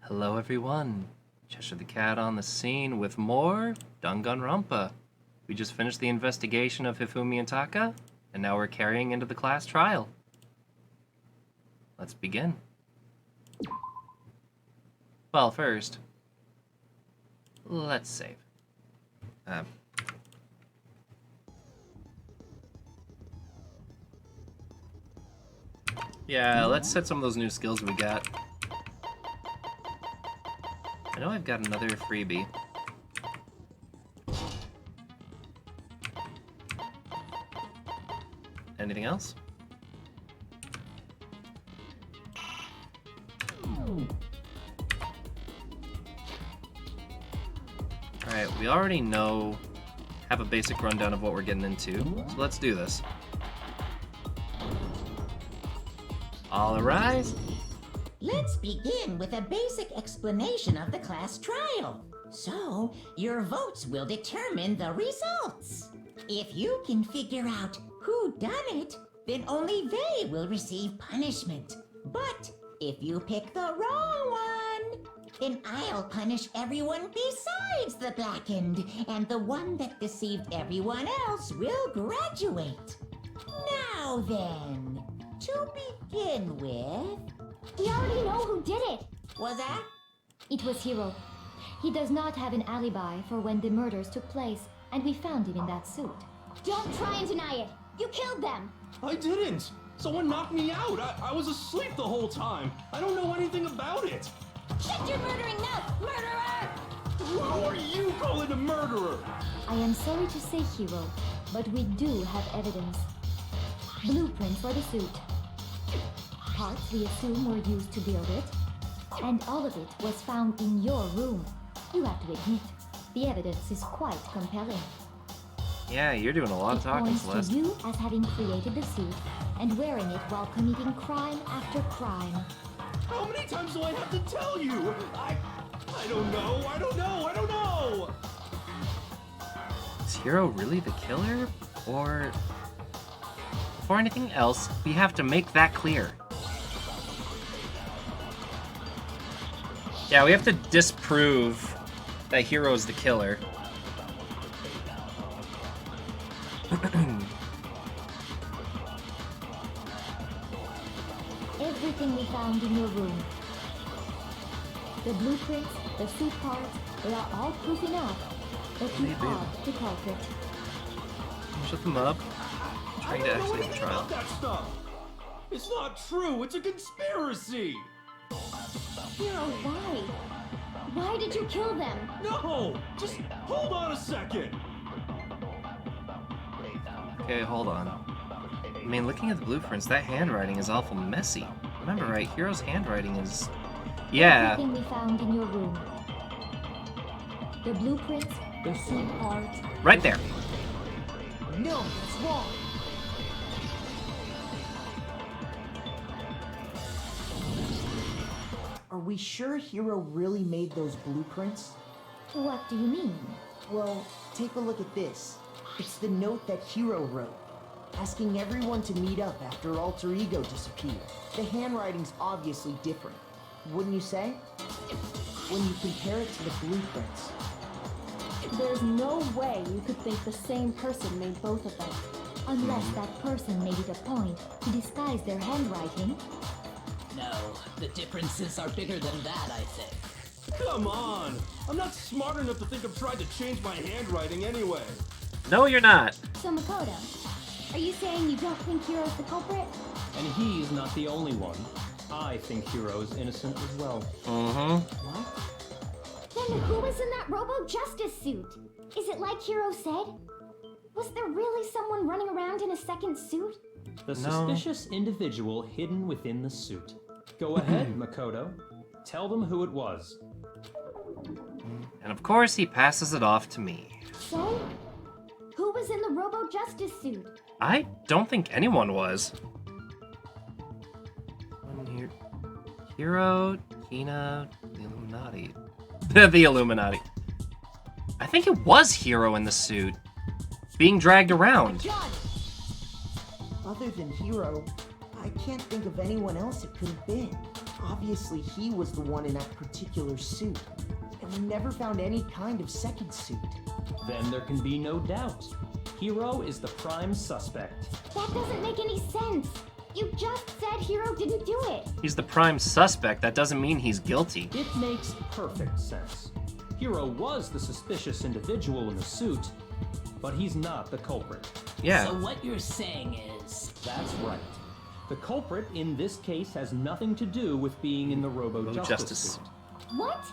Hello everyone, Cheshire the Cat on the scene with more Danganronpa. We just finished the investigation of Hifumi and Taka, and now we're carrying into the class trial. Let's begin. Well, first, let's save. Yeah, let's set some of those new skills we got. I know I've got another freebie. Anything else? Alright, we already have a basic rundown of what we're getting into, so let's do this. All arise. Let's begin with a basic explanation of the class trial. So, your votes will determine the results. If you can figure out who done it, then only they will receive punishment. But if you pick the wrong one, then I'll punish everyone besides the blackened, and the one that deceived everyone else will graduate. Now then, to begin with... We already know who did it! Was that? It was Hiro. He does not have an alibi for when the murders took place, and we found him in that suit. Don't try and deny it! You killed them! I didn't! Someone knocked me out! I was asleep the whole time! I don't know anything about it! Shut your murdering mouth, murderer! Who are you calling a murderer? I am sorry to say, Hiro, but we do have evidence. Blueprints for the suit. Parts we assume were used to build it, and all of it was found in your room. You have to admit, the evidence is quite compelling. Yeah, you're doing a lot of talking, It points Celeste. to you as having created the suit and wearing it while committing crime after crime. How many times do I have to tell you? I don't know! Is Hiro really the killer? Or... Before anything else, we have to make that clear. Yeah, we have to disprove that Hiro's the killer. Everything we found in your room. The blueprints, the suit parts, they are all proof enough that you Maybe. are the culprit. Shut them up. I'm I trying to don't know actually have a anything trial. about that stuff! It's not true! It's a conspiracy! Hiro, why? Why did you kill them? No! Just hold on a second! Okay, hold on. I mean, looking at the blueprints, that handwriting is awful messy. Remember, right? Hiro's handwriting is... Yeah. Everything we found in your room. The blueprints, the suit parts. Right there. No, it's wrong. Are we sure Hiro really made those blueprints? What do you mean? Well, take a look at this. It's the note that Hiro wrote, asking everyone to meet up after Alter Ego disappeared. The handwriting's obviously different, wouldn't you say? When you compare it to the blueprints. There's no way you could think the same person made both of them. Unless that person made it a point to disguise their handwriting. No, the differences are bigger than that, I think. Come on! I'm not smart enough to think of trying to change my handwriting anyway. No, you're not. So Makoto, are you saying you don't think Hiro's the culprit? And he's not the only one. I think Hiro's innocent as well. Then who was in that Robo Justice suit? Is it like Hiro said? Was there really someone running around in a second suit? The No. suspicious individual hidden within the suit. Go ahead, Makoto. Tell them who it was. And of course, he passes it off to me. So, who was in the Robo Justice suit? I don't think anyone was. Hiro, Hina, the Illuminati. The Illuminati. I think it was Hiro in the suit, being dragged around. John! Other than Hiro, I can't think of anyone else it could have been. Obviously, he was the one in that particular suit. And we never found any kind of second suit. Then there can be no doubt. Hiro is the prime suspect. That doesn't make any sense. You just said Hiro didn't do it. He's the prime suspect. That doesn't mean he's guilty. It makes perfect sense. Hiro was the suspicious individual in the suit, but he's not the culprit. Yeah. So what you're saying is... That's right. The culprit in this case has nothing to do with being in the Robo-Justice suit. What?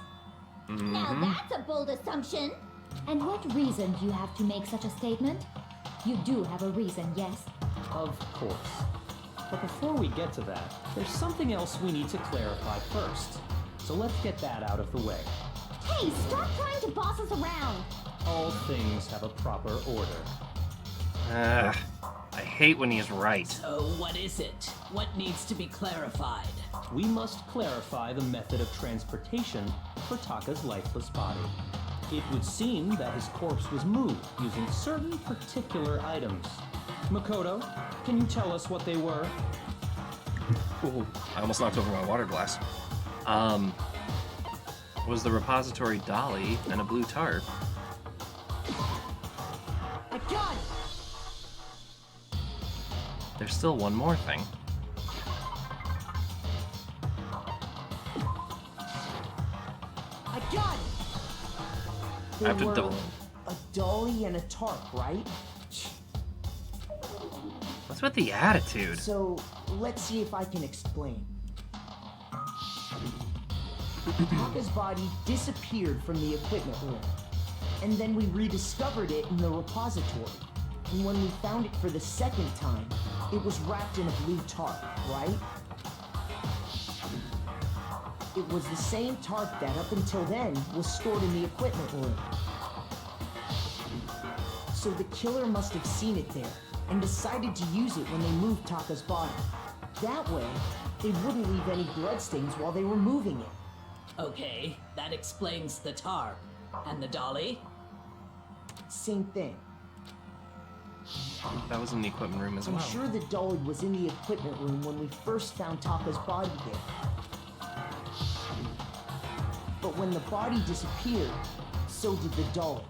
Now that's a bold assumption. And what reason do you have to make such a statement? You do have a reason, yes? Of course. But before we get to that, there's something else we need to clarify first. So let's get that out of the way. Hey, stop trying to boss us around. All things have a proper order. I hate when he's right. So what is it? What needs to be clarified? We must clarify the method of transportation for Taka's lifeless body. It would seem that his corpse was moved using certain particular items. Makoto, can you tell us what they were? Ooh, I almost knocked over my water glass. Was the repository dolly and a blue tarp. I got it! There's still one more thing. I got it! I have to There double. were a dolly and a tarp, right? What's with the attitude? So, let's see if I can explain. Taka's body disappeared from the equipment room, and then we rediscovered it in the repository. And when we found it for the second time, it was wrapped in a blue tarp, right? It was the same tarp that, up until then, was stored in the equipment room. So the killer must have seen it there, and decided to use it when they moved Taka's body. That way, they wouldn't leave any bloodstains while they were moving it. Okay, that explains the tarp. And the dolly? Same thing. That was in the equipment room as I'm well. sure the dolly was in the equipment room when we first found Taka's body there. But when the body disappeared, so did the dolly.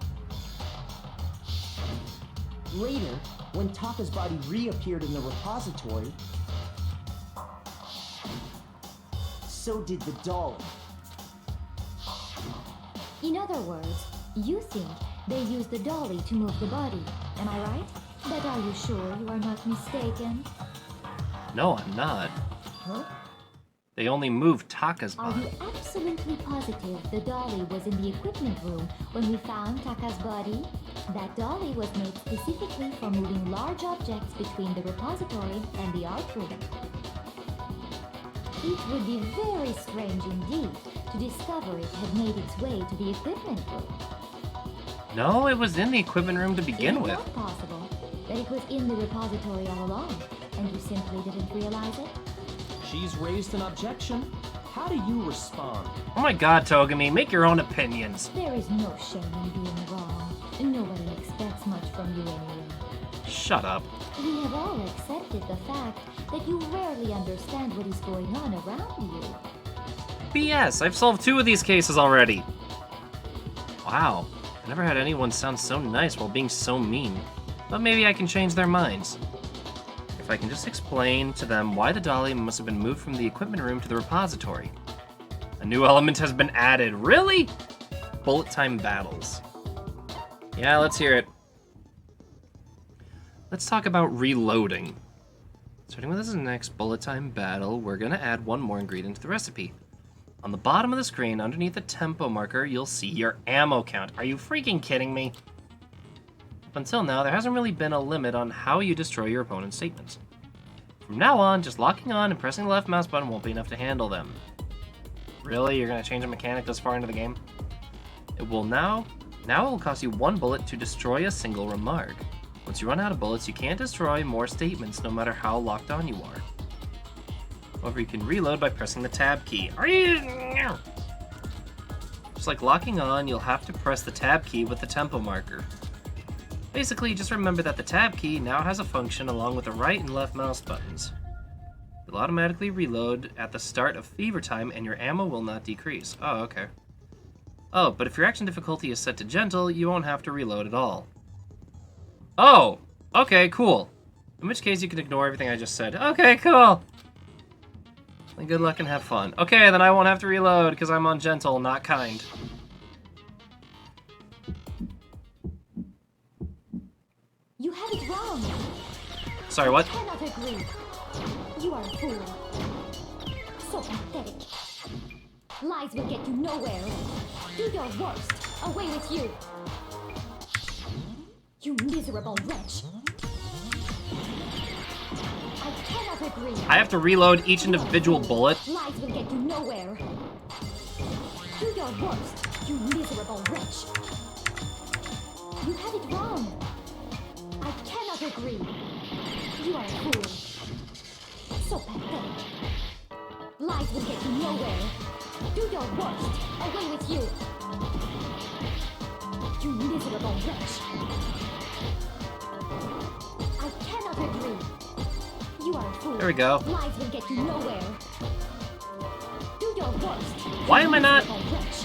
Later, when Taka's body reappeared in the repository, so did the dolly. In other words, you think they used the dolly to move the body. Am I right? But are you sure you are not mistaken? No, I'm not. Huh? They only moved Taka's Are body. you absolutely positive the dolly was in the equipment room when we found Taka's body? That dolly was made specifically for moving large objects between the repository and the art room. It would be very strange indeed to discover it had made its way to the equipment room. No, it was in the equipment room to Is begin it with. not possible that it was in the repository all along, and you simply didn't realize it? She's raised an objection. How do you respond? Oh my god, Togami, make your own opinions. There is no shame in being wrong. Nobody expects much from you anyway. Shut up. We have all accepted the fact that you rarely understand what is going on around you. BS, I've solved 2 of these cases already. Wow, I never had anyone sound so nice while being so mean. But maybe I can change their minds. If I can just explain to them why the dolly must have been moved from the equipment room to the repository. A new element has been added. Really? Bullet time battles. Yeah, let's hear it. Let's talk about reloading. Starting with this next bullet time battle, we're gonna add one more ingredient to the recipe. On the bottom of the screen, underneath the tempo marker, you'll see your ammo count. Are you freaking kidding me? Up until now, there hasn't really been a limit on how you destroy your opponent's statements. From now on, just locking on and pressing the left mouse button won't be enough to handle them. Really? You're gonna change a mechanic this far into the game? It will now it will cost you 1 bullet to destroy a single remark. Once you run out of bullets, you can't destroy more statements no matter how locked on you are. However, you can reload by pressing the tab key. Just like locking on, you'll have to press the tab key with the tempo marker. Basically, just remember that the tab key now has a function along with the right and left mouse buttons. It'll automatically reload at the start of fever time, and your ammo will not decrease. Oh, okay. Oh, but if your action difficulty is set to gentle, you won't have to reload at all. Oh! Okay, cool. In which case, you can ignore everything I just said. Okay, cool! And good luck and have fun. Okay, then I won't have to reload, because I'm on gentle, not kind. You have it wrong. Sorry, what? I cannot agree. You are a fool. So pathetic. Lies will get you nowhere. Do your worst. Away with you. You miserable wretch. I cannot agree. I have to reload each individual bullet. Lies will get you nowhere. Do your worst, you miserable wretch. You have it wrong. I cannot agree. You are a fool. So pathetic. Lies will get you nowhere. Do your worst. Away with you. You miserable wretch. I cannot agree. You are a fool. There we go. Lies will get you nowhere. Do your worst. Why am I not? Miserable wretch.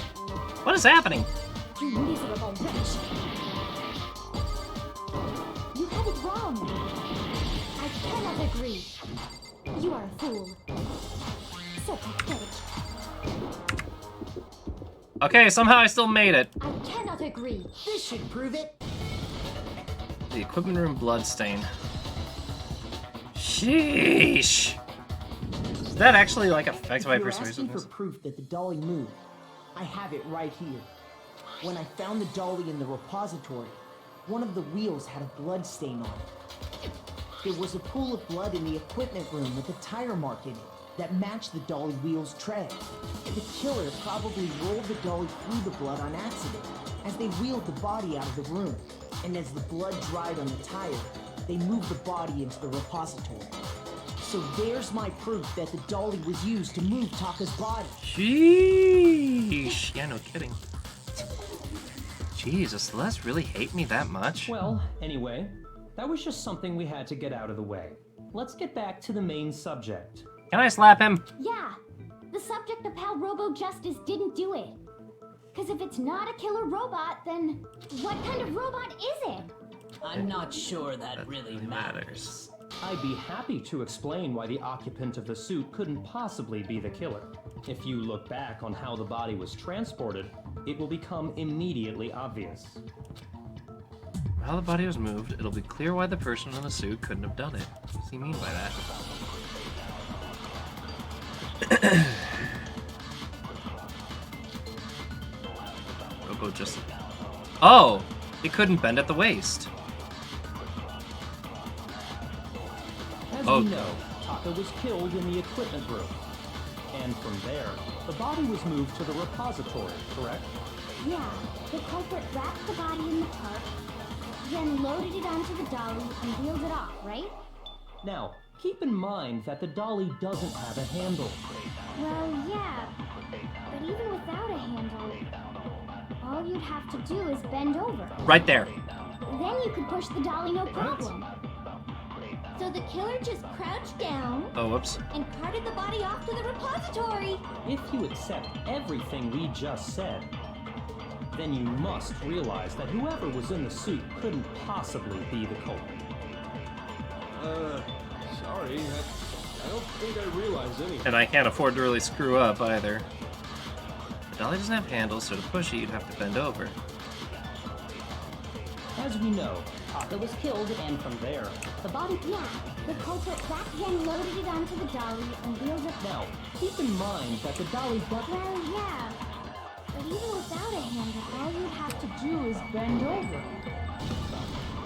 What is happening? You miserable wretch. You have it wrong. I cannot agree. You are a fool. So pathetic. Okay, somehow I still made it. I cannot agree. This should prove it. The equipment room bloodstain. Sheesh. Is that actually like affected by If you're asking for persuasiveness? proof that the dolly moved, I have it right here. When I found the dolly in the repository, one of the wheels had a blood stain on it. There was a pool of blood in the equipment room with a tire mark in it that matched the dolly wheel's tread. The killer probably rolled the dolly through the blood on accident as they wheeled the body out of the room. And as the blood dried on the tire, they moved the body into the repository. So there's my proof that the dolly was used to move Taka's body. Sheesh. Yeah, no kidding. Jeez, does Celeste really hate me that much? Well, anyway, that was just something we had to get out of the way. Let's get back to the main subject. Can I slap him? Yeah, the subject of how Robo-Justice didn't do it. Because if it's not a killer robot, then what kind of robot is it? I'm not sure that really matters. I'd be happy to explain why the occupant of the suit couldn't possibly be the killer. If you look back on how the body was transported, it will become immediately obvious. While the body was moved, it'll be clear why the person in the suit couldn't have done it. What does he mean by that? Robo just... Oh! It couldn't bend at the waist. As Oh. we know, Taka was killed in the equipment room. And from there, the body was moved to the repository, correct? Yeah, the culprit wrapped the body in the tarp, then loaded it onto the dolly and wheeled it off, right? Now, keep in mind that the dolly doesn't have a handle. Well, yeah, but even without a handle, all you'd have to do is bend over. Right there. Then you could push the dolly no problem. So the killer just crouched down Oh, whoops. and carted the body off to the repository. If you accept everything we just said, then you must realize that whoever was in the suit couldn't possibly be the culprit. Sorry, I don't think I realized anything. And I can't afford to really screw up either. The dolly doesn't have handles, so to push it, you'd have to bend over. As we know, Taka was killed, and from there, the body... Yeah, the culprit back then loaded it onto the dolly and wheeled it. Now, keep in mind that the dolly doesn't... Well, yeah, but even without a handle, all you'd have to do is bend over.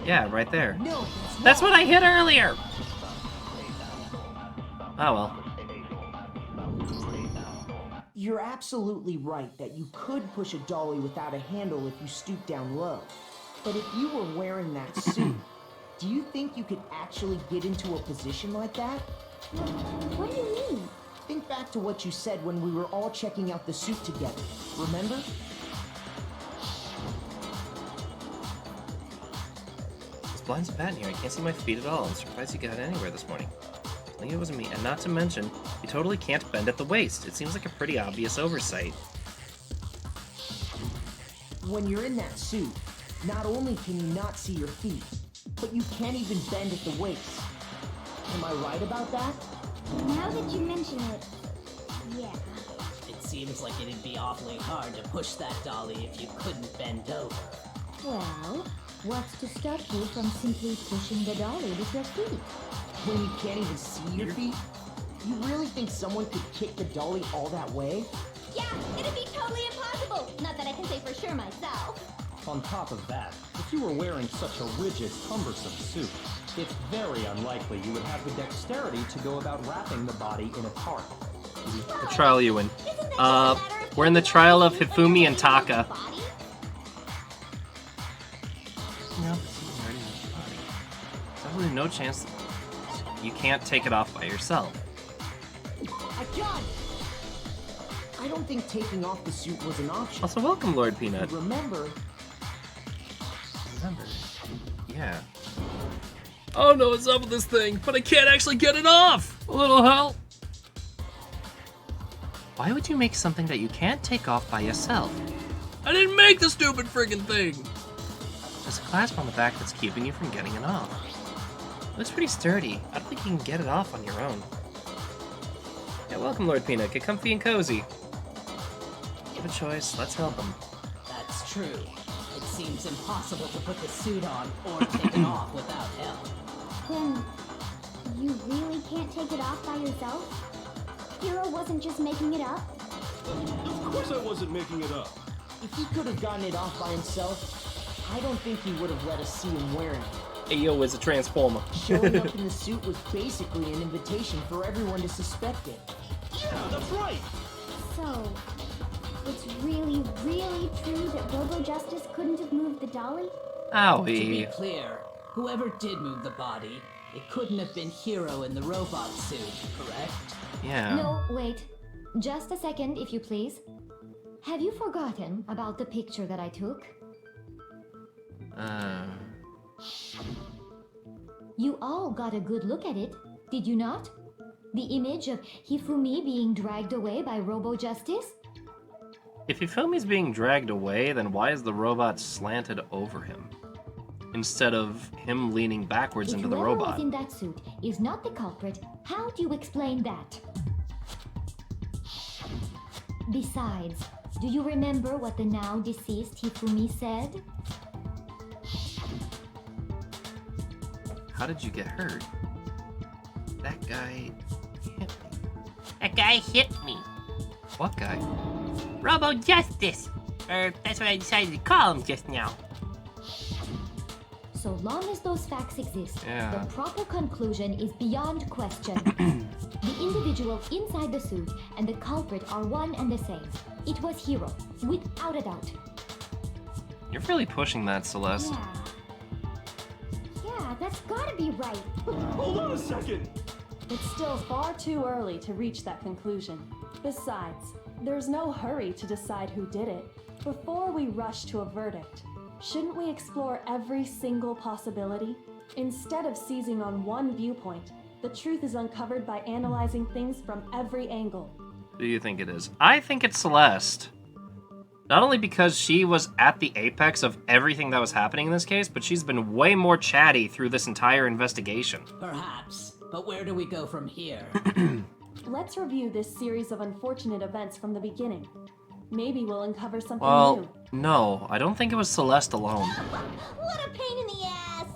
Yeah, right there. No, That's what I hit earlier! Oh well. You're absolutely right that you could push a dolly without a handle if you stoop down low. But if you were wearing that suit, do you think you could actually get into a position like that? What do you mean? Think back to what you said when we were all checking out the suit together. Remember? This blinds a bat in here. I can't see my feet at all. I'm surprised you got anywhere this morning. Definitely it wasn't me. And not to mention, you totally can't bend at the waist. It seems like a pretty obvious oversight. When you're in that suit, not only can you not see your feet, but you can't even bend at the waist. Am I right about that? Now that you mention it, yeah. It seems like it'd be awfully hard to push that dolly if you couldn't bend over. Well, what's to stop you from simply pushing the dolly with your feet? When you can't even see your feet? You really think someone could kick the dolly all that way? Yeah, it'd be totally impossible. Not that I can say for sure myself. On top of that, if you were wearing such a rigid, cumbersome suit, it's very unlikely you would have the dexterity to go about wrapping the body in a tarp. The trial you win. We're in the trial of Hifumi and Taka. No, there's really no chance you can't take it off by yourself. I don't think taking off the suit was an option. Also, welcome, Lord Peanut. Remember? Yeah. Oh no, what's up with this thing? But I can't actually get it off! A little help! Why would you make something that you can't take off by yourself? I didn't make the stupid friggin' thing! There's a clasp on the back that's keeping you from getting it off. It looks pretty sturdy. I don't think you can get it off on your own. Yeah, welcome, Lord Peanut. Get comfy and cozy. Give a choice. Let's help him. That's true. It seems impossible to put the suit on or take it off without help. Then, you really can't take it off by yourself? Hiro wasn't just making it up? Of course I wasn't making it up. If he could have gotten it off by himself, I don't think he would have let us see him wearing it. Ayo is a transformer. Showing up in the suit was basically an invitation for everyone to suspect it. Yeah, that's right. So, it's really, really true that Robo Justice couldn't have moved the dolly? To be Owie. clear, whoever did move the body, it couldn't have been Hiro in the robot suit, correct? Yeah. No, wait. Just a second, if you please. Have you forgotten about the picture that I took? You all got a good look at it, did you not? The image of Hifumi being dragged away by Robo Justice? If Hifumi's being dragged away, then why is the robot slanted over him? Instead of him leaning backwards into the If whoever robot. was in that suit is not the culprit, how do you explain that? Besides, do you remember what the now deceased Hifumi said? How did you get hurt? That guy hit me. That guy hit me. What guy? Robo Justice. Or that's what I decided to call him just now. So long as those facts exist, Yeah. the proper conclusion is beyond question. The individual inside the suit and the culprit are one and the same. It was Hiro, without a doubt. You're really pushing that, Celeste. Yeah, that's gotta be right. Hold on a second. It's still far too early to reach that conclusion. Besides, there's no hurry to decide who did it. Before we rush to a verdict, shouldn't we explore every single possibility? Instead of seizing on one viewpoint, the truth is uncovered by analyzing things from every angle. Who do you think it is? I think it's Celeste. Not only because she was at the apex of everything that was happening in this case, but she's been way more chatty through this entire investigation. Perhaps, but where do we go from here? Let's review this series of unfortunate events from the beginning. Maybe we'll uncover something new. Well, no, I don't think it was Celeste alone. What a pain in the ass!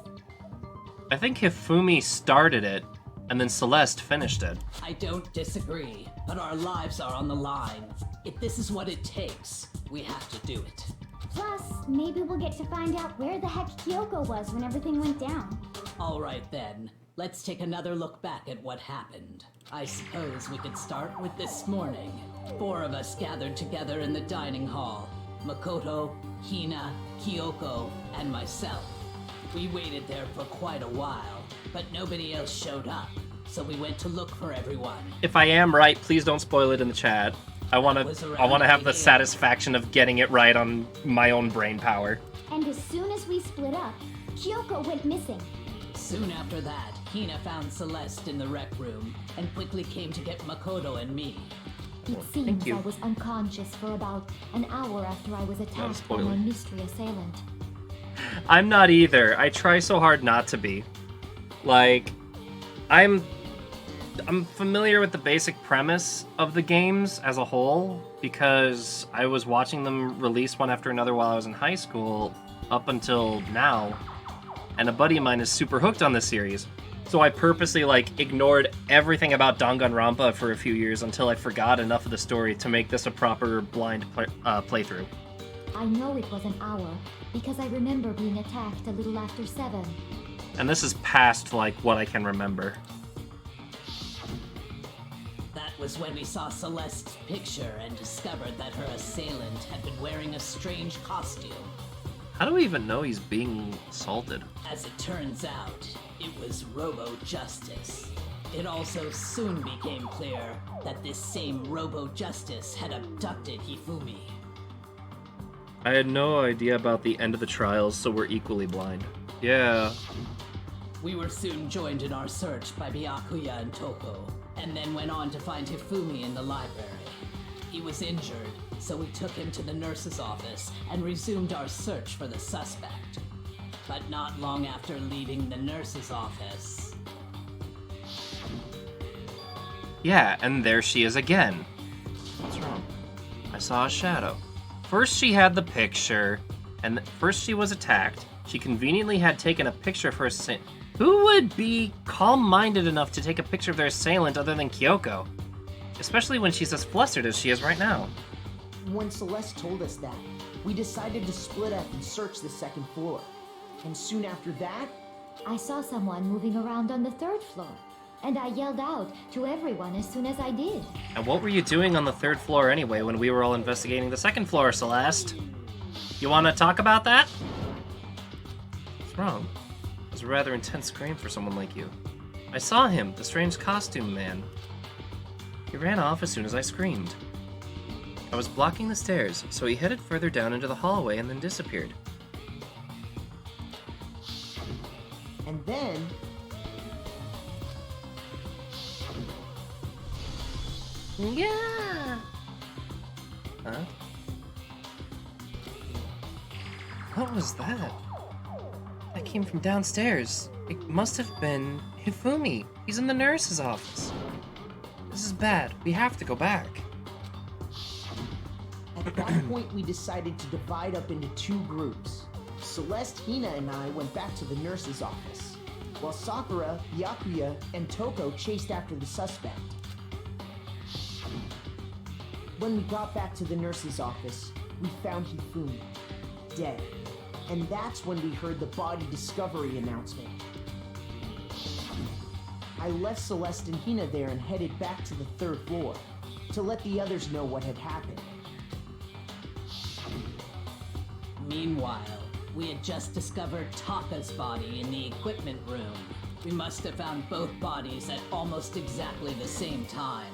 I think Hifumi started it, and then Celeste finished it. I don't disagree, but our lives are on the line. If this is what it takes, we have to do it. Plus, maybe we'll get to find out where the heck Kyoko was when everything went down. All right then, let's take another look back at what happened. I suppose we could start with this morning. 4 of us gathered together in the dining hall. Makoto, Hina, Kyoko, and myself. We waited there for quite a while, but nobody else showed up, so we went to look for everyone. If I am right, please don't spoil it in the chat. I want to have the satisfaction of getting it right on my own brain power. And as soon as we split up, Kyoko went missing. Soon after that, Hina found Celeste in the rec room and quickly came to get Makoto and me. It Thank seems you. I was unconscious for about an hour after I was attacked by spoiler. my mystery assailant. I'm not either. I try so hard not to be. Like, I'm familiar with the basic premise of the games as a whole because I was watching them release one after another while I was in high school up until now. And a buddy of mine is super hooked on this series. So I purposely ignored everything about Danganronpa for a few years until I forgot enough of the story to make this a proper blind playthrough. I know it was an hour because I remember being attacked a little after 7. And this is past what I can remember. That was when we saw Celeste's picture and discovered that her assailant had been wearing a strange costume. How do we even know he's being assaulted? As it turns out, it was Robo-Justice. It also soon became clear that this same Robo-Justice had abducted Hifumi. I had no idea about the end of the trials, so we're equally blind. Yeah. We were soon joined in our search by Byakuya and Toko, and then went on to find Hifumi in the library. He was injured, so we took him to the nurse's office and resumed our search for the suspect. But not long after leaving the nurse's office... Yeah, and there she is again. What's wrong? I saw a shadow. First she had the picture, and first she was attacked. She conveniently had taken a picture of her assailant. Who would be calm-minded enough to take a picture of their assailant other than Kyoko? Especially when she's as flustered as she is right now. When Celeste told us that, we decided to split up and search the second floor. And soon after that, I saw someone moving around on the 3rd floor, and I yelled out to everyone as soon as I did. And what were you doing on the 3rd floor anyway when we were all investigating the 2nd floor, Celeste? You want to talk about that? What's wrong? It was a rather intense scream for someone like you. I saw him, the strange costume man. He ran off as soon as I screamed. I was blocking the stairs, so he headed further down into the hallway and then disappeared. and then... Yeah. Huh? What was that? That came from downstairs. It must have been Hifumi. He's in the nurse's office. This is bad. We have to go back. At that point, we decided to divide up into two groups. Celeste, Hina, and I went back to the nurse's office, while Sakura, Byakuya, and Toko chased after the suspect. When we got back to the nurse's office, we found Hifumi, dead. And that's when we heard the body discovery announcement. I left Celeste and Hina there and headed back to the third floor to let the others know what had happened. Meanwhile, we had just discovered Taka's body in the equipment room. We must have found both bodies at almost exactly the same time.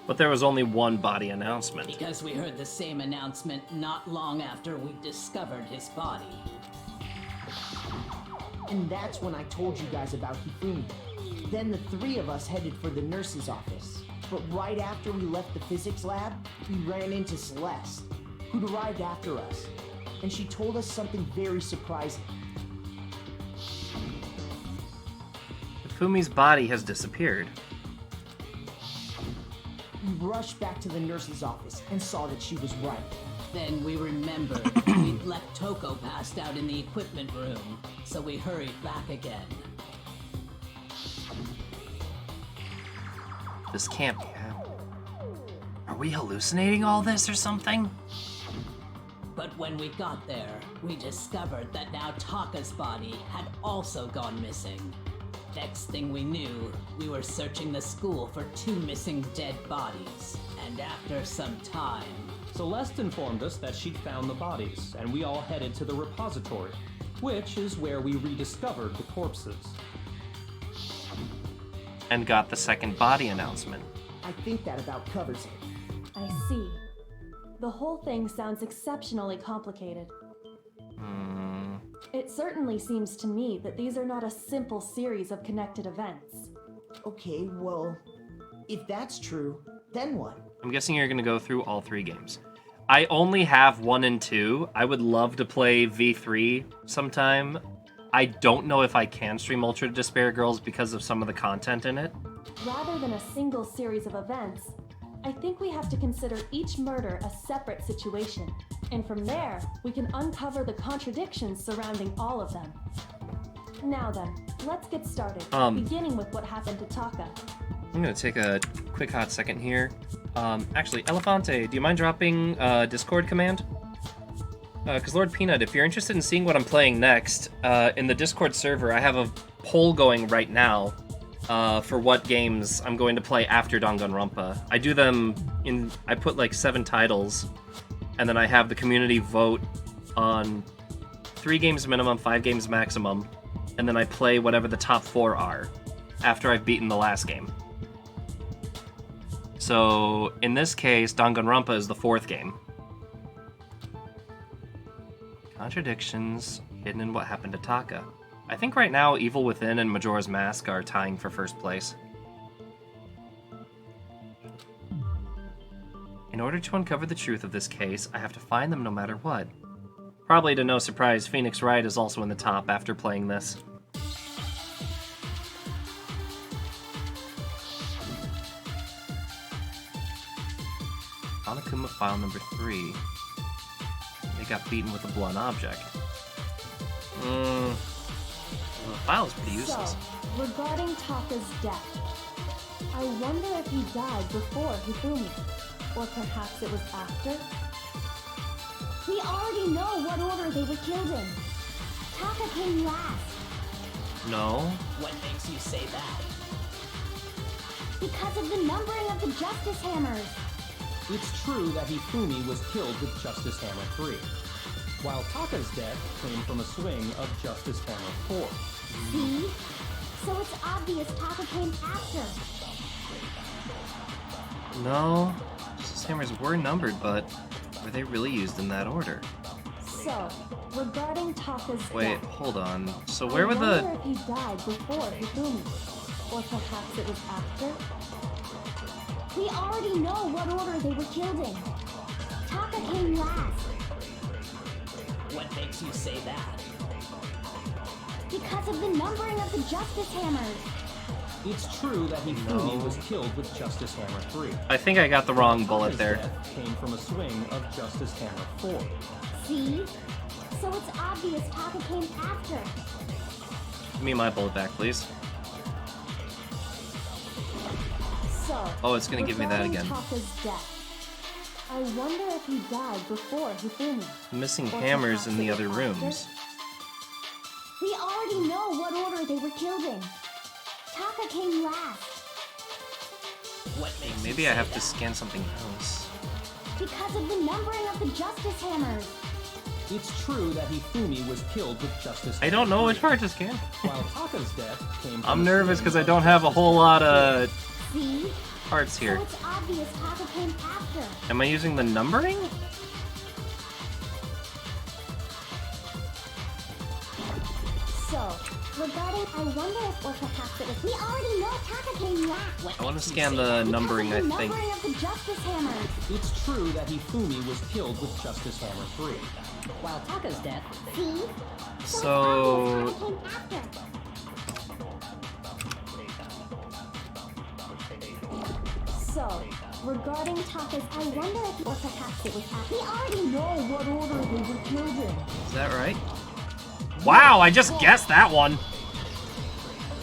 But there was only one body announcement. Because we heard the same announcement not long after we discovered his body. And that's when I told you guys about Hifumi. Then the three of us headed for the nurse's office. But right after we left the physics lab, we ran into Celeste, who'd arrived after us. And she told us something very surprising. Hifumi's body has disappeared. We rushed back to the nurse's office and saw that she was right. Then we remembered we'd left Toko passed out in the equipment room, so we hurried back again. This can't be happening. Are we hallucinating all this or something? But when we got there, we discovered that now Taka's body had also gone missing. Next thing we knew, we were searching the school for two missing dead bodies. And after some time... Celeste informed us that she'd found the bodies, and we all headed to the repository, which is where we rediscovered the corpses. And got the second body announcement. I think that about covers it. I see. The whole thing sounds exceptionally complicated. It certainly seems to me that these are not a simple series of connected events. Okay, well, if that's true, then what? I'm guessing you're gonna go through all 3 games. I only have 1 and 2. I would love to play V3 sometime. I don't know if I can stream Ultra Despair Girls because of some of the content in it. Rather than a single series of events, I think we have to consider each murder a separate situation. And from there, we can uncover the contradictions surrounding all of them. Now then, let's get started, beginning with what happened to Taka. I'm gonna take a quick hot second here. Actually, Elefante, do you mind dropping a Discord command? Because Lord Peanut, if you're interested in seeing what I'm playing next, in the Discord server, I have a poll going right now for what games I'm going to play after Danganronpa. I do them in... I put like 7 titles, and then I have the community vote on 3 games minimum, 5 games maximum, and then I play whatever the top 4 are after I've beaten the last game. So, in this case, Danganronpa is the 4th game. Contradictions hidden in what happened to Taka. I think right now Evil Within and Majora's Mask are tying for first place. In order to uncover the truth of this case, I have to find them no matter what. Probably to no surprise, Phoenix Wright is also in the top after playing this. Onokuma file number 3. They got beaten with a blunt object. The file is pretty useless. So, regarding Taka's death, I wonder if he died before Hifumi, or perhaps it was after? We already know what order they were killed in. Taka came last. No. What makes you say that? Because of the numbering of the Justice Hammers. It's true that Hifumi was killed with Justice Hammer 3, while Taka's death came from a swing of Justice Hammer 4. See? So it's obvious Taka came after. No. Justice Hammers were numbered, but were they really used in that order? So, regarding Taka's Wait, death, hold on. So where were I the... wonder if he died before Hifumi, or perhaps it was after? We already know what order they were killed in. Taka came last. What makes you say that? Because of the numbering of the Justice Hammers. It's true that Hifumi was killed with Justice Hammer 3. I think I got the wrong bullet Taka's there. death came from a swing of Justice Hammer 4. See? So it's obvious Taka came after. Give me my bullet back, please. So, Oh, it's gonna give me that regarding again. Taka's death, I wonder if he died before Hifumi. Missing Or hammers in perhaps the it other was after? rooms. We already know what order they were killed in. Taka came last. What makes Maybe you I say have to that? scan something else. Because of the numbering of the Justice Hammers. It's true that Hifumi was killed with Justice I don't know which part to scan. While Taka's death came from I'm a nervous swing because I of don't have a Justice whole Hammer lot 4. of See? parts here. So it's obvious Taka came after. Am I using the numbering? So, regarding, I wonder if, or perhaps it was, we already know Taka came last. I want to scan the numbering, I Because of the think. numbering of the Justice Hammers. It's true that Hifumi was killed with Justice Hammer 3. While Taka's death, See? So... It's obvious Taka came after. So, regarding Taka's, I wonder if, or perhaps it was after. We already know what order they were killed in. Is that right? Wow, I just guessed that one!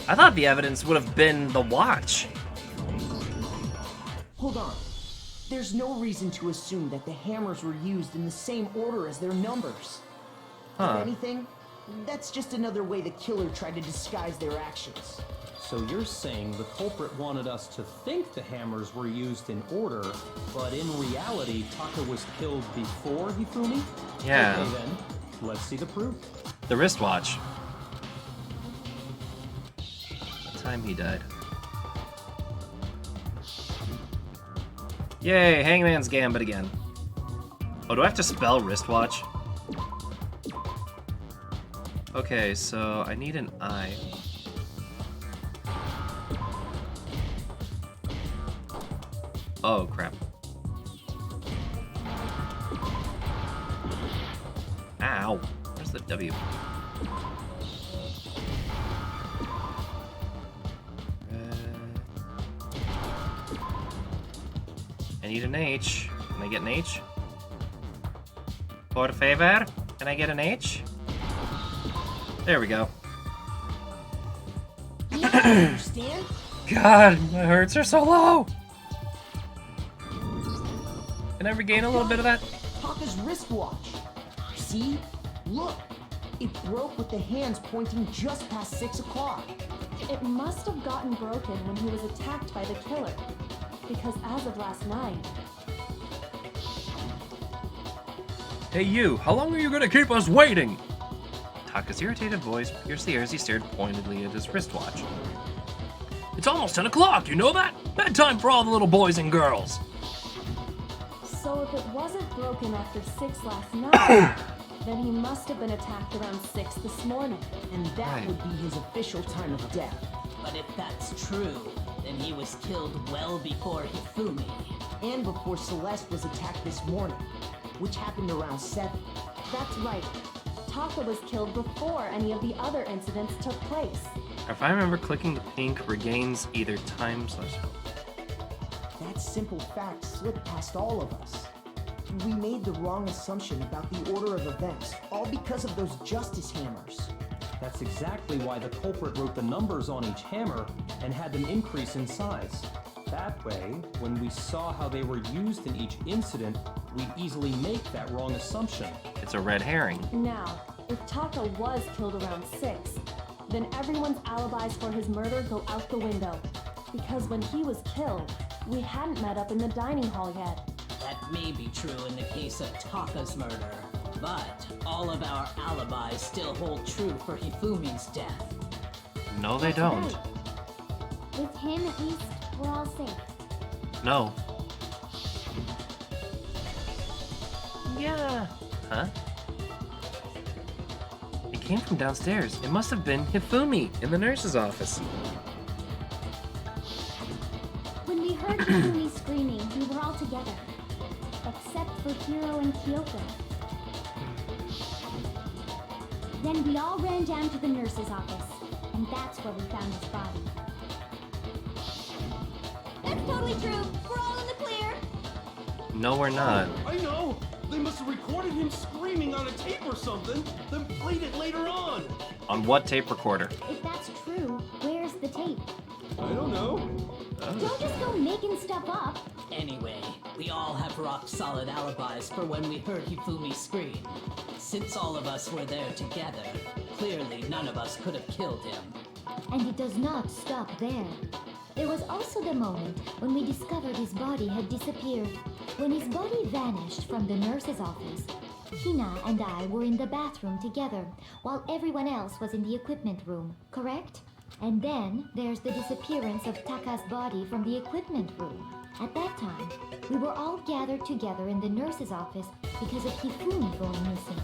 I thought the evidence would have been the watch. Hold on. There's no reason to assume that the hammers were used in the same order as their numbers. Huh. If anything, that's just another way the killer tried to disguise their actions. So you're saying the culprit wanted us to think the hammers were used in order, but in reality, Taka was killed before Hifumi? Yeah. Okay then, let's see the proof. The wristwatch. What time he died. Yay, Hangman's Gambit again. Oh, do I have to spell wristwatch? Okay, so I need an eye. Oh, crap. Ow. Where's the W? I need an H. Can I get an H? Por favor? Can I get an H? There we go. Yeah, understand? God, my hearts are so low! Can I regain a little bit of that? Taka's wristwatch. See? Look. It broke with the hands pointing just past 6 o'clock. It must have gotten broken when he was attacked by the killer. Because as of last night, Hey you, how long are you gonna keep us waiting? Taka's irritated voice pierced the air as he stared pointedly at his wristwatch. It's almost 10 o'clock, you know that? Bedtime for all the little boys and girls. so if it wasn't broken after 6 last night, then he must have been attacked around 6 this morning. And that Right. would be his official time of death. But if that's true, then he was killed well before Hifumi. And before Celeste was attacked this morning, which happened around 7. That's right. Taka was killed before any of the other incidents took place. If I remember, clicking the pink regains either time/health. That simple fact slipped past all of us. We made the wrong assumption about the order of events, all because of those justice hammers. That's exactly why the culprit wrote the numbers on each hammer and had them increase in size. That way, when we saw how they were used in each incident, we'd easily make that wrong assumption. It's a red herring. Now, if Taka was killed around 6, then everyone's alibis for his murder go out the window. Because when he was killed, we hadn't met up in the dining hall yet. That may be true in the case of Taka's murder, but all of our alibis still hold true for Hifumi's death. No, they don't. Right. With him, at least, we're all safe. No. Yeah. Huh? It came from downstairs. It must have been Hifumi in the nurse's office. When we heard Hifumi screaming, we were all together. Except for Hiro and Kyoko. Then we all ran down to the nurse's office, and that's where we found his body. That's totally true. We're all in the clear. No, we're not. I know! They must have recorded him screaming on a tape or something, then played it later on! On what tape recorder? If that's true, where's the tape? I don't know. Don't just go making stuff up. Anyway, we all have rock-solid alibis for when we heard Hifumi scream. Since all of us were there together, clearly none of us could have killed him. And it does not stop there. There was also the moment when we discovered his body had disappeared. When his body vanished from the nurse's office, Hina and I were in the bathroom together, while everyone else was in the equipment room, correct? And then there's the disappearance of Taka's body from the equipment room. At that time, we were all gathered together in the nurse's office because of Hifumi going missing.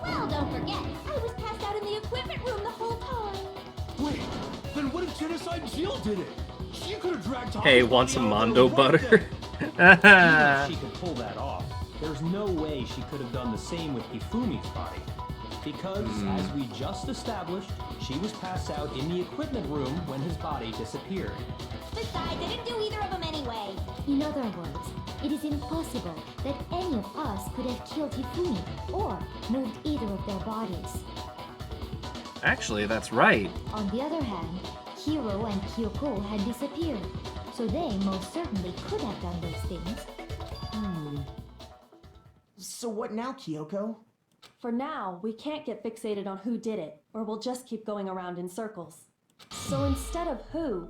Well, don't forget, I was passed out in the equipment room the whole time. Wait, then what if Genocide Jill did it? She could have dragged Taka's Hey, want body some out of Mondo there right butter? then. Even if she could pull that off, there's no way she could have done the same with Hifumi's body. Because, as we just established, she was passed out in the equipment room when his body disappeared. Besides, I didn't do either of them anyway. In other words, it is impossible that any of us could have killed Hifumi or moved either of their bodies. Actually, that's right. On the other hand, Hiro and Kyoko had disappeared, so they most certainly could have done those things. So what now, Kyoko? For now, we can't get fixated on who did it, or we'll just keep going around in circles. So instead of who,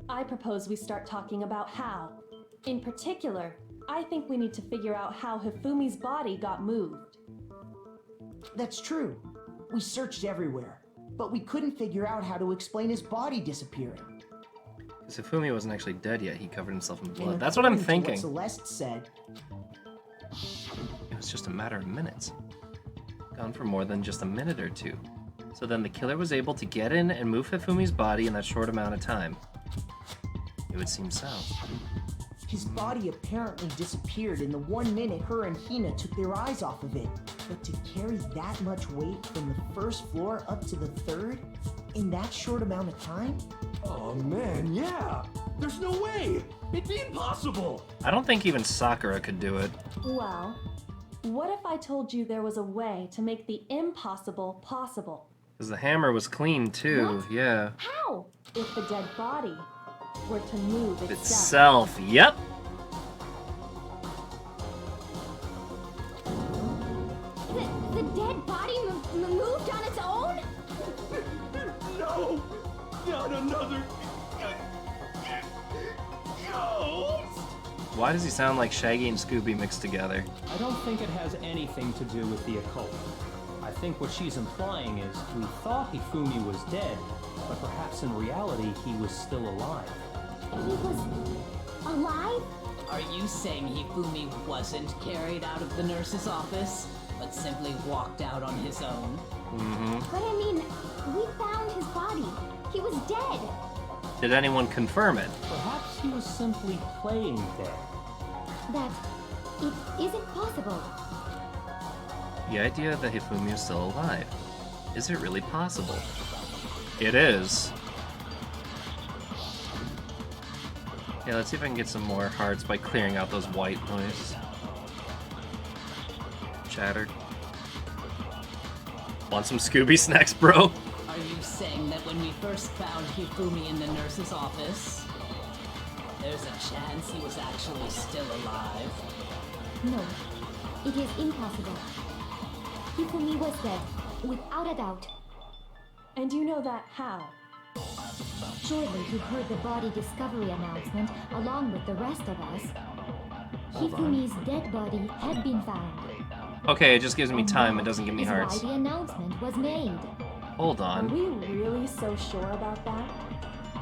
I propose we start talking about how. In particular, I think we need to figure out how Hifumi's body got moved. That's true. We searched everywhere, but we couldn't figure out how to explain his body disappearing. Because Hifumi wasn't actually dead yet. He covered himself in And blood. That's what I'm according to thinking. Celeste said, It was just a matter of minutes. Gone for more than just a minute or two. So then the killer was able to get in and move Hifumi's body in that short amount of time. It would seem so. His body apparently disappeared in the 1 minute her and Hina took their eyes off of it. But to carry that much weight from the first floor up to the third in that short amount of time? Oh man, yeah! There's no way! It'd be impossible! I don't think even Sakura could do it. Well, what if I told you there was a way to make the impossible possible? Because the hammer was clean too, What? yeah. How? If the dead body were to move itself. Itself, yep. The dead body moved on its own? No! Not another... ghost! Why does he sound like Shaggy and Scooby mixed together? I don't think it has anything to do with the occult. I think what she's implying is we thought Hifumi was dead, but perhaps in reality he was still alive. He was alive? Are you saying Hifumi wasn't carried out of the nurse's office, but simply walked out on his own? But I mean, we found his body. He was dead. Did anyone confirm it? Perhaps he was simply playing dead. That it isn't possible. The idea that Hifumi is still alive. Is it really possible? It is. Yeah, let's see if I can get some more hearts by clearing out those white noise. Chatter. Want some Scooby snacks, bro? Are you saying that when we first found Hifumi in the nurse's office, there's a chance he was actually still alive? No, it is impossible. Hifumi was dead, without a doubt. And you know that how? Surely you heard the body discovery announcement along with the rest of us. Hifumi's dead body had been found. Okay, it just gives me And time, that it doesn't give me is hearts. why the announcement was made. Hold Are on. we really so sure about that?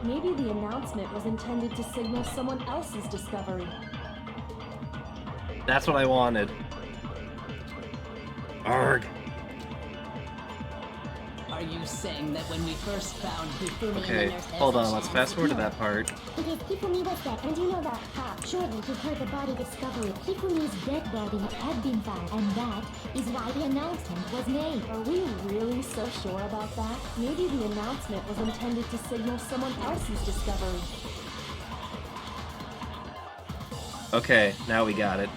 Maybe the announcement was intended to signal someone else's discovery. That's what I wanted. Arg. Are you saying that when we first found Hifumi Okay, in the nurse's hold on, let's fast forward to that part. It is Hifumi was dead, and you know that how? Surely you heard the body discovery. Hifumi's dead body had been found, and that is why the announcement was made. Are we really so sure about that? Maybe the announcement was intended to signal someone else's discovery. Okay, now we got it.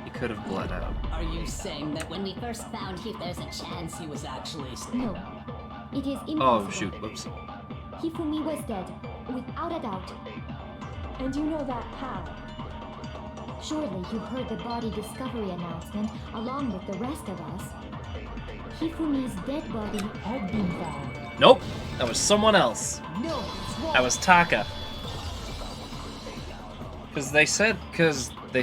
He could have bled out. Are you saying that when we first found him, there's a chance he was actually No, it is impossible. Oh, shoot, whoops. Hifumi was dead, without a doubt. And you know that how? Surely you heard the body discovery announcement along with the rest of us. Hifumi's dead body had been found. Nope, that was someone else. No, it's wrong. That was Taka. Because they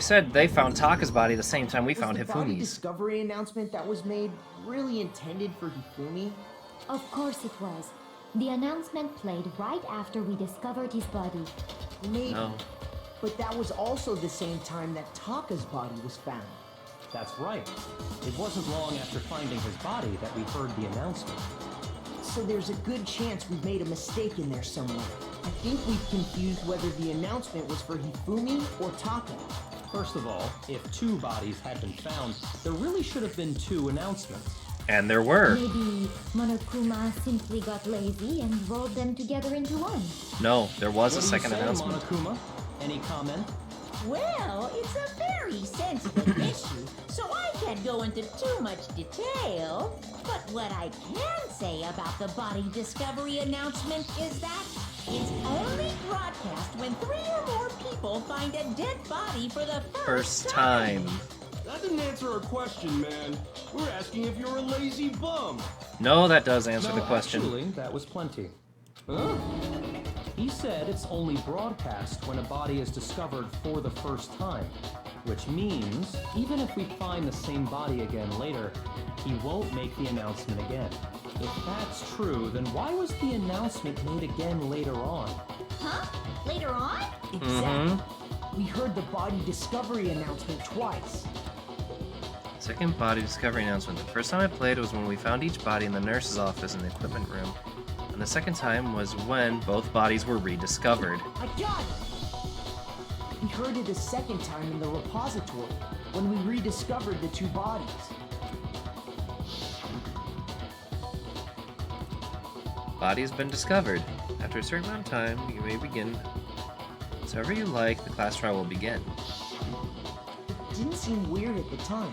said they found Taka's body the same time we found Was the body Hifumi's. discovery announcement that was made really intended for Hifumi? Of course it was. The announcement played right after we discovered his body. Maybe. No. But that was also the same time that Taka's body was found. That's right. It wasn't long after finding his body that we heard the announcement. So there's a good chance we've made a mistake in there somewhere. I think we've confused whether the announcement was for Hifumi or Taka. First of all, if two bodies had been found, there really should have been two announcements. And there were. Maybe Monokuma simply got lazy and rolled them together into one. No, there was What a do you second say, announcement. Monokuma? Any comment? Well, it's a very sensitive issue, so I can't go into too much detail. But what I can say about the body discovery announcement is that it's only broadcast when 3 or more people find a dead body for the First time. That didn't answer our question, man. We're asking if you're a lazy bum. No, that does answer No, the question. Actually, that was plenty. Huh? He said it's only broadcast when a body is discovered for the first time, which means even if we find the same body again later, he won't make the announcement again. If that's true, then why was the announcement made again later on? Huh? Later on? Exactly. We heard the body discovery announcement twice. Second body discovery announcement. The first time I played was when we found each body in the nurse's office in the equipment room. And the second time was when both bodies were rediscovered. I got it! We heard it a second time in the repository, when we rediscovered the two bodies. Body has been discovered. After a certain amount of time, you may begin. So whenever you like, the class trial will begin. It didn't seem weird at the time,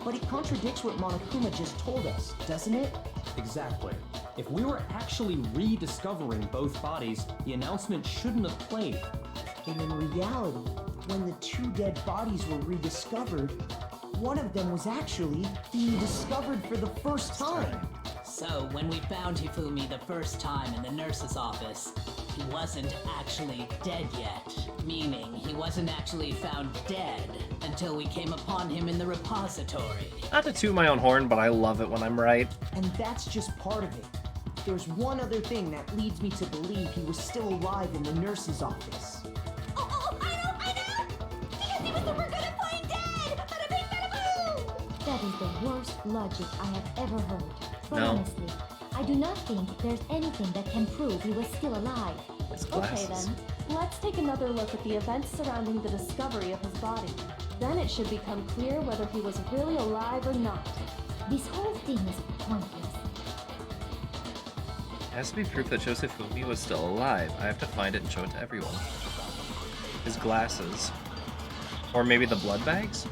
but it contradicts what Monokuma just told us, doesn't it? Exactly. If we were actually rediscovering both bodies, the announcement shouldn't have played. And in reality, when the two dead bodies were rediscovered, one of them was actually being discovered for the first time. So, when we found Hifumi the first time in the nurse's office, he wasn't actually dead yet. Meaning, he wasn't actually found dead until we came upon him in the repository. Not to toot my own horn, but I love it when I'm right. And that's just part of it. There's one other thing that leads me to believe he was still alive in the nurse's office. Oh, I know! Because he was super good at playing dead! Bada bing, bada boom! That is the worst logic I have ever heard. But No. honestly, I do not think there's anything that can prove he was still alive. His Okay glasses. then, let's take another look at the events surrounding the discovery of his body. Then it should become clear whether he was really alive or not. This whole thing is pointless. It has to be proof that Joseph Hifumi was still alive. I have to find it and show it to everyone. His glasses. Or maybe the blood bags?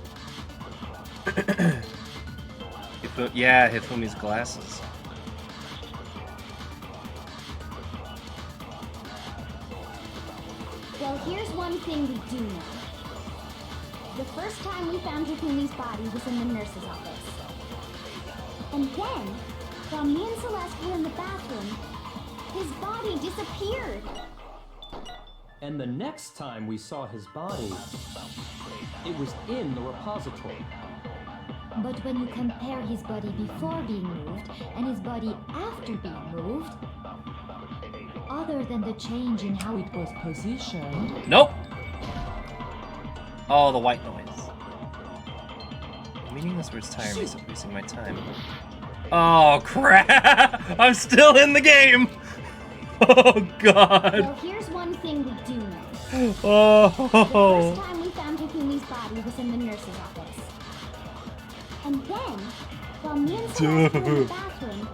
Yeah, Hifumi's glasses. Well, here's one thing we do know. The first time we found Hifumi's body was in the nurse's office. And then, while me and Celeste were in the bathroom, his body disappeared. And the next time we saw his body, it was in the repository. But when you compare his body before being moved and his body after being moved, other than the change in how it was positioned... Nope! Oh, the white noise. Meaningless words tire me, so wasting my time. Oh, crap! I'm still in the game! Oh, God! Well, here's one thing we do know. The Oh! first time we found Hifumi's body was in the nurse's office. And then, while me and Celeste were in the bathroom,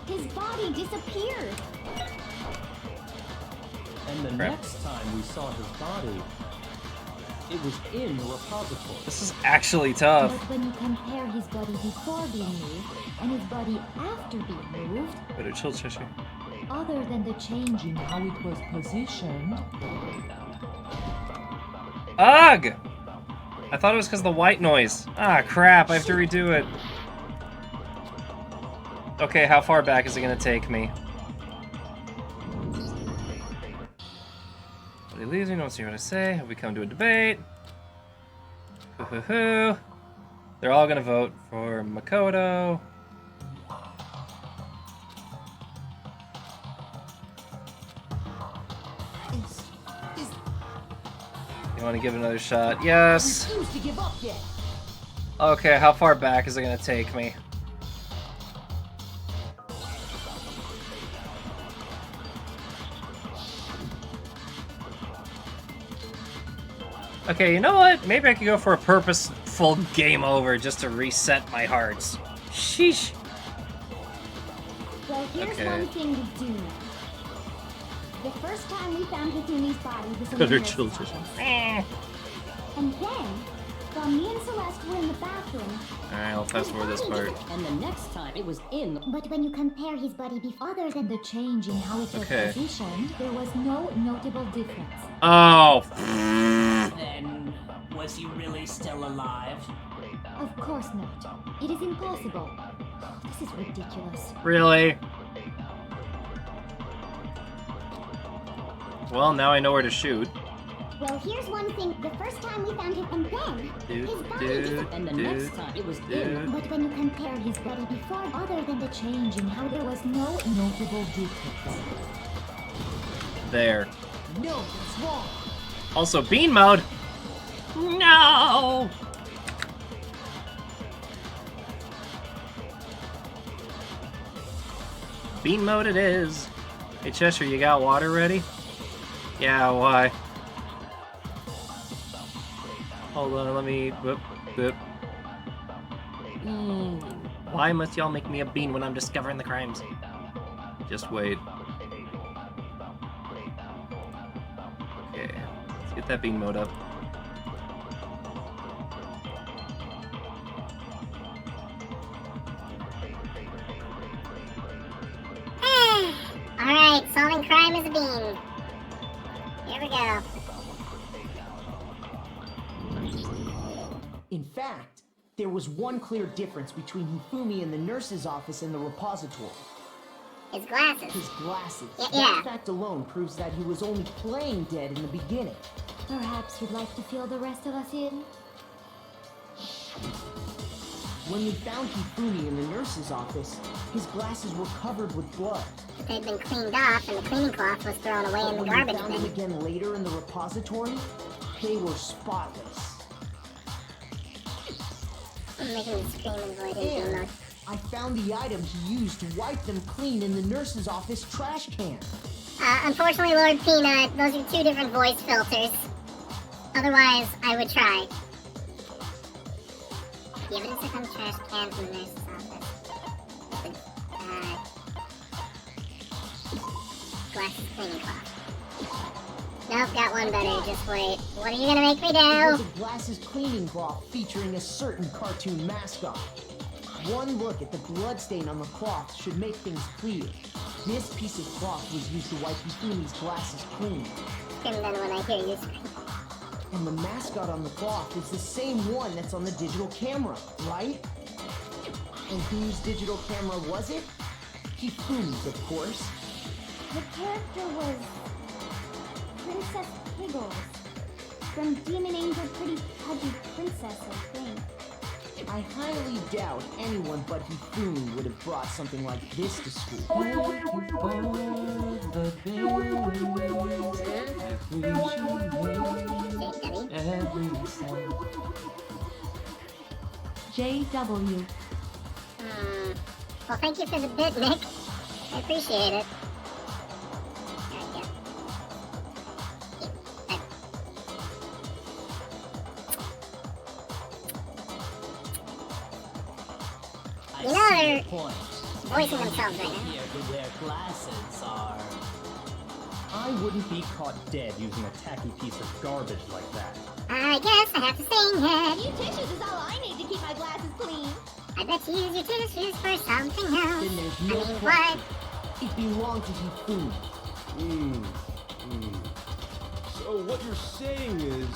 his body disappeared. And the Crap. next time we saw his body, it was in the repository. This is actually tough. But when you compare his body before being moved and his body after being moved, Better chill, Xeshire. other than the change in how it was positioned, Ugh! I thought it was because of the white noise. Ah, crap, I have to redo it. Okay, how far back is it gonna take me? But he leaves me, don't see what I say. Have we come to a debate? Hoo-hoo-hoo. They're all gonna vote for Makoto. You want to give it another shot? Yes. Refuse to give up yet. Okay, how far back is it gonna take me? Okay, you know what? Maybe I could go for a purposeful game over just to reset my hearts. Sheesh. well, here's Okay. one thing we do know. The first time we found Hifumi's body was in Better the nurse's chill, office. Eh. And then, while me and Celeste were in the bathroom, Alright, I'll fast forward this part. And the next time it was in the... but when you compare his body before, other than the change in how it was Okay. positioned, there was no notable difference. Oh. Then, was he really still alive? Of course not. It is impossible. This is ridiculous. Really? Well, now I know where to shoot. Well, here's one thing. The first time we found him, and then Dude, his body dude, And the dude, next time it was in... dude. But when you compare his body before, other than the change in how there was no notable difference. There. No, that's wrong. Also, bean mode. No. bean mode it is. Hey, Cheshire, you got water ready? Yeah, why? Hold on, let me... Boop, boop. Why must y'all make me a bean when I'm discovering the crimes? Just wait. Okay, let's get that bean mode up. Alright, solving crime is a bean. Here we go. In fact, there was one clear difference between Hifumi in the nurse's office and the repository. His glasses. His glasses. Yeah. That fact alone proves that he was only playing dead in the beginning. Perhaps you'd like to fill the rest of us in? When we found Hifumi in the nurse's office, his glasses were covered with blood. They'd been cleaned off and the cleaning cloth was thrown away in the When garbage we found them bin. again later in the repository, they were spotless. I'm making the scream and void in And mode. I found the item he used to wipe them clean in the nurse's office trash can. Unfortunately, Lord Peanut, those are two different voice filters. Otherwise, I would try. The evidence that comes trash can from the nurse's office. Glasses cleaning cloth. Nope, got one better. Just wait. What are you gonna make me It do? was a glasses cleaning cloth featuring a certain cartoon mascot. One look at the bloodstain on the cloth should make things clear. This piece of cloth was used to wipe Hifumi's glasses clean. And then when I hear you scream. And the mascot on the cloth is the same one that's on the digital camera, right? And whose digital camera was it? Hifumi's, of course. The character was Princess Piggles from Demon Angel Pretty Pudgy Princess, I think. I highly doubt anyone but Hifumi would have brought something like this to school. JW. Well, thank you for the bit, Nick. I appreciate it. You know they're voicing themselves right now. Here who wear glasses are. I wouldn't be caught dead using a tacky piece of garbage like that. I guess I have to sing it. New tissues is all I need to keep my glasses clean. I bet you use your tissues for something else. Then there's I no mean, question. what? It belonged to Hifumi. So what you're saying is...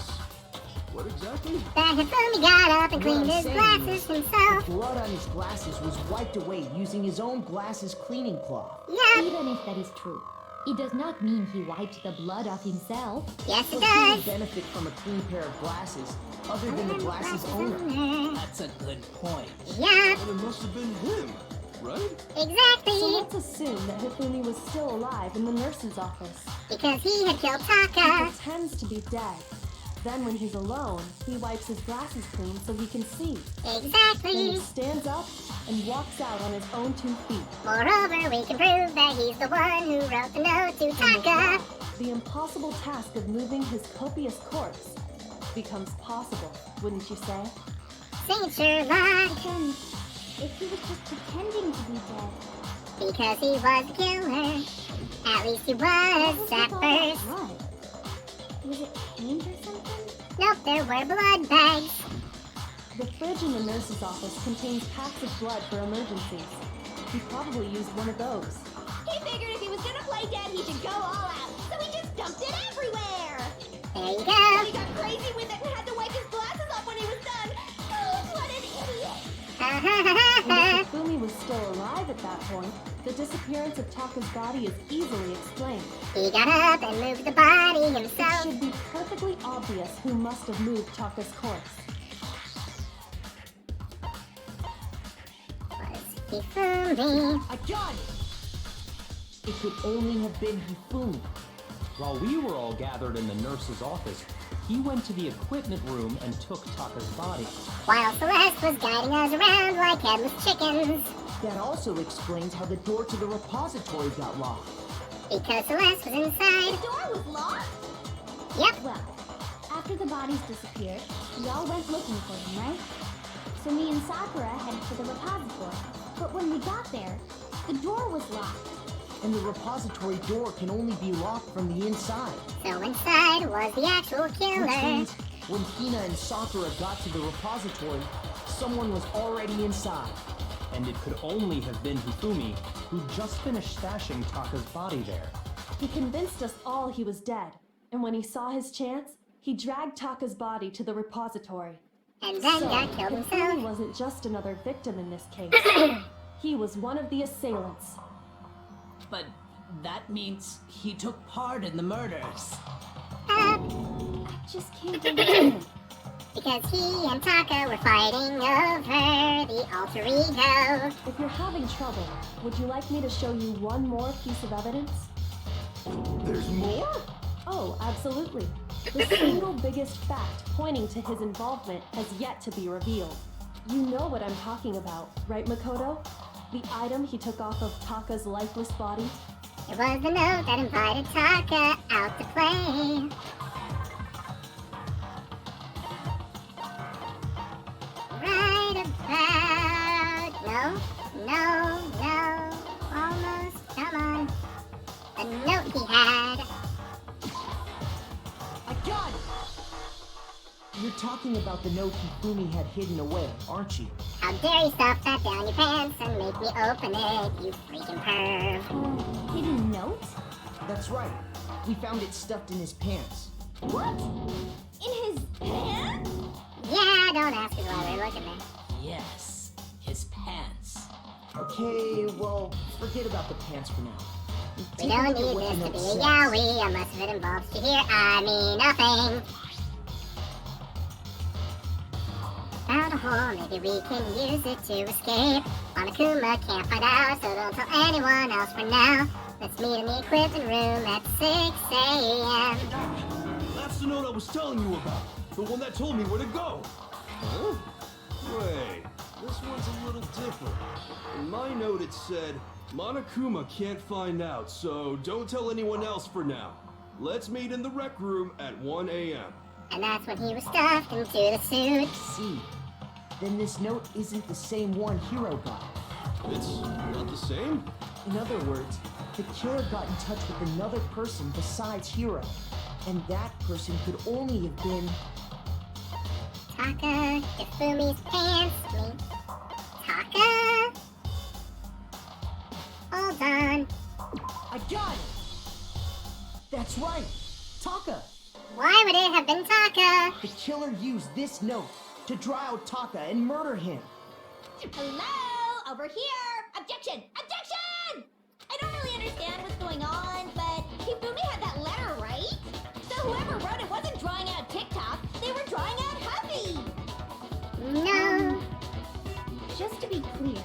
What exactly? That Hifumi got up and What cleaned I'm his saying glasses is, himself. the blood on his glasses was wiped away using his own glasses cleaning cloth. Yep. Even if that is true, it does not mean he wiped the blood off himself. Yes, So it who would does. benefit from a clean pair of glasses other than the glasses owner? That's a good point. Yep. And it must have been him, right? Exactly. So let's assume that Hifumi was still alive in the nurse's office. Because he had killed He Taka. pretends to be dead. Then when he's alone, he wipes his glasses clean so he can see. Then he Exactly. stands up and walks out on his own 2 feet. Moreover, we can prove that he's the one who wrote the note to And with Taka. that, the impossible task of moving his copious corpse becomes possible, wouldn't you say? Saint Sherlock. Then, if he was just pretending to be dead, Because he was the killer. At least he was what was at with all that first. blood? Was it paint or something? Nope, there were blood bags. The fridge in the nurse's office contains packs of blood for emergencies. He probably used one of those. He figured if he was gonna play dead, he should go all out, so he just dumped it everywhere. There you But go. he got crazy with it and had to wipe his glasses off when he was done. Oh, what an idiot! And if Hifumi was still alive at that point, the disappearance of Taka's body is easily explained. He got up and moved the body It himself. should be perfectly obvious who must have moved Taka's corpse. Was Hifumi. I got it! It could only have been Hifumi. While we were all gathered in the nurse's office, he went to the equipment room and took Taka's body. While Celeste was guiding us around like headless chickens. That also explains how the door to the repository got locked. Because Celeste was inside. The door was locked? Yep. Well, after the bodies disappeared, we all went looking for them, right? So me and Sakura headed for the repository. But when we got there, the door was locked. And the repository door can only be locked from the inside. So inside was the actual Which killer. means when Hina and Sakura got to the repository, someone was already inside. And it could only have been Hifumi, who just finished stashing Taka's body there. He convinced us all he was dead, and when he saw his chance, he dragged Taka's body to the repository. And then got killed Hifumi himself. wasn't just another victim in this case. He was one of the assailants. But that means he took part in the murders. I just can't believe it. Because he and Taka were fighting over the alter ego. If you're having trouble, would you like me to show you one more piece of evidence? There's more? Oh, absolutely. The single biggest fact pointing to his involvement has yet to be revealed. You know what I'm talking about, right, Makoto? The item he took off of Taka's lifeless body? It was the note that invited Taka out to play. Right about... No. Almost. Come on. The note he had. I got it! You're talking about the note Hifumi had hidden away, aren't you? How dare you stuff that down your pants and make me open it, you freaking perv. Hidden note? That's right. We found it stuffed in his pants. What? In his pants? Yeah, don't ask us why we're looking there. Yes, his pants. Okay, well, forget about the pants for now. We Take a don't look at need what this the to note be a says. yaoi unless if it involves you here. I mean nothing. Found a hole, maybe we can use it to escape. Monokuma can't find out, so don't tell anyone else for now. Let's meet in the equipment room at 6 a.m. That's the note I was telling you about. The one that told me where to go. Huh? Wait, this one's a little different. In my note it said, Monokuma can't find out, so don't tell anyone else for now. Let's meet in the rec room at 1 a.m. And that's when he was stuffed into the suit. See, then this note isn't the same one Hiro got. It's not the same? In other words, the killer got in touch with another person besides Hiro. And that person could only have been... Taka, Hifumi's pants, Taka? Hold on. I got it! That's right! Taka! Why would it have been Taka? The killer used this note to draw out Taka and murder him. Hello? Over here! Objection! Objection! I don't really understand what's going on, but Hifumi had that letter, right? So whoever wrote it wasn't drawing out TikTok, they were drawing out Huffy! No. Just to be clear,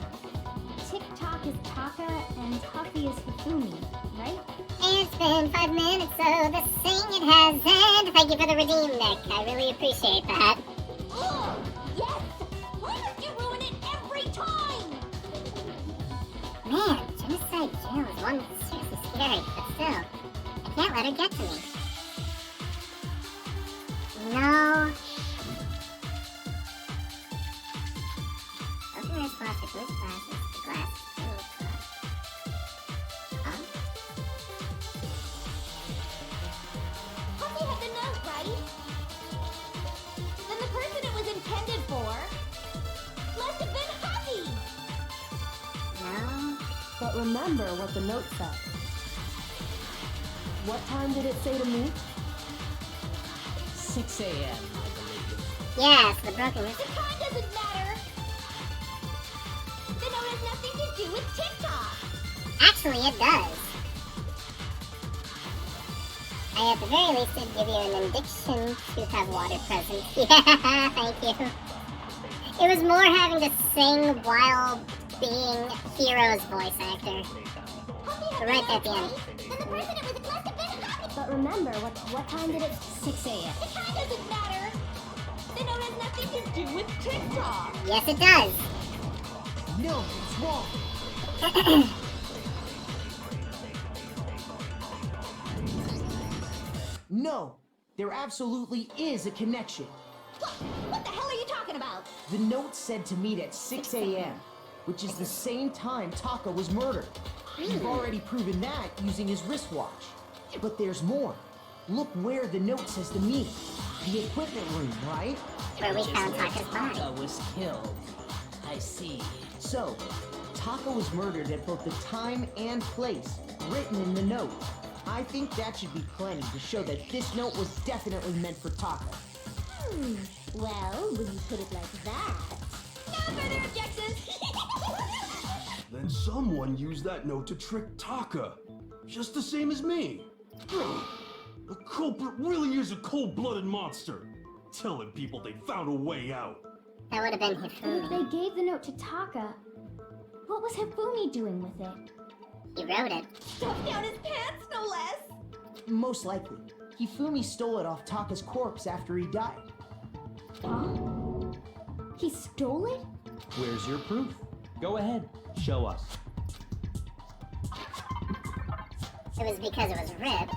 TikTok is Taka and Huffy is Hifumi, right? It's been 5 minutes, so the sing it has ended. Thank you for the redeem, Nick. I really appreciate that. Ugh! Yes! Why must you ruin it every time? Man, Genocide Jail is one that's seriously scary, but still, I can't let her get to me. No. Open this plastic loose glasses, the glass is filled with glass. Huh? Huffy had the note, right? Then the person it was intended for must have been Huffy! No. But remember what the note said. What time did it say to meet? 6 a.m., I believe. Yes, the broken The time doesn't matter! The note has nothing to do with TikTok! Actually, it does. I at the very least did give you an addiction to have water present. Yeah, thank you. It was more having to sing while being Hero's voice actor. Right at the end. Then the person it was must have been Huffy! But remember, what time did it... 6 a.m. The time doesn't matter! The note has nothing to do with TikTok! Yes, it does. No, it's wrong. No, there absolutely is a connection. What the hell are you talking about? The note said to meet at 6 a.m., which is the same time Taka was murdered. You've already proven that using his wristwatch. But there's more. Look where the note says to meet. The equipment room, right? Where we found Taka's body. Taka was killed. I see. So, Taka was murdered at both the time and place written in the note. I think that should be plenty to show that this note was definitely meant for Taka. Well, when you put it like that. No further objections. Then someone used that note to trick Taka. Just the same as me. The culprit really is a cold-blooded monster. Telling people they found a way out. That would have been If Hifumi. they gave the note to Taka, what was Hifumi doing with it? He wrote it. Stuffed down his pants, no less. Most likely, Hifumi stole it off Taka's corpse after he died. Huh? He stole it? Where's your proof? Go ahead, show us. It was because it was ripped.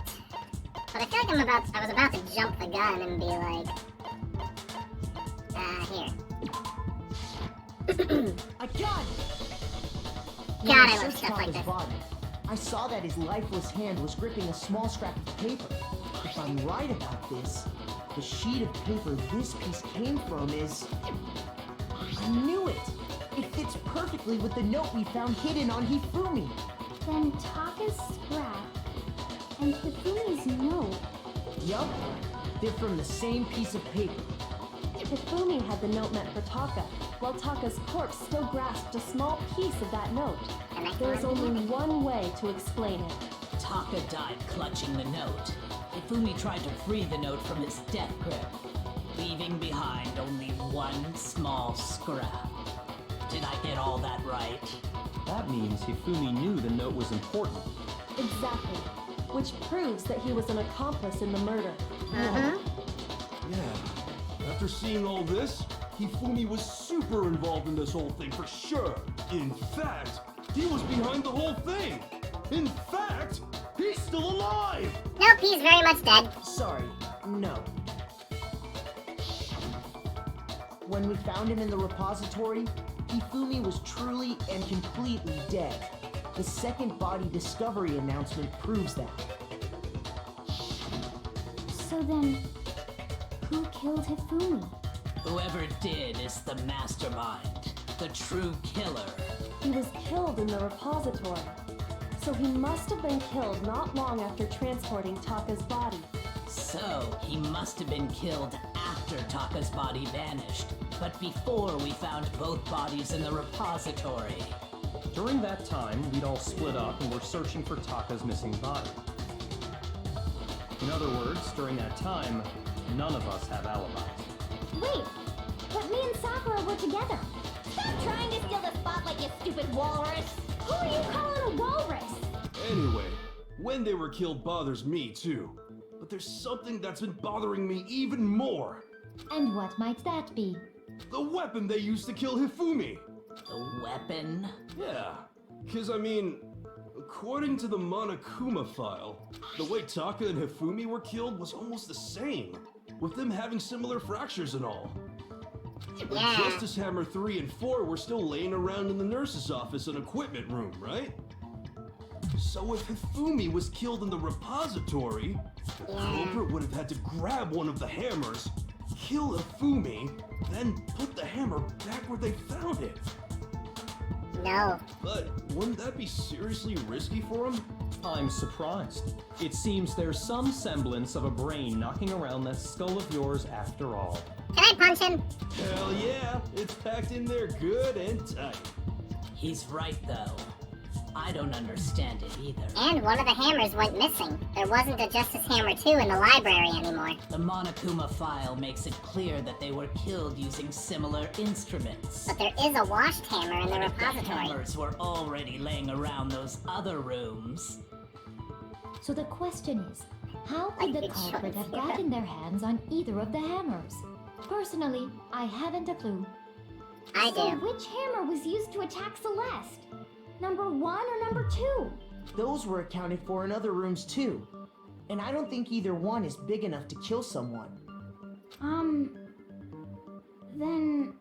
But I feel like I was about to jump the gun and be like, here. I got it! God, When I I love searched stuff like Taka's this. body, I saw that his lifeless hand was gripping a small scrap of paper. If I'm right about this, the sheet of paper this piece came from is... I knew it! It fits perfectly with the note we found hidden on Hifumi. Then Taka's scrap and Hifumi's note. Yup, they're from the same piece of paper. Hifumi had the note meant for Taka, while Taka's corpse still grasped a small piece of that note. And I There's can only one way to explain it. Taka died clutching the note. Hifumi tried to free the note from its death grip, leaving behind only one small scrap. Did I get all that right? That means Hifumi knew the note was important. Exactly. Which proves that he was an accomplice in the murder. Yeah. After seeing all this, Hifumi was super involved in this whole thing for sure. In fact, he was behind the whole thing. In fact, he's still alive. Nope, he's very much dead. Sorry, no. When we found him in the repository, Hifumi was truly and completely dead. The second body discovery announcement proves that. So then, who killed Hifumi? Whoever did is the mastermind, the true killer. He was killed in the repository. So he must have been killed not long after transporting Taka's body. So, he must have been killed after Taka's body vanished, but before we found both bodies in the repository. During that time, we'd all split up and were searching for Taka's missing body. In other words, during that time, none of us have alibis. Wait, but me and Sakura were together. Stop trying to steal the spotlight, you stupid walrus. Who are you calling a walrus? Anyway, when they were killed bothers me too. But there's something that's been bothering me even more. And what might that be? The weapon they used to kill Hifumi. The weapon? Yeah, because I mean, according to the Monokuma file, the way Taka and Hifumi were killed was almost the same, with them having similar fractures and all. But Yeah. Justice Hammer 3 and 4 were still laying around in the nurse's office and equipment room, right? So if Hifumi was killed in the repository, the culprit would have had to grab one of the hammers, kill Hifumi, then put the hammer back where they found it. No. But wouldn't that be seriously risky for him? I'm surprised. It seems there's some semblance of a brain knocking around that skull of yours after all. Can I punch him? Hell yeah, it's packed in there good and tight. He's right, though. I don't understand it either. And one of the hammers went missing. There wasn't a Justice Hammer 2 in the library anymore. The Monokuma file makes it clear that they were killed using similar instruments. But there is a washed hammer in the What if the repository. hammers were already laying around those other rooms? So the question is, how could the Like the culprit have choice, yeah. gotten their hands on either of the hammers? Personally, I haven't a clue. I So do. which hammer was used to attack Celeste? Number 1 or number 2? Those were accounted for in other rooms too. And I don't think either one is big enough to kill someone. Then,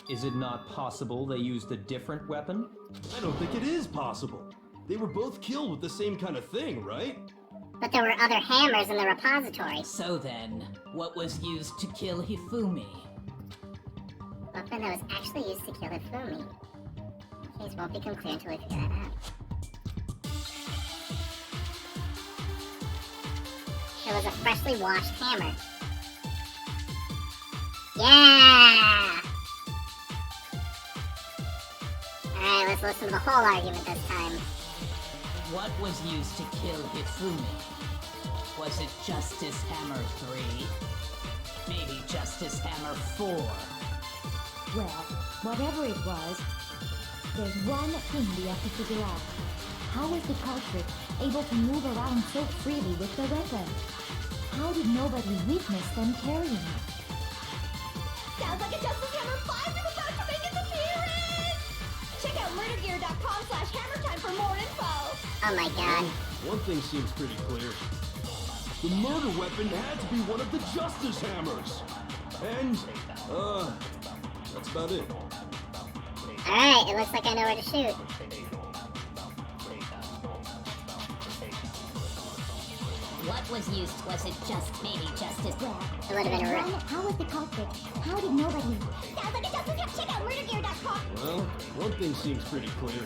Is it not possible they used a different weapon? I don't think it is possible. They were both killed with the same kind of thing, right? But there were other hammers in the repository. So then, what was used to kill Hifumi? Weapon that was actually used to kill Hifumi. Things won't become clear until we figure that out. It was a freshly washed hammer. Yeah! Alright, let's listen to the whole argument this time. What was used to kill Hifumi? Was it Justice Hammer 3? Maybe Justice Hammer 4? well, whatever it was, there's one thing we have to figure out. How was the culprit able to move around so freely with the weapon? How did nobody witness them carrying it? Sounds like a Justice Hammer 5 is about to make its appearance! Check out murdergear.com/hammertime for more info! Oh my god. One thing seems pretty clear. The murder weapon had to be one of the Justice Hammers. And, that's about it. Alright, it looks like I know where to shoot. What was used? Was it just maybe Justice? Well, It would have been a one, how was the culprit? How did nobody... Sounds like a Justice Hammer! Check out murdergear.com! Well, one thing seems pretty clear.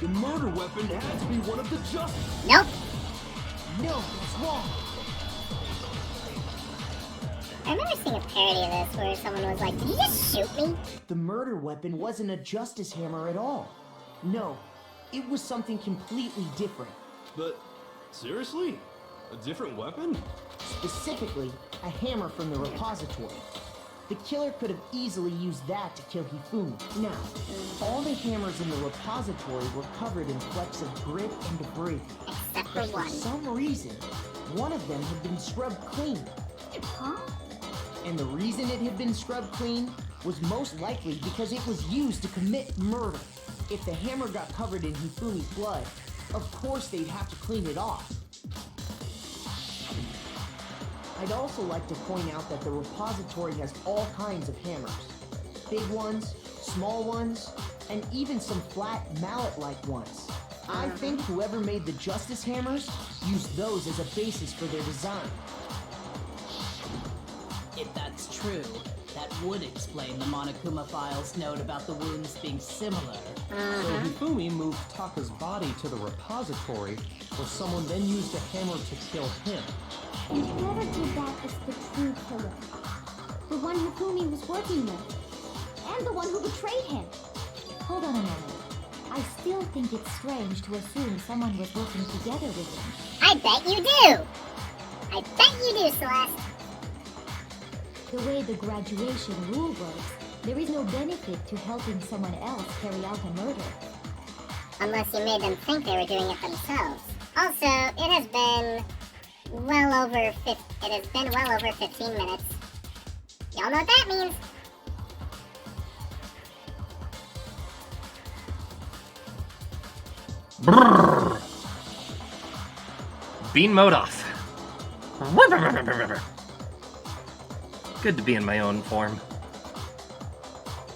The murder weapon had to be one of the Justice... Nope. No, it's wrong. I remember seeing a parody of this where someone was like, did you just shoot me? The murder weapon wasn't a Justice Hammer at all. No, it was something completely different. But, seriously? A different weapon? Specifically, a hammer from the repository. The killer could have easily used that to kill Hifumi. Now, all the hammers in the repository were covered in flecks of grit and debris. Except for But for one. some reason, one of them had been scrubbed clean. Huh? And the reason it had been scrubbed clean was most likely because it was used to commit murder. If the hammer got covered in Hifumi's blood, of course they'd have to clean it off. I'd also like to point out that the repository has all kinds of hammers. Big ones, small ones, and even some flat mallet-like ones. I think whoever made the Justice Hammers used those as a basis for their design. If that's true, that would explain the Monokuma file's note about the wounds being similar. So Hifumi moved Taka's body to the repository, where someone then used a hammer to kill him. And whoever did that is the true killer. The one Hifumi was working with. And the one who betrayed him. Hold on a minute. I still think it's strange to assume someone was working together with him. I bet you do! I bet you do, Celeste. The way the graduation rule works, there is no benefit to helping someone else carry out a murder. Unless you made them think they were doing it themselves. Also, it has been well over 15 minutes. Y'all know what that means. Brrr. Bean mode off. Good to be in my own form.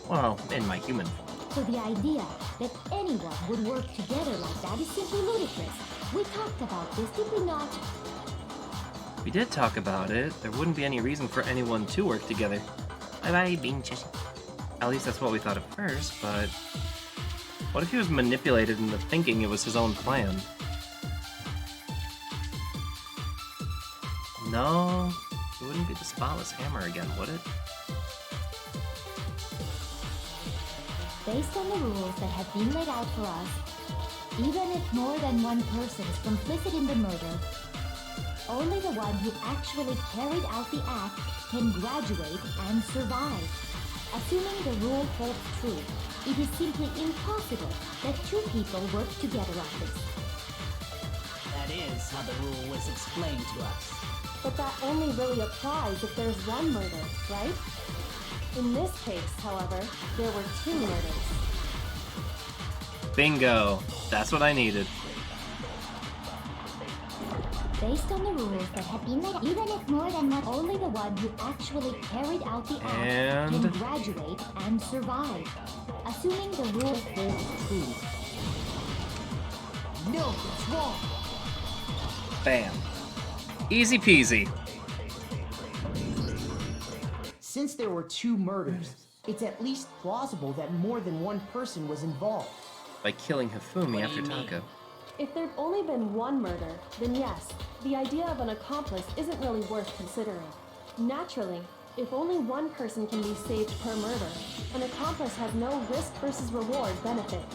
Well, in my human form. So the idea that anyone would work together like that is simply ludicrous. We talked about this, did we not? We did talk about it. There wouldn't be any reason for anyone to work together. Bye-bye, Bean Chissy. At least that's what we thought at first, but... what if he was manipulated into thinking it was his own plan? No, it wouldn't be the spotless hammer again, would it? Based on the rules that have been laid out for us, even if more than one person is complicit in the murder, only the one who actually carried out the act can graduate and survive. Assuming the rule holds true, it is simply impossible that two people work together on this. That is how the rule was explained to us. But that only really applies if there's one murder, right? In this case, however, there were 2 murders. Bingo. That's what I needed. Based on the rules that have been made, even if more than one, only the one who actually carried out the act And- can graduate and survive. Assuming the rules hold true. No, that's wrong. Bam. Easy peasy. Since there were 2 murders, it's at least plausible that more than one person was involved. By killing Hifumi What do after you mean? Taka. If there'd only been 1 murder, then yes, the idea of an accomplice isn't really worth considering. Naturally, if only 1 person can be saved per murder, an accomplice has no risk versus reward benefit.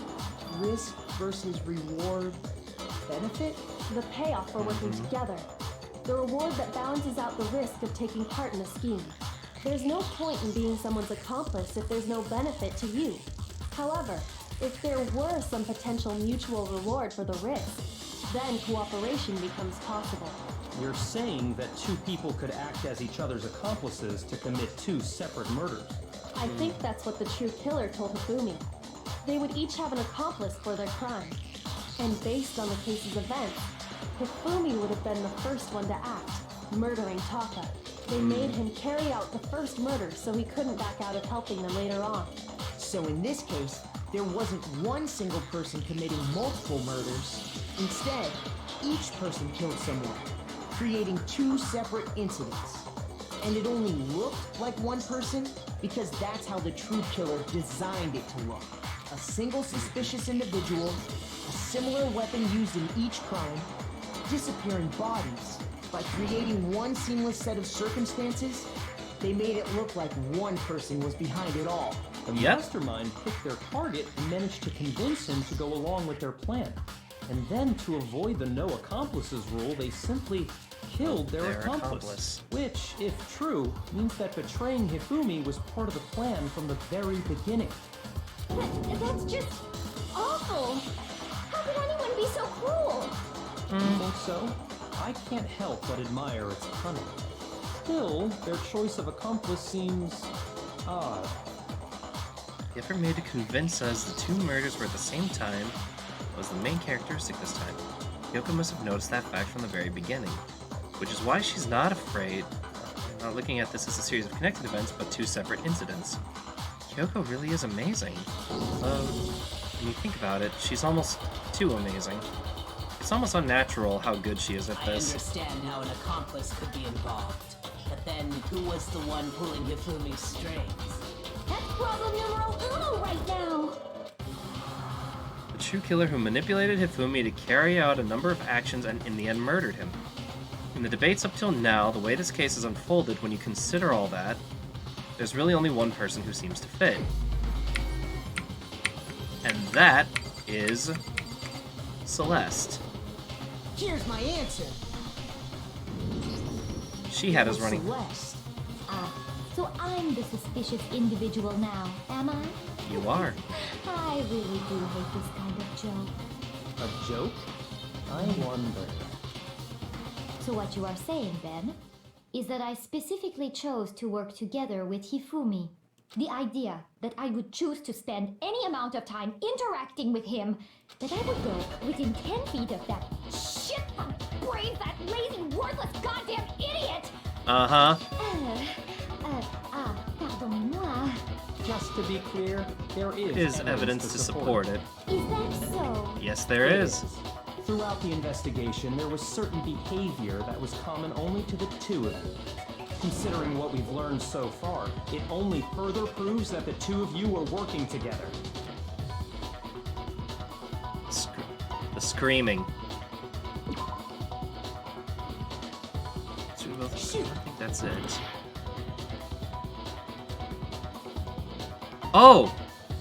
Risk versus reward benefit? The payoff for working together. The reward that balances out the risk of taking part in a scheme. There's no point in being someone's accomplice if there's no benefit to you. However, if there were some potential mutual reward for the risk, then cooperation becomes possible. You're saying that 2 people could act as each other's accomplices to commit 2 separate murders. I think that's what the true killer told Hifumi. They would each have an accomplice for their crime. And based on the case's events, Hifumi would have been the first one to act, murdering Taka. They made him carry out the first murder so he couldn't back out of helping them later on. So in this case, there wasn't one single person committing multiple murders. Instead, each person killed someone, creating 2 separate incidents. And it only looked like one person because that's how the true killer designed it to look. A single suspicious individual, a similar weapon used in each crime, disappearing bodies. By creating one seamless set of circumstances, they made it look like one person was behind it all. The Yep. mastermind picked their target and managed to convince him to go along with their plan. And then, to avoid the no accomplices rule, they simply killed their accomplice. Which, if true, means that betraying Hifumi was part of the plan from the very beginning. That's just awful. How could anyone be so cruel? You think so? I can't help but admire its cunning. Still, their choice of accomplice seems odd. The effort made to convince us the 2 murders were at the same time was the main characteristic this time. Kyoko must have noticed that fact from the very beginning, which is why she's not afraid, not looking at this as a series of connected events, but 2 separate incidents. Kyoko really is amazing. When you think about it, she's almost too amazing. It's almost unnatural how good she is at I this. understand how an accomplice could be involved. But then, who was the one pulling Hifumi's strings? That's problem numero uno right now. The true killer who manipulated Hifumi to carry out a number of actions and in the end murdered him. In the debates up till now, the way this case has unfolded, when you consider all that, there's really only one person who seems to fit. And that is Celeste. Here's my answer. She had us running. Celeste. So I'm the suspicious individual now, am I? You are. I really do hate this kind of joke. A joke? I wonder. So what you are saying, then, is that I specifically chose to work together with Hifumi. The idea that I would choose to spend any amount of time interacting with him, that I would go within 10 feet of that shit brain, that lazy, worthless, goddamn idiot! Uh-huh. Pardonnez-moi. Just to be clear, there Is evidence to support it. Is that so? Yes, there is. Throughout the investigation, there was certain behavior that was common only to the 2 of you. Considering what we've learned so far, it only further proves that the 2 of you were working together. The screaming. I think that's it. Oh!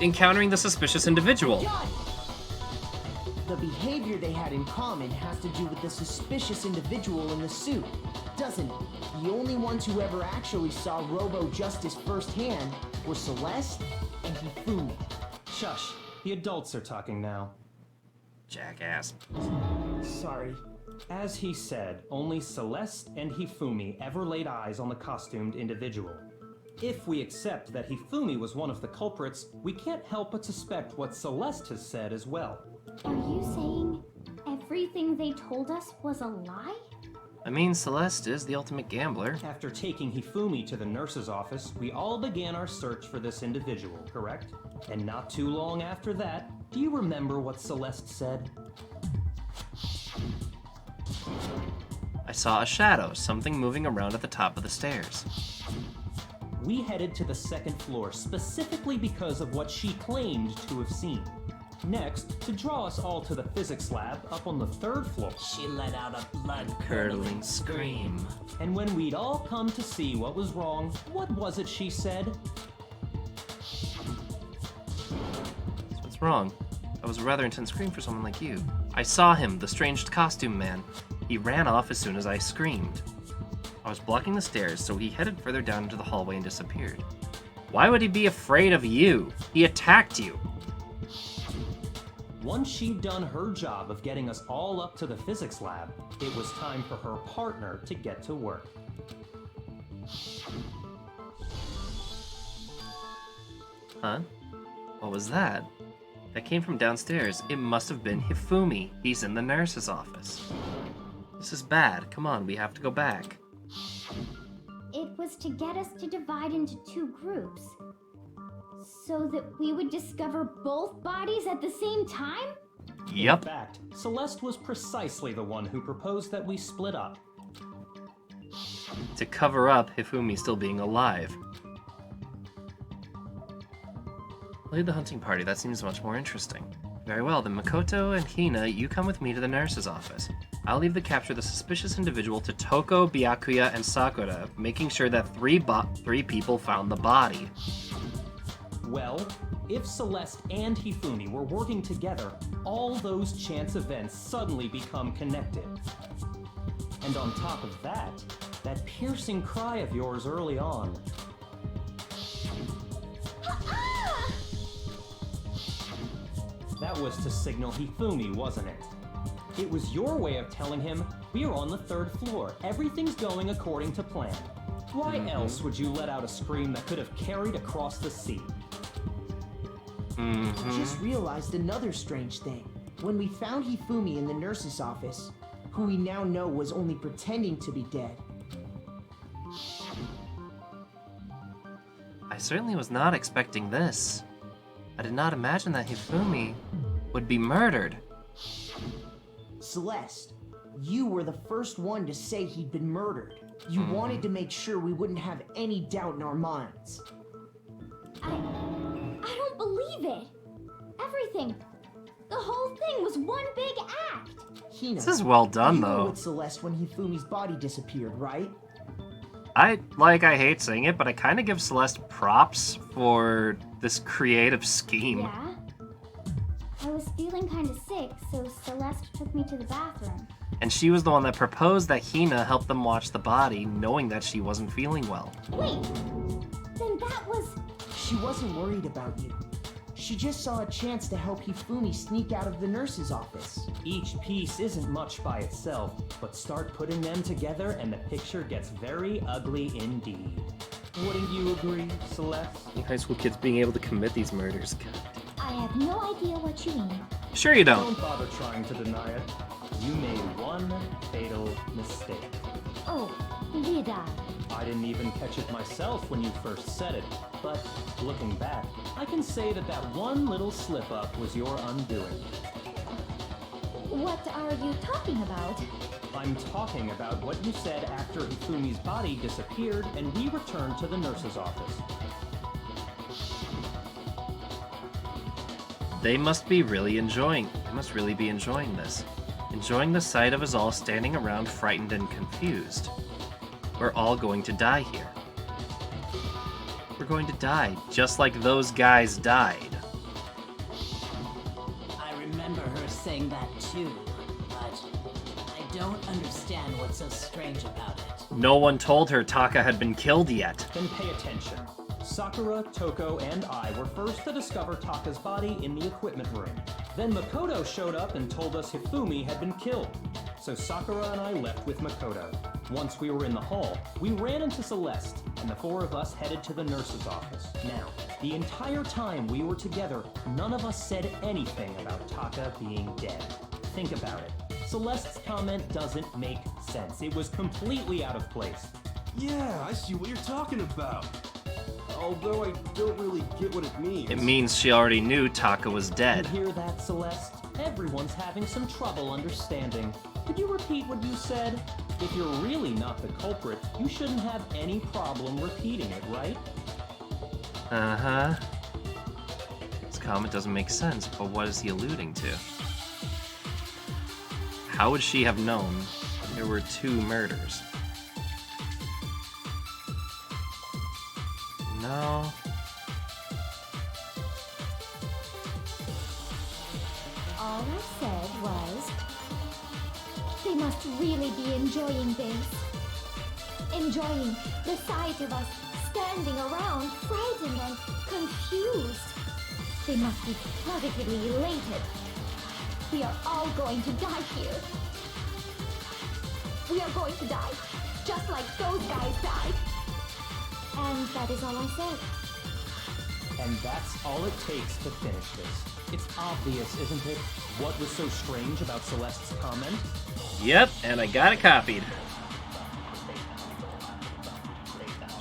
Encountering the suspicious individual. Done! The behavior they had in common has to do with the suspicious individual in the suit, doesn't it? The only ones who ever actually saw Robo-Justice firsthand were Celeste and Hifumi. Shush. The adults are talking now. Jackass. Sorry. As he said, only Celeste and Hifumi ever laid eyes on the costumed individual. If we accept that Hifumi was one of the culprits, we can't help but suspect what Celeste has said as well. Are you saying everything they told us was a lie? I mean, Celeste is the ultimate gambler. After taking Hifumi to the nurse's office, we all began our search for this individual, correct? And not too long after that, do you remember what Celeste said? I saw a shadow, something moving around at the top of the stairs. We headed to the second floor specifically because of what she claimed to have seen. Next, to draw us all to the physics lab up on the third floor. She let out a Blood-curdling scream. And when we'd all come to see what was wrong, what was it she said? So what's wrong? That was a rather intense scream for someone like you. I saw him, the strange costume man. He ran off as soon as I screamed. I was blocking the stairs, so he headed further down into the hallway and disappeared. Why would he be afraid of you? He attacked you. Once she'd done her job of getting us all up to the physics lab, it was time for her partner to get to work. Huh? What was that? That came from downstairs. It must have been Hifumi. He's in the nurse's office. This is bad. Come on, we have to go back. It was to get us to divide into two groups, so that we would discover both bodies at the same time? Yep. In fact, Celeste was precisely the one who proposed that we split up. To cover up Hifumi still being alive. Lead the hunting party. That seems much more interesting. Very well, then Makoto and Hina, you come with me to the nurse's office. I'll leave the capture the suspicious individual to Toko, Byakuya, and Sakura, making sure that three people found the body. Well, if Celeste and Hifumi were working together, all those chance events suddenly become connected. And on top of that, that piercing cry of yours early on. That was to signal Hifumi, wasn't it? It was your way of telling him, we're on the third floor, everything's going according to plan. Why else would you let out a scream that could have carried across the sea? I just realized another strange thing. When we found Hifumi in the nurse's office, who we now know was only pretending to be dead. I certainly was not expecting this. I did not imagine that Hifumi would be murdered. Celeste, you were the first one to say he'd been murdered. You wanted to make sure we wouldn't have any doubt in our minds. I don't believe it. Everything, the whole thing was one big act. Hina, This is well done, you were though. with Celeste when Hifumi's body disappeared, right? I hate saying it, but I kind of give Celeste props for this creative scheme. Yeah? I was feeling kind of sick, so Celeste took me to the bathroom. And she was the one that proposed that Hina help them watch the body, knowing that she wasn't feeling well. Wait, then that was... She wasn't worried about you. She just saw a chance to help Hifumi sneak out of the nurse's office. Each piece isn't much by itself, but start putting them together and the picture gets very ugly indeed. Wouldn't you agree, Celeste? High school kids being able to commit these murders. God. I have no idea what you mean. Sure you don't. Don't bother trying to deny it. You made one fatal mistake. Oh, did I? I didn't even catch it myself when you first said it, but looking back, I can say that that one little slip-up was your undoing. What are you talking about? I'm talking about what you said after Hifumi's body disappeared and we returned to the nurse's office. They must really be enjoying this. Enjoying the sight of us all standing around frightened and confused. We're all going to die here. We're going to die, just like those guys died. I remember her saying that too, but I don't understand what's so strange about it. No one told her Taka had been killed yet. Then pay attention. Sakura, Toko, and I were first to discover Taka's body in the equipment room. Then Makoto showed up and told us Hifumi had been killed. So Sakura and I left with Makoto. Once we were in the hall, we ran into Celeste, and the four of us headed to the nurse's office. Now, the entire time we were together, none of us said anything about Taka being dead. Think about it. Celeste's comment doesn't make sense. It was completely out of place. Yeah, I see what you're talking about. Although I don't really get what it means. It means she already knew Taka was dead. You hear that, Celeste? Everyone's having some trouble understanding. Could you repeat what you said? If you're really not the culprit, you shouldn't have any problem repeating it, right? Uh-huh. This comment doesn't make sense, but what is he alluding to? How would she have known there were 2 murders? No. All I said was, they must really be enjoying this. Enjoying the sight of us standing around, frightened and confused. They must be positively elated. We are all going to die here. We are going to die, just like those guys died. And that is all I said. And that's all it takes to finish this. It's obvious, isn't it? What was so strange about Celeste's comment? Yep, and I got it copied.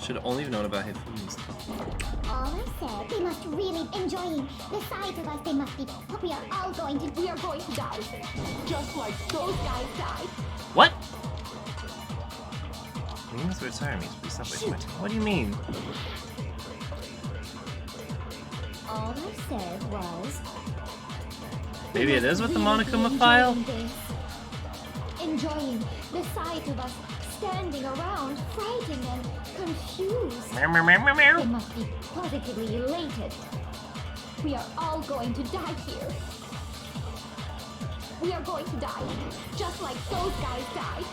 Should have only known about Hifumi's. All I said, they must really enjoying the sight of us. They must be. We are all going to. We are going to die, just like those guys died. What? Means we're sorry, means please stop wasting my time. What do you mean? All I said was, Maybe it is with the really Monokuma be file? enjoying this. Enjoying the sight of us standing around, frightened and confused. Meow, meow, meow, meow, They meow. must be positively elated. We are all going to die here. We are going to die, just like those guys died.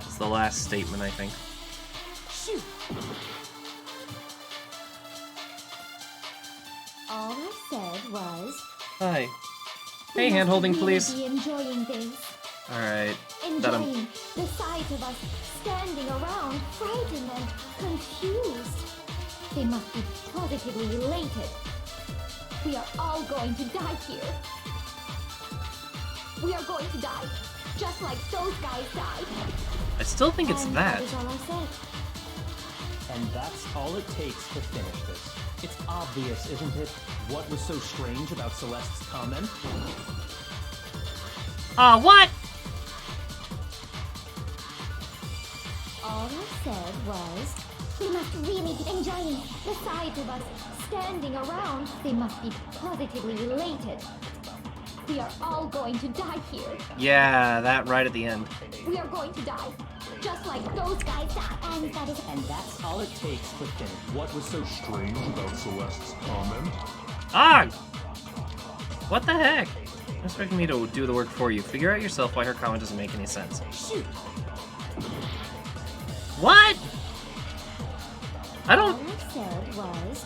It's the last statement, I think. Shoot! All I said was, Hi. we Hey, must hand-holding, really please. be enjoying this. Alright. Enjoying the sight of us standing around, frightened and confused. They must be positively elated. We are all going to die here. We are going to die, just like those guys died. I still think it's And that. that is all I said. And that's all it takes to finish this. It's obvious, isn't it? What was so strange about Celeste's comment? What? All I said was, We must really be enjoying the sight of us standing around, they must be positively elated. We are all going to die here. Yeah, that right at the end. We are going to die, just like those guys died. and that is. And that's all it takes to finish. What was so strange about Celeste's comment? Ah! What the heck? You're expecting me to do the work for you. Figure out yourself why her comment doesn't make any sense. Shoot! What? I All don't... I said was,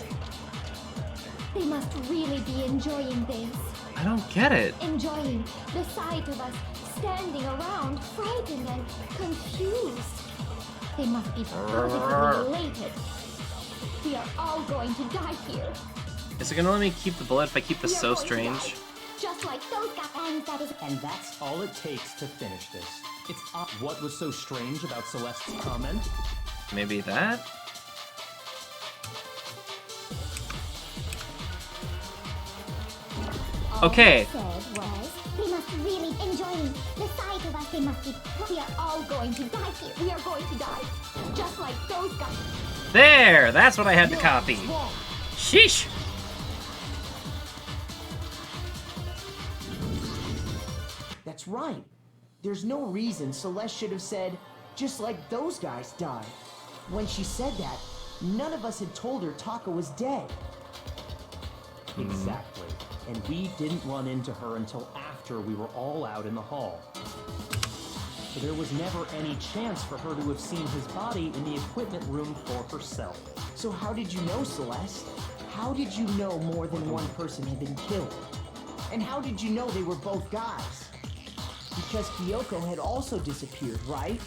they must really be enjoying this. I don't get it. Enjoying the sight of us standing around, frightened and confused. They must be positively elated. We are all going to die here. Is it gonna let me keep the bullet if I keep this We are so going to strange? die, just like those guys. And that is. And that's all it takes to finish this. It's what was so strange about Celeste's comment? Maybe that? Okay. All I said was, We must really enjoying the sight of us. They must be. we are all going to die here. We are going to die, just like those guys. There! That's what I had to copy. Sheesh! That's right. There's no reason Celeste should have said, just like those guys died. When she said that, none of us had told her Taka was dead. Exactly. And we didn't run into her until after we were all out in the hall. So there was never any chance for her to have seen his body in the equipment room for herself. So how did you know, Celeste? How did you know more than one person had been killed? And how did you know they were both guys? Because Kyoko had also disappeared, right?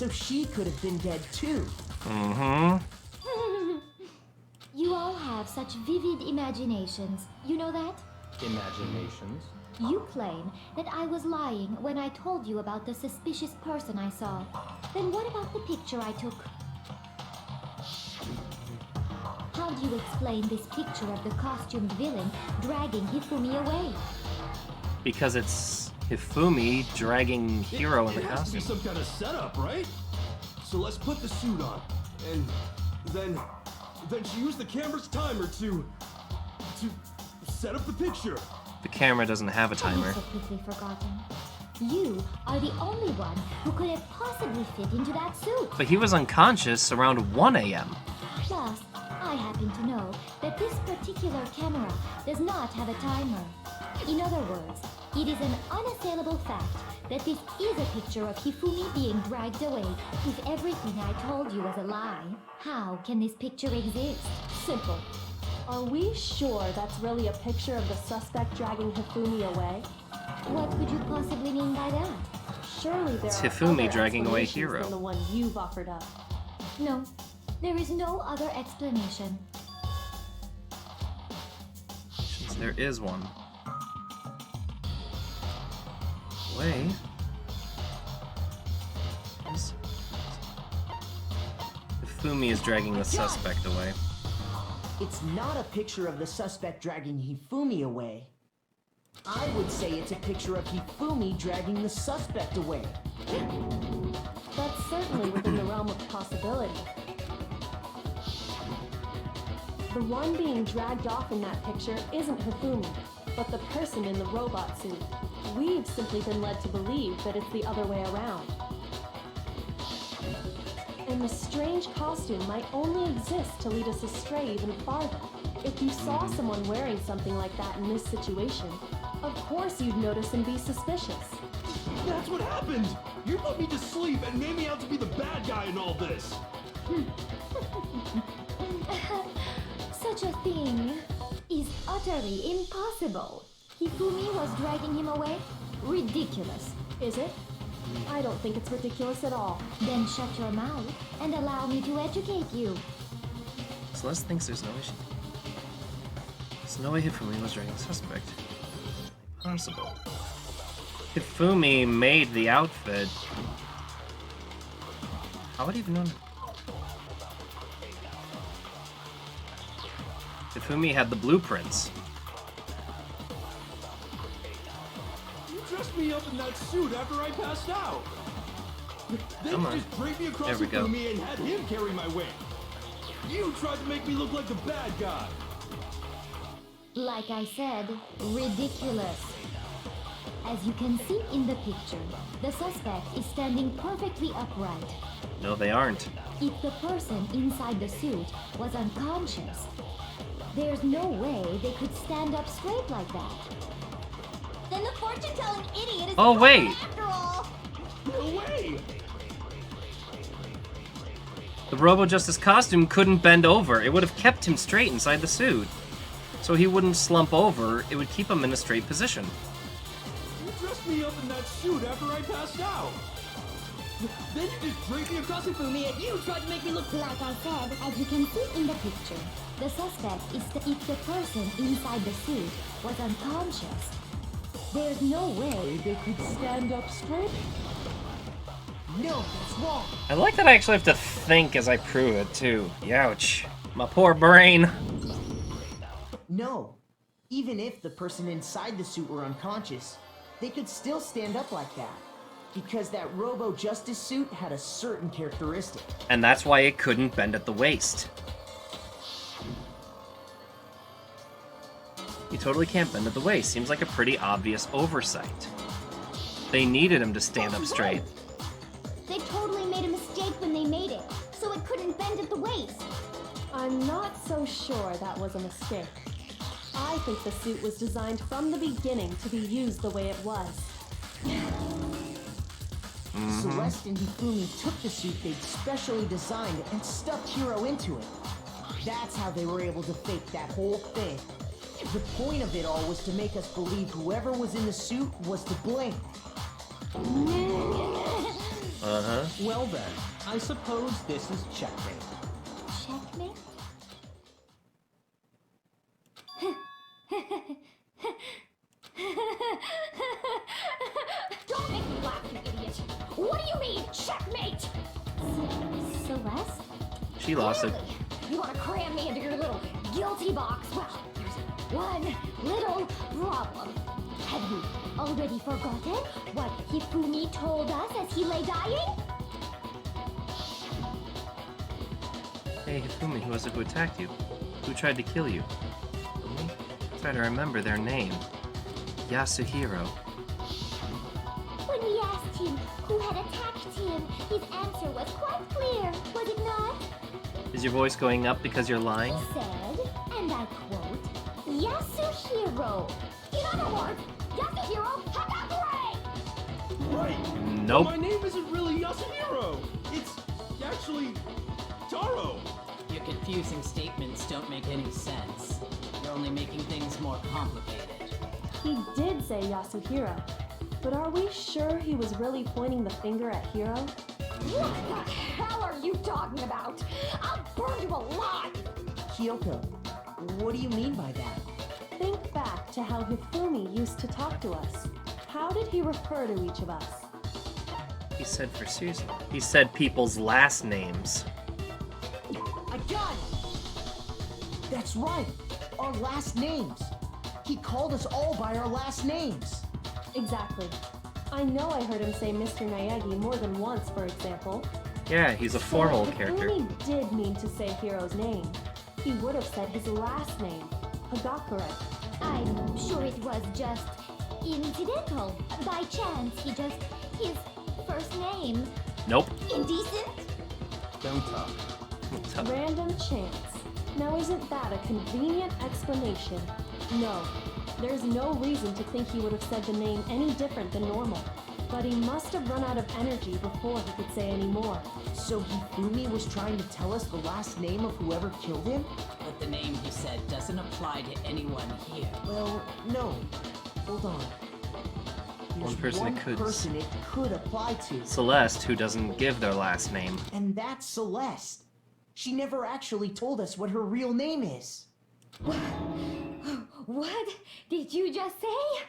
so she could have been dead too. Mm-hmm. You all have such vivid imaginations. You know that? Imaginations. You claim that I was lying when I told you about the suspicious person I saw. Then what about the picture I took? How do you explain this picture of the costumed villain dragging Hifumi away? Because it's Hifumi dragging Hiro in the It has to be costume. some kind of setup, right? So let's put the suit on, and then she used the camera's timer to set up the picture. The camera doesn't have a Have timer. you so quickly forgotten? You are the only one who could have possibly fit into that suit. But he was unconscious around 1 a.m. Plus, I happen to know that this particular camera does not have a timer. In other words, it is an unassailable fact that this is a picture of Hifumi being dragged away. If everything I told you was a lie, how can this picture exist? Simple. Are we sure that's really a picture of the suspect dragging Hifumi away? What could you possibly mean by that? Surely there It's are Hifumi other dragging away explanations Hiro. than the one you've offered up. No, there is no other explanation. Since there is one. Way. Hifumi is dragging the suspect away. It's not a picture of the suspect dragging Hifumi away. I would say it's a picture of Hifumi dragging the suspect away. That's certainly within the realm of possibility. The one being dragged off in that picture isn't Hifumi, but the person in the robot suit. We've simply been led to believe that it's the other way around. And the strange costume might only exist to lead us astray even farther. If you saw someone wearing something like that in this situation, of course you'd notice and be suspicious. That's what happened! You put me to sleep and made me out to be the bad guy in all this! Such a thing is utterly impossible. Hifumi was dragging him away? Ridiculous. Is it? I don't think it's ridiculous at all. Then shut your mouth and allow me to educate you. Celeste thinks there's no issue. There's no way Hifumi was dragging the suspect. Possible. Hifumi made the outfit. How would he even know? Hifumi had the blueprints. You dressed me up in that suit after I passed out! Then Come you on. just draped me across There we go. me and had him carry my weight! You tried to make me look like the bad guy! Like I said, ridiculous. As you can see in the picture, the suspect is standing perfectly upright. No, they aren't. If the person inside the suit was unconscious, there's no way they could stand up straight like that. Then the fortune-telling idiot is Oh, the wait. problem after all. No way! The Robo-Justice costume couldn't bend over. It would have kept him straight inside the suit. So he wouldn't slump over, it would keep him in a straight position. You dressed me up in that suit after I passed out! Then you just draped me across Hifumi, and you tried to make me look Like I said, as you can see in the picture, the suspect is if the person inside the suit was unconscious, there's no way they could stand up straight. No, that's wrong. I like that I actually have to think as I prove it, too. Youch. My poor brain. No. Even if the person inside the suit were unconscious, they could still stand up like that. Because that Robo-Justice suit had a certain characteristic. And that's why it couldn't bend at the waist. He totally can't bend at the waist. Seems like a pretty obvious oversight. They needed him to stand up straight. They totally made a mistake when they made it, so it couldn't bend at the waist. I'm not so sure that was a mistake. I think the suit was designed from the beginning to be used the way it was. Celeste and Hifumi took the suit they'd specially designed and stuffed Hiro into it. That's how they were able to fake that whole thing. The point of it all was to make us believe whoever was in the suit was to blame. Uh-huh. Well then, I suppose this is checkmate. Checkmate? Don't make me laugh, you idiot! What do you mean, checkmate? Celeste? She lost it. Clearly, you want to cram me into your little guilty box. Well, there's one little problem. Have you already forgotten what Hifumi told us as he lay dying? Hey, Hifumi, who was it who attacked you? Who tried to kill you? Hifumi? Try to remember their name. Yasuhiro. When we asked him who had attacked him, his answer was quite clear, was it not? Is your voice going up because you're lying? He said, and I quote, Yasuhiro. In other words, Yasuhiro Hagakure! Right! Nope. My name isn't really Yasuhiro! It's actually Taro! Your confusing statements don't make any sense. You're only making things more complicated. He did say Yasuhiro, but are we sure he was really pointing the finger at Hiro? What the hell are you talking about? I'll burn you alive! Kyoko, what do you mean by that? Think back to how Hifumi used to talk to us. How did he refer to each of us? He said for Susan. He said people's last names. I got it! That's right! Our last names! He called us all by our last names! Exactly. I know I heard him say Mr. Naegi more than once, for example. Yeah, he's a formal So character. If Hifumi did mean to say Hiro's name, he would have said his last name, Hagakure. I'm sure it was just incidental. By chance, his first name. Nope. Indecent? Don't talk. Tough. Random chance. Now isn't that a convenient explanation? No. There's no reason to think he would have said the name any different than normal. But he must have run out of energy before he could say any more. So Hifumi was trying to tell us the last name of whoever killed him? But the name he said doesn't apply to anyone here. Well, no. Hold on. There's One person it could. person it could apply to. Celeste, who doesn't give their last name. And that's Celeste. She never actually told us what her real name is. What did you just say?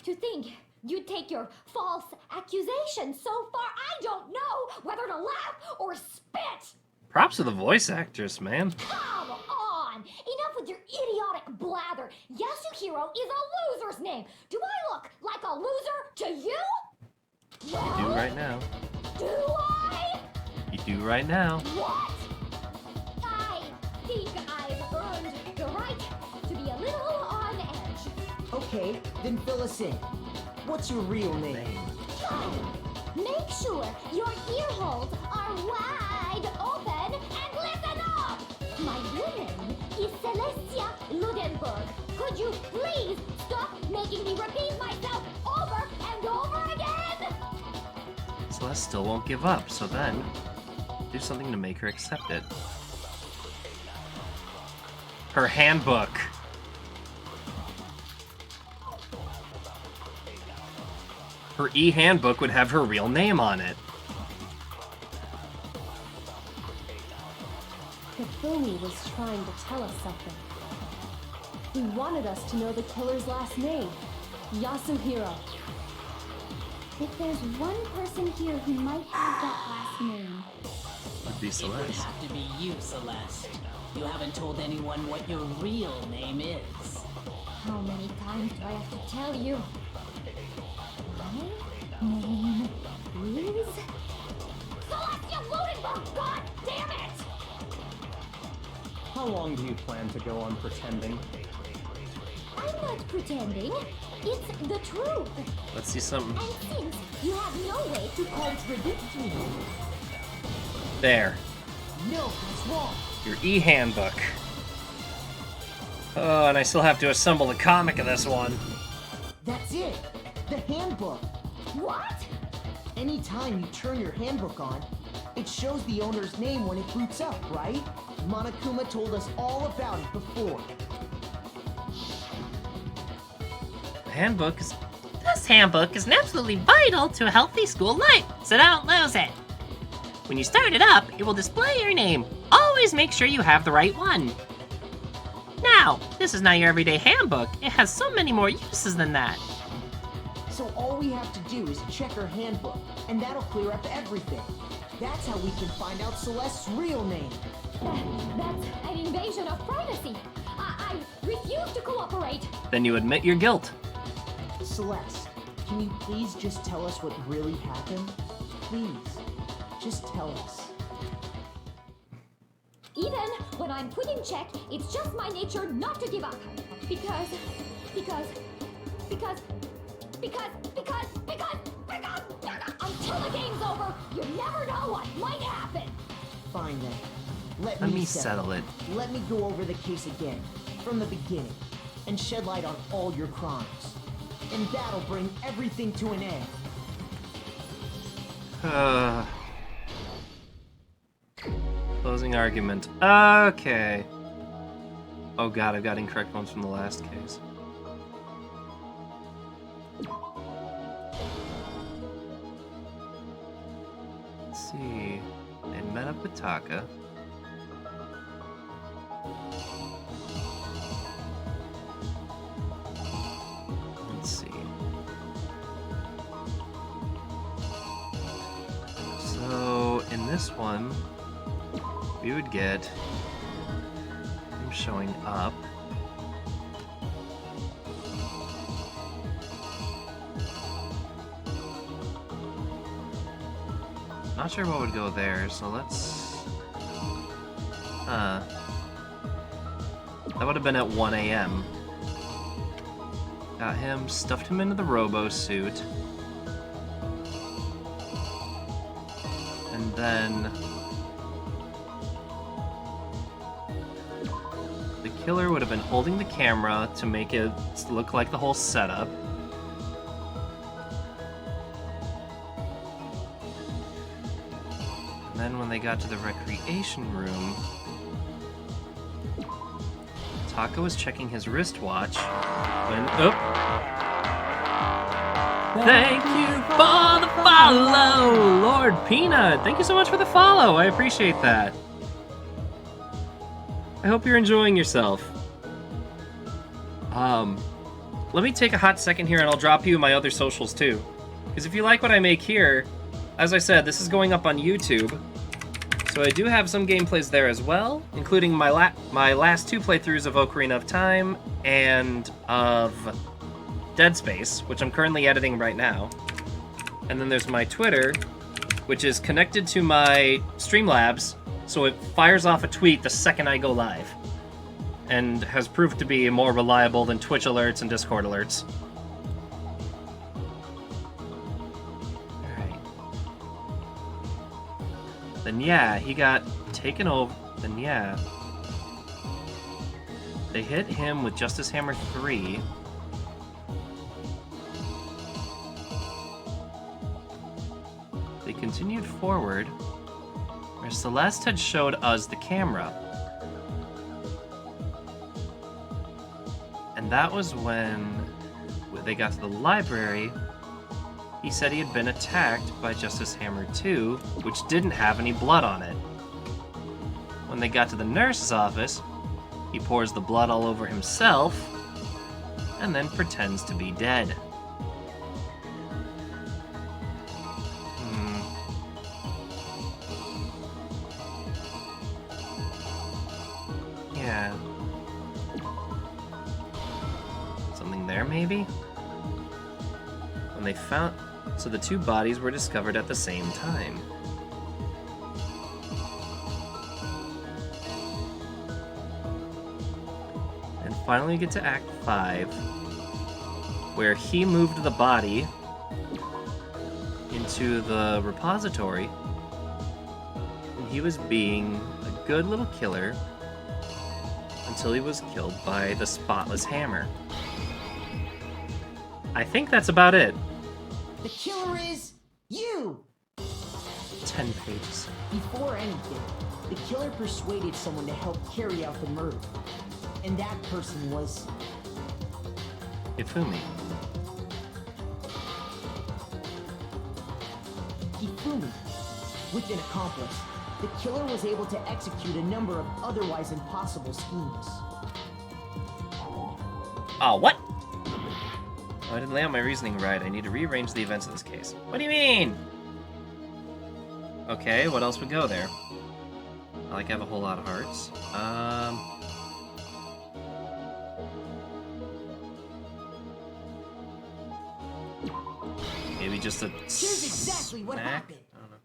To think you'd take your false accusation so far, I don't know whether to laugh or spit! Props to the voice actress, man. Come on! Enough with your idiotic blather! Yasuhiro is a loser's name! Do I look like a loser to you? You do right now. Do I? You do right now. What? I think I've earned the right to be a little on edge. Okay, then fill us in. What's your real name? Make sure your ear holes are wide open and listen up! My real name is Celestia Ludenberg. Could you please stop making me repeat myself over and over again? Celeste still won't give up, so then do something to make her accept it. Her handbook. Her e-handbook would have her real name on it. Hifumi was trying to tell us something. He wanted us to know the killer's last name, Yasuhiro. If there's one person here who might have that last name, Would be It would Celeste. have to be you, Celeste. You haven't told anyone what your real name is. how many times do I have to tell you? My name is... Celestia Ludenberg, god damn it! How long do you plan to go on pretending? I'm not pretending. It's the truth. Let's see something. And since you have no way to contradict me, There. No, that's wrong. Your e-handbook. Oh, and I still have to assemble the comic of this one. That's it. The handbook. What? Anytime you turn your handbook on, it shows the owner's name when it boots up, right? Monokuma told us all about it before. The handbook is... This handbook is absolutely vital to a healthy school life, so don't lose it. When you start it up, it will display your name. Always make sure you have the right one. Now, this is not your everyday handbook. It has so many more uses than that. So all we have to do is check her handbook, and that'll clear up everything. That's how we can find out Celeste's real name. That's an invasion of privacy. I refuse to cooperate. Then you admit your guilt. Celeste, can you please just tell us what really happened? Please, just tell us. Even when I'm put in check, it's just my nature not to give up. Because until the game's over, you never know what might happen. Fine then. Let me settle it. Let me go over the case again, from the beginning, and shed light on all your crimes. And that'll bring everything to an end. Closing argument. Okay. Oh god, I've got incorrect ones from the last case. Let's see. They met up with Taka. Let's see. So, in this one, we would get him showing up. Not sure what would go there, so let's... That would have been at 1 a.m. Got him, stuffed him into the robo suit. And then... the killer would have been holding the camera to make it look like the whole setup. And then when they got to the recreation room, Taka was checking his wristwatch when... Oh! Thank you for the follow, Lord Peanut! Thank you so much for the follow, I appreciate that. I hope you're enjoying yourself. Let me take a hot second here and I'll drop you my other socials too. Because if you like what I make here, as I said, this is going up on YouTube. So I do have some gameplays there as well, including my last 2 playthroughs of Ocarina of Time and of Dead Space, which I'm currently editing right now. And then there's my Twitter, which is connected to my Streamlabs, so it fires off a tweet the second I go live, and has proved to be more reliable than Twitch alerts and Discord alerts. Alright. Then yeah, he got taken over. Then yeah. They hit him with Justice Hammer 3. They continued forward, where Celeste had showed us the camera. And that was when they got to the library. He said he had been attacked by Justice Hammer 2, which didn't have any blood on it. When they got to the nurse's office, he pours the blood all over himself, and then pretends to be dead. Yeah. Something there, maybe? When they found... So the 2 bodies were discovered at the same time. And finally we get to Act 5, where he moved the body into the repository, and he was being a good little killer until he was killed by the spotless hammer. I think that's about it. The killer is you! 10 pages. Before anything, the killer persuaded someone to help carry out the murder. And that person was... Hifumi. Hifumi. With an accomplice, the killer was able to execute a number of otherwise impossible schemes. Oh, what? Oh, I didn't lay out my reasoning right. I need to rearrange the events of this case. What do you mean? Okay, what else would go there? I like have a whole lot of hearts. Maybe just a Here's exactly what smack? happened. I don't know.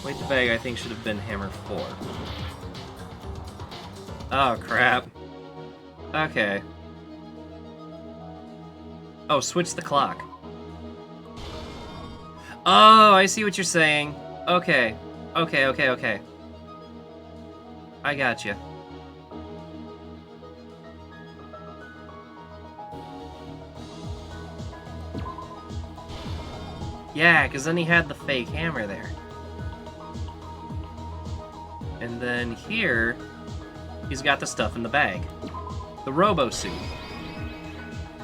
Weight the bag, I think, should have been hammer 4. Oh, crap. Okay. Oh, switch the clock. Oh, I see what you're saying. Okay. Okay. I got you. Yeah, because then he had the fake hammer there. And then here, he's got the stuff in the bag. The robo-suit.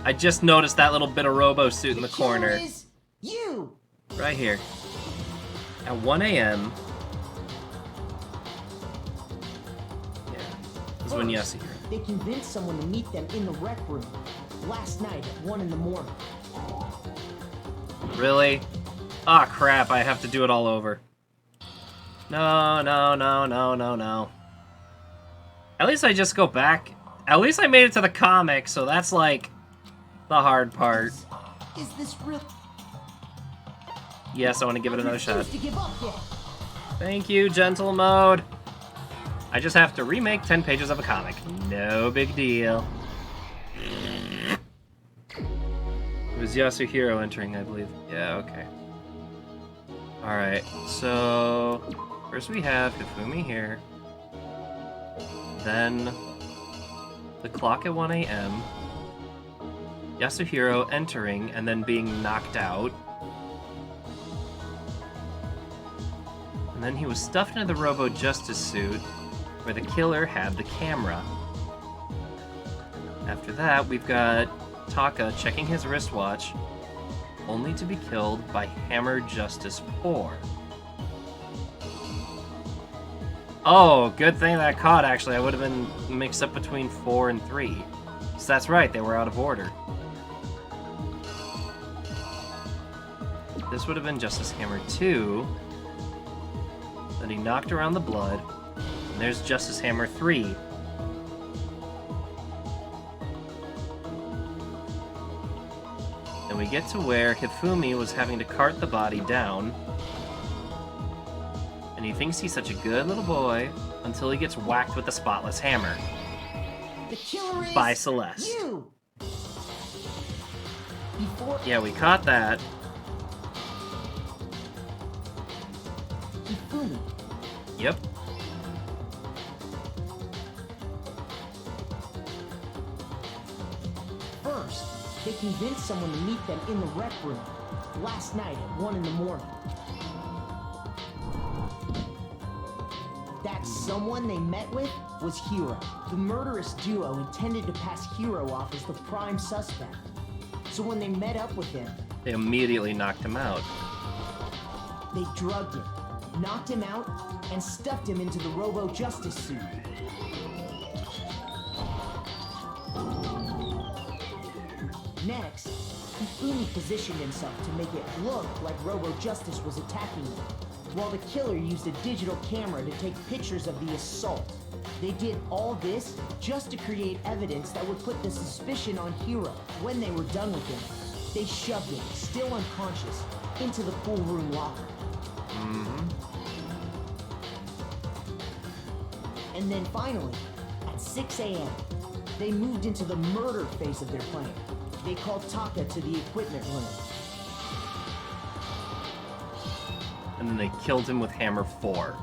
I just noticed that little bit of robo-suit in the corner. Is you. Right here. At 1 a.m. Yeah. This is when Yasuhiro. They convinced someone to meet them in the rec room last night at 1 in the morning. Really? Ah, crap, I have to do it all over. No. At least I just go back. At least I made it to the comic, so that's like the hard part. Is this real? Yes, I want to give it another shot. To give up yet. Thank you, gentle mode. I just have to remake 10 pages of a comic. No big deal. It was Yasuhiro entering, I believe. Yeah, okay. Alright, so... First we have Hifumi here. Then... the clock at 1 a.m. Yasuhiro entering and then being knocked out. And then he was stuffed into the Robo Justice suit, where the killer had the camera. After that, we've got Taka checking his wristwatch, only to be killed by Hammer Justice 4. Oh, good thing that I caught, actually. I would have been mixed up between 4 and 3. So that's right, they were out of order. This would have been Justice Hammer 2. Then he knocked around the blood. And there's Justice Hammer 3. And we get to where Hifumi was having to cart the body down. And he thinks he's such a good little boy until he gets whacked with the spotless hammer. The killer is By Celeste. You. Before Yeah, we caught that. Hifumi. Yep. First, they convinced someone to meet them in the rec room last night at 1 in the morning. That someone they met with was Hiro. The murderous duo intended to pass Hiro off as the prime suspect. So when they met up with him, They immediately knocked him out. they drugged him, knocked him out, and stuffed him into the Robo Justice suit. Next, Hifumi positioned himself to make it look like Robo Justice was attacking him, while the killer used a digital camera to take pictures of the assault. They did all this just to create evidence that would put the suspicion on Hiro. When they were done with him, they shoved him, still unconscious, into the pool room locker. And then finally, at 6 a.m., they moved into the murder phase of their plan. They called Taka to the equipment room. And then they killed him with Hammer 4.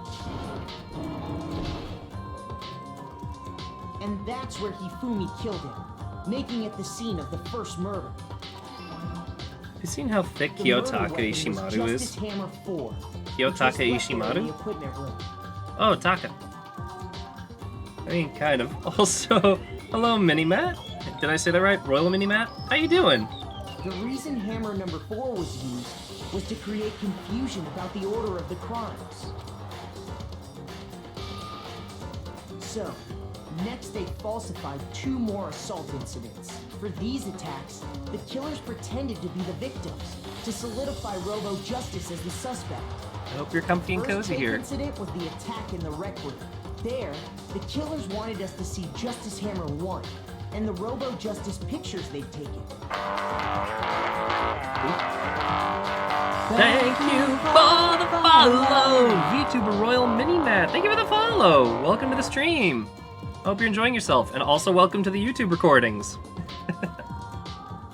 And that's where Hifumi killed him, making it the scene of the first murder. Have you seen how thick The murder Kiyotaka weapon was Ishimaru Justice is? Hammer 4. Kiyotaka He just left it in the Ishimaru? equipment room. Oh, Taka. I mean, kind of. Also, hello, Mini-Matt. Did I say that right? Royal Mini-Matt? How you doing? The reason hammer number 4 was used was to create confusion about the order of the crimes. So, next they falsified 2 more assault incidents. For these attacks, the killers pretended to be the victims to solidify Robo Justice as the suspect. I hope you're comfy and cozy here. The first incident was the attack in the rec room. There, the killers wanted us to see Justice Hammer 1 and the Robo Justice pictures they'd taken. Thank you for the follow, VTuber Royal Minimat. Thank you for the follow. Welcome to the stream. Hope you're enjoying yourself, and also welcome to the YouTube recordings.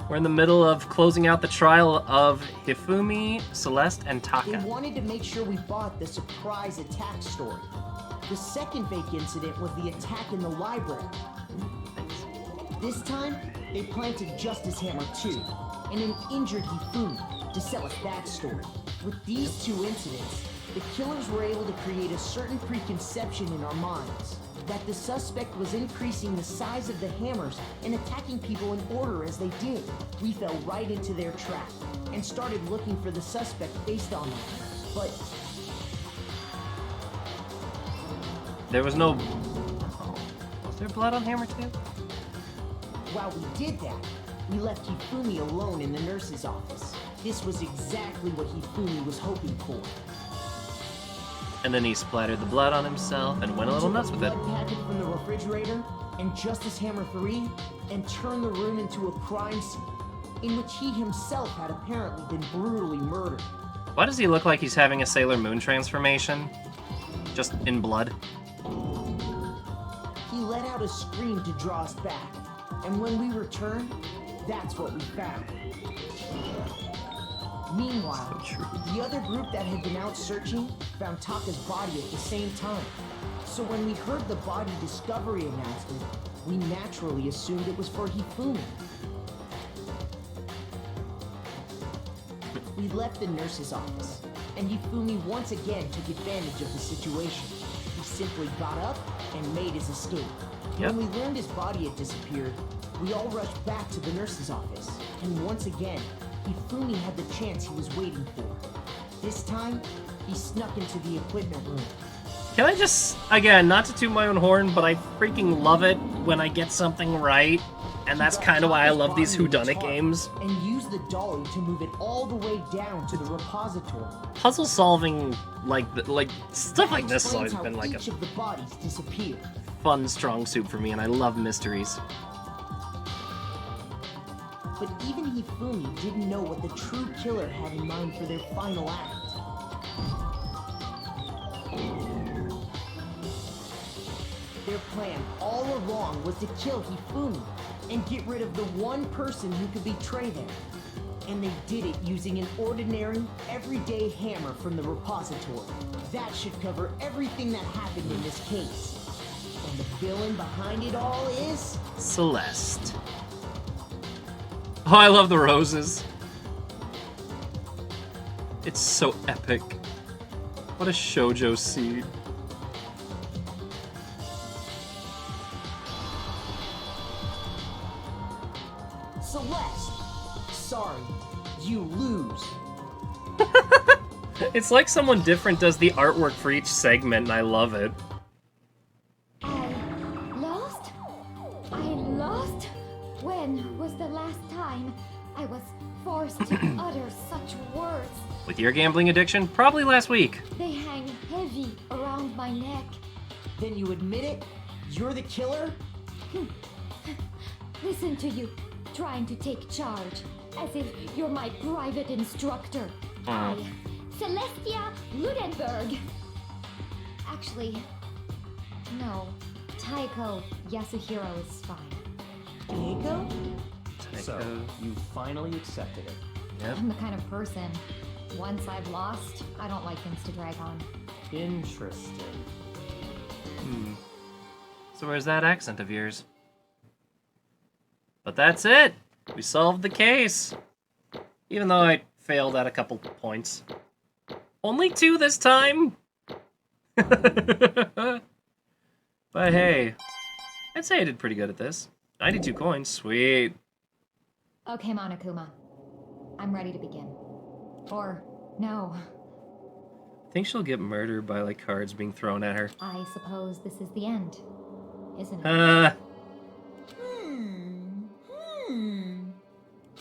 We're in the middle of closing out the trial of Hifumi, Celeste, and They Taka. wanted to make sure we bought the surprise attack story. The second fake incident was the attack in the library. This time, they planted Justice Hammer 2 and an injured Hifumi to sell us that story. With these 2 incidents, the killers were able to create a certain preconception in our minds that the suspect was increasing the size of the hammers and attacking people in order as they did. We fell right into their trap and started looking for the suspect based on that. But There was no... Oh, was there blood on Hammer 2? while we did that, we left Hifumi alone in the nurse's office. This was exactly what Hifumi was hoping for. And then he splattered the blood on himself and went a little nuts with it. Blood packet from the refrigerator and Justice Hammer 3 and turned the room into a crime scene in which he himself had apparently been brutally murdered. Why does he look like he's having a Sailor Moon transformation? Just in blood. He let out a scream to draw us back, and when we returned, that's what we found. Meanwhile, the other group that had been out searching found Taka's body at the same time. So when we heard the body discovery announcement, we naturally assumed it was for Hifumi. We left the nurse's office, and Hifumi once again took advantage of the situation. He simply got up and made his escape. Yep. When we learned his body had disappeared, we all rushed back to the nurse's office, and once again, Hifumi had the chance he was waiting for. This time, he snuck into the equipment room. Can I just, again, not to toot my own horn, but I freaking love it when I get something right. And that's kind of why I love these whodunit games. And used the dolly to move it all the way down to the repository. Puzzle solving, like stuff like this has Explains always how been like each a of the bodies disappeared. fun strong suit for me, and I love mysteries. But even Hifumi didn't know what the true killer had in mind for their final act. Their plan all along was to kill Hifumi and get rid of the one person who could betray them. And they did it using an ordinary, everyday hammer from the repository. That should cover everything that happened in this case. And the villain behind it all is... Celeste. Oh, I love the roses. It's so epic. What a shoujo seed. Celeste! Sorry, you lose. It's like someone different does the artwork for each segment, and I love it. I lost? I lost? When was the last time I was forced to utter such words? With your gambling addiction, probably last week. They hang heavy around my neck. Then you admit it? You're the killer? Listen to you, trying to take charge, as if you're my private instructor. I, Celestia Ludenberg. Actually, no. Taiko Yasuhiro is fine. Keiko? So, you finally accepted it. Yep. I'm the kind of person, once I've lost, I don't like things to drag on. Interesting. So where's that accent of yours? But that's it! We solved the case! Even though I failed at a couple points. Only 2 this time! But hey, I'd say I did pretty good at this. 92 coins, sweet. Okay, Monokuma. I'm ready to begin. Or, no. I think she'll get murdered by, like, cards being thrown at her. I suppose this is the end, isn't it?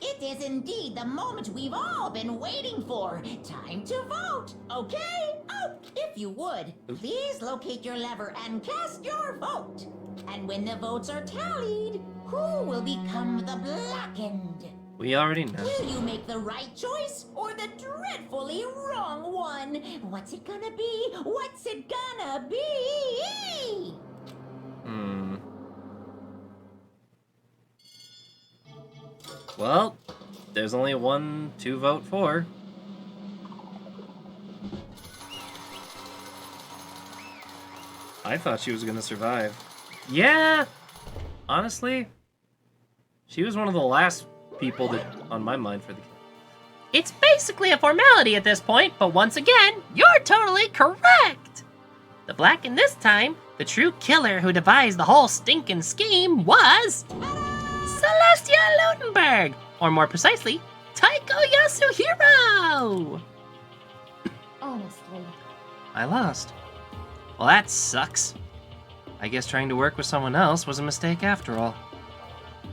It is indeed the moment we've all been waiting for. Time to vote, okay? Oh, if you would, please locate your lever and cast your vote. And when the votes are tallied, who will become the blackened? We already know. Will you make the right choice or the dreadfully wrong one? What's it gonna be? What's it gonna be? Well, there's only one to vote for. I thought she was gonna survive. Yeah! Honestly, she was one of the last people that on my mind for the... It's basically a formality at this point, but once again, you're totally correct! The black in this time, the true killer who devised the whole stinking scheme was... Celestia Ludenberg! Or more precisely, Taiko Yasuhiro! Honestly. I lost. Well, that sucks. I guess trying to work with someone else was a mistake after all.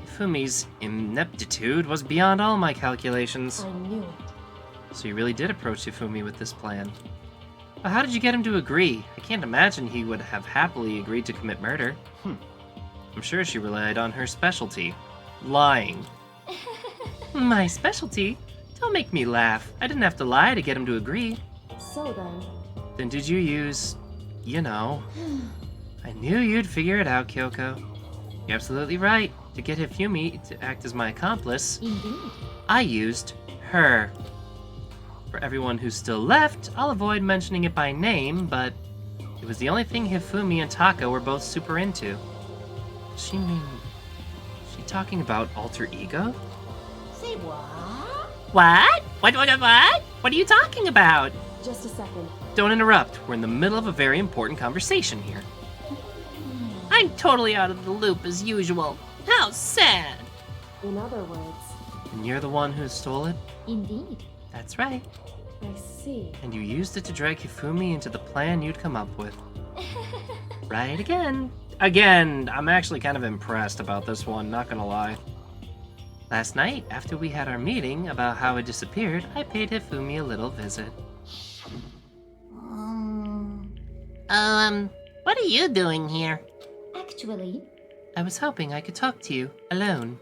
Hifumi's ineptitude was beyond all my calculations. I knew it. So you really did approach Hifumi with this plan. But how did you get him to agree? I can't imagine he would have happily agreed to commit murder. I'm sure she relied on her specialty. Lying. My specialty? Don't make me laugh. I didn't have to lie to get him to agree. So then, Then did you use... you know... I knew you'd figure it out, Kyoko. You're absolutely right. To get Hifumi to act as my accomplice, Indeed. I used her. For everyone who's still left, I'll avoid mentioning it by name, but it was the only thing Hifumi and Taka were both super into. Does she mean... is she talking about alter ego? Say what? What? What? What are you talking about? just a second. Don't interrupt. We're in the middle of a very important conversation here. I'm totally out of the loop as usual. How sad. In other words, And you're the one who stole it? Indeed. That's right. I see. And you used it to drag Hifumi into the plan you'd come up with. Right again. Again, I'm actually kind of impressed about this one, not gonna lie. Last night, after we had our meeting about how it disappeared, I paid Hifumi a little visit. What are you doing here? Actually, I was hoping I could talk to you, alone.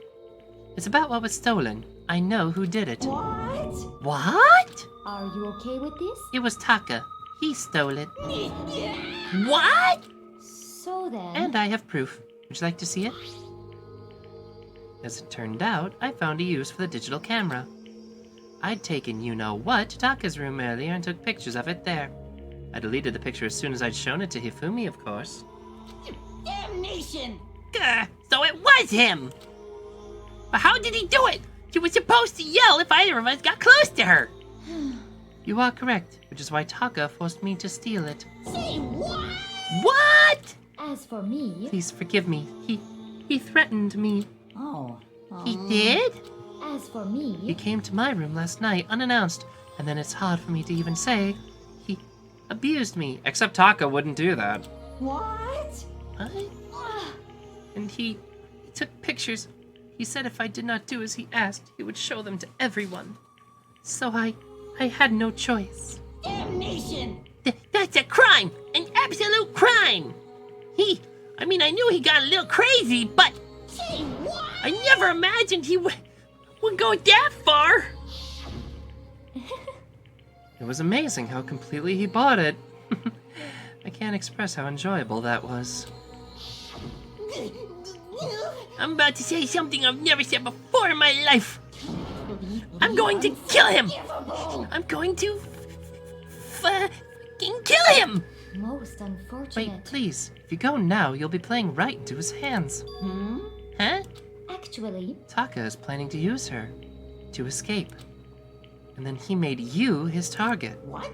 It's about what was stolen. I know who did it. What? What? are you okay with this? It was Taka. He stole it. What? So then... And I have proof. Would you like to see it? As it turned out, I found a use for the digital camera. I'd taken you-know-what to Taka's room earlier and took pictures of it there. I deleted the picture as soon as I'd shown it to Hifumi, of course. Damnation! Gah, so it was him! But how did he do it? He was supposed to yell if either of us got close to her. You are correct, which is why Taka forced me to steal it. Say what? What? As for me... Please forgive me. He threatened me. Oh. He did? As for He me... came to my room last night, unannounced, and then it's hard for me to even say. He abused me. Except Taka wouldn't do that. What? And he took pictures. He said if I did not do as he asked, he would show them to everyone. So I had no choice. Damnation! That's a crime! An absolute crime! I knew he got a little crazy, but Say what? I never imagined he would go that far! It was amazing how completely he bought it. I can't express how enjoyable that was. I'm about to say something I've never said before in my life. I'm going to kill him! I'm going to fucking kill him! Most unfortunate... Wait, please. If you go now, you'll be playing right into his hands. Huh? Actually, Taka is planning to use her to escape. And then he made you his target. What?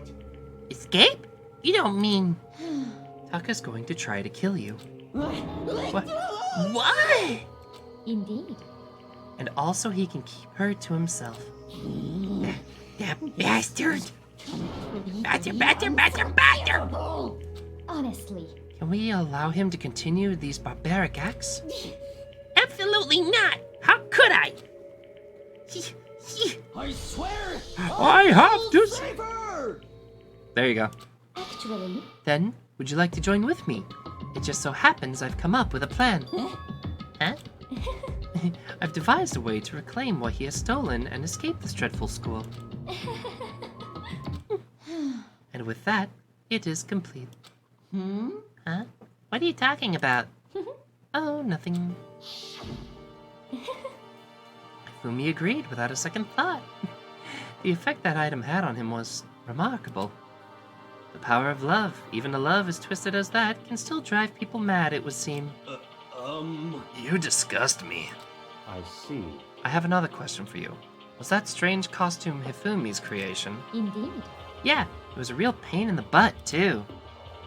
Escape? You don't mean... Taka's going to try to kill you. What? What? What? indeed. And also he can keep her to himself. That bastard! Bastard! Honestly, Can we allow him to continue these barbaric acts? Absolutely not! How could I? I swear! I have to save her! There you go. actually, Then, would you like to join with me? It just so happens I've come up with a plan. Huh? I've devised a way to reclaim what he has stolen and escape this dreadful school. And with that, it is complete. Huh? What are you talking about? Oh, nothing. Hifumi agreed without a second thought. The effect that item had on him was remarkable. The power of love, even a love as twisted as that, can still drive people mad, it would seem. You disgust me. I see. I have another question for you. Was that strange costume Hifumi's creation? indeed. Yeah, it was a real pain in the butt, too.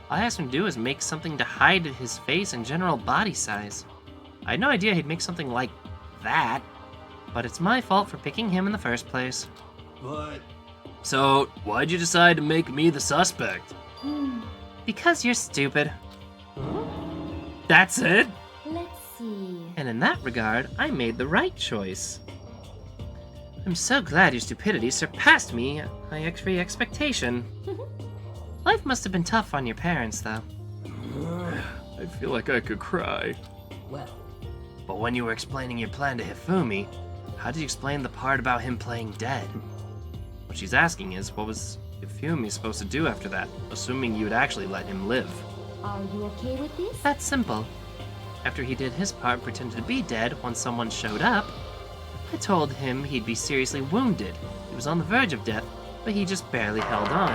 All I asked him to do was make something to hide his face and general body size. I had no idea he'd make something like that, but it's my fault for picking him in the first place. But So, why'd you decide to make me the suspect? Because you're stupid. That's it? Let's see. And in that regard, I made the right choice. I'm so glad your stupidity surpassed my every expectation. Life must have been tough on your parents, though. I feel like I could cry. Well, But when you were explaining your plan to Hifumi, how did you explain the part about him playing dead? What she's asking is, what was Hifumi supposed to do after that, assuming you would actually let him live? Are you okay with this? That's simple. After he did his part and pretended to be dead once someone showed up, I told him he'd be seriously wounded. He was on the verge of death, but he just barely held on.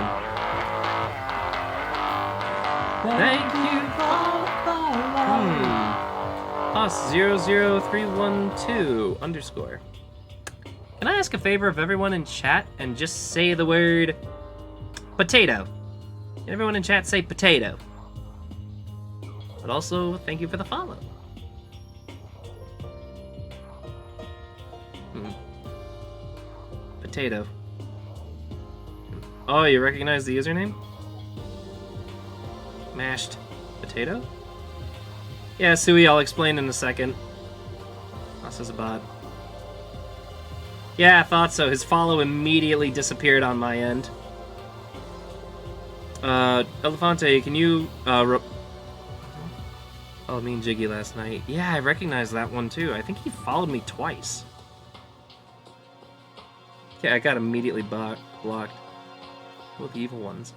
Thank you Us 00312 _ Can I ask a favor of everyone in chat and just say the word potato? Can everyone in chat say potato? But also, thank you for the follow. Potato. Oh, you recognize the username? Mashed potato? Yeah, Sui, I'll explain in a second. Us is a bot. Yeah, I thought so. His follow immediately disappeared on my end. Elefante, can you, oh, me and Jiggy last night. Yeah, I recognize that one too. I think he followed me twice. Okay, I got immediately blocked. Well, the evil ones.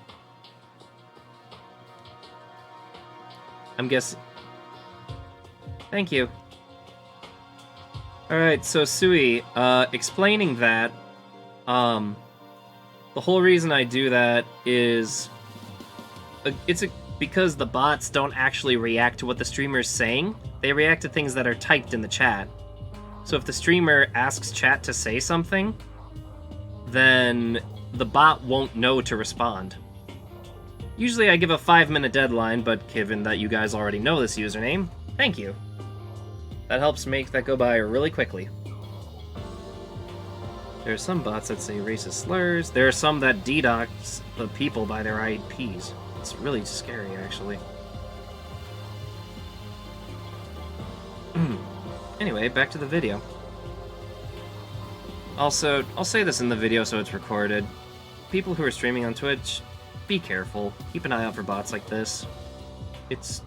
I'm guessing. Thank you. Alright, so Sui, explaining that, the whole reason I do that is, because the bots don't actually react to what the streamer's saying, they react to things that are typed in the chat. So if the streamer asks chat to say something, then the bot won't know to respond. Usually I give a 5-minute deadline, but given that you guys already know this username, thank you. That helps make that go by really quickly. There are some bots that say racist slurs. There are some that DDoS the people by their IPs. It's really scary, actually. Anyway, back to the video. Also, I'll say this in the video so it's recorded. People who are streaming on Twitch, be careful. Keep an eye out for bots like this. It's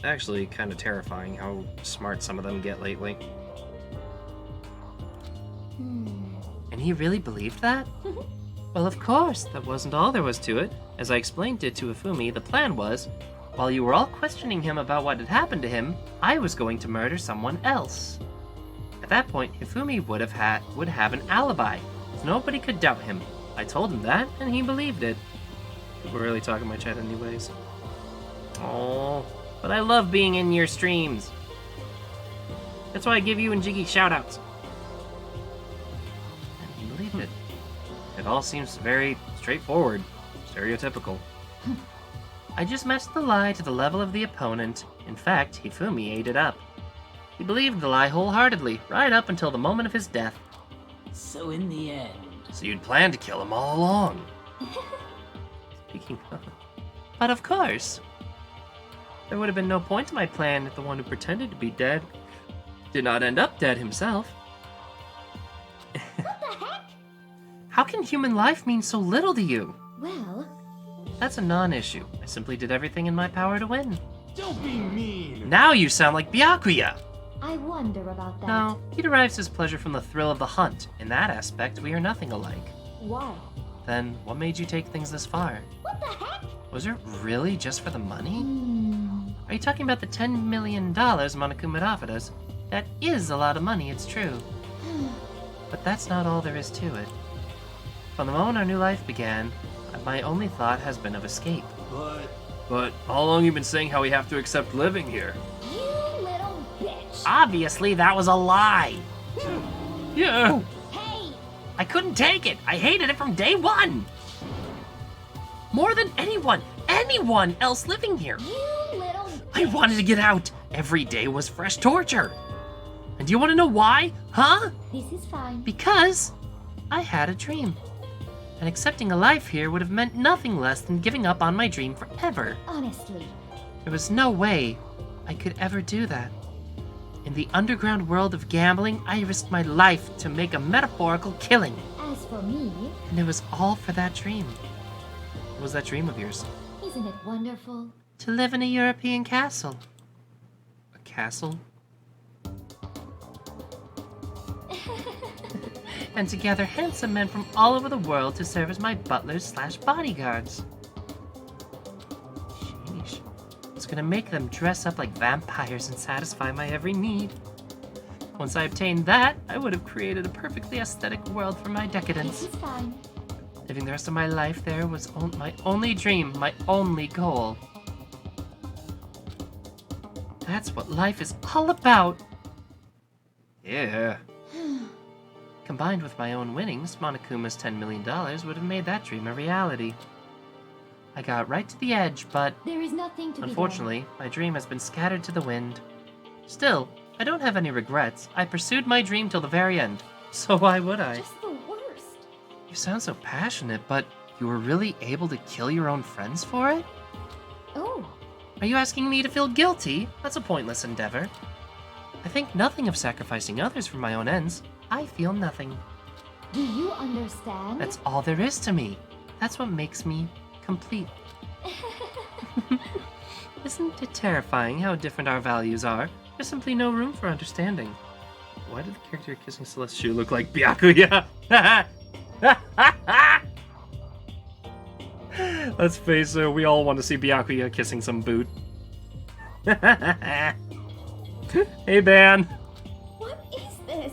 actually kind of terrifying how smart some of them get lately. And he really believed that? Well, of course, that wasn't all there was to it. As I explained it to Hifumi, the plan was, while you were all questioning him about what had happened to him, I was going to murder someone else. At that point, Hifumi would have an alibi, so nobody could doubt him. I told him that, and he believed it. People really talk in my chat anyways. Oh, but I love being in your streams. That's why I give you and Jiggy shoutouts. And he believed it. It all seems very straightforward, stereotypical. I just matched the lie to the level of the opponent. In fact, Hifumi ate it up. He believed the lie wholeheartedly, right up until the moment of his death. So in the end... So you'd planned to kill him all along. Speaking of... But of course. There would have been no point to my plan if the one who pretended to be dead did not end up dead himself. What the heck? How can human life mean so little to you? Well, That's a non-issue. I simply did everything in my power to win. Don't be mean! Now you sound like Byakuya! I wonder about that. No, he derives his pleasure from the thrill of the hunt. In that aspect, we are nothing alike. Why? Then, what made you take things this far? What the heck? Was it really just for the money? Hmm. Are you talking about the $10 million Monokuma offered us? That is a lot of money, it's true. But that's not all there is to it. From the moment our new life began, my only thought has been of escape. But how long you been saying how we have to accept living here? You little bitch. Obviously, that was a lie. Yeah! Hey, I couldn't take it. I hated it from day one. More than anyone else living here. you little I wanted to get out. Every day was fresh torture. And do you want to know why? Huh? This is fine. Because I had a dream. And accepting a life here would have meant nothing less than giving up on my dream forever. Honestly. There was no way I could ever do that. In the underground world of gambling, I risked my life to make a metaphorical killing. As for me, And it was all for that dream. What was that dream of yours? isn't it wonderful? To live in a European castle. A castle? And to gather handsome men from all over the world to serve as my butlers/bodyguards. Sheesh. I was gonna make them dress up like vampires and satisfy my every need. Once I obtained that, I would have created a perfectly aesthetic world for my decadence. This is fine. Living the rest of my life there was my only dream, my only goal. That's what life is all about. Yeah. Combined with my own winnings, Monokuma's $10 million would have made that dream a reality. I got right to the edge, but There is nothing to unfortunately, my dream has been scattered to the wind. Still, I don't have any regrets. I pursued my dream till the very end. So why would be I? done. Just the worst. You sound so passionate, but you were really able to kill your own friends for it? Oh, Are you asking me to feel guilty? That's a pointless endeavor. I think nothing of sacrificing others for my own ends. I feel nothing. do you understand? That's all there is to me. That's what makes me complete. Isn't it terrifying how different our values are? There's simply no room for understanding. Why did the character kissing Celestial look like Byakuya? Let's face it, we all want to see Byakuya kissing some boot. Hey, Ban. What is this?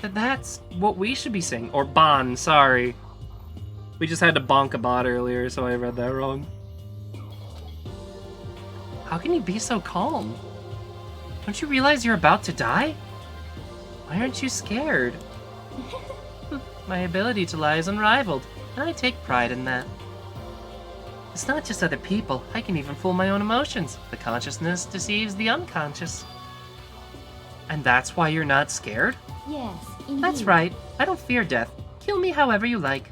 That's what we should be saying. Or Bon, sorry. We just had to bonk a bot earlier, so I read that wrong. How can you be so calm? Don't you realize you're about to die? Why aren't you scared? My ability to lie is unrivaled, and I take pride in that. It's not just other people, I can even fool my own emotions. The consciousness deceives the unconscious. And that's why you're not scared? Yes, indeed. That's right, I don't fear death. Kill me however you like.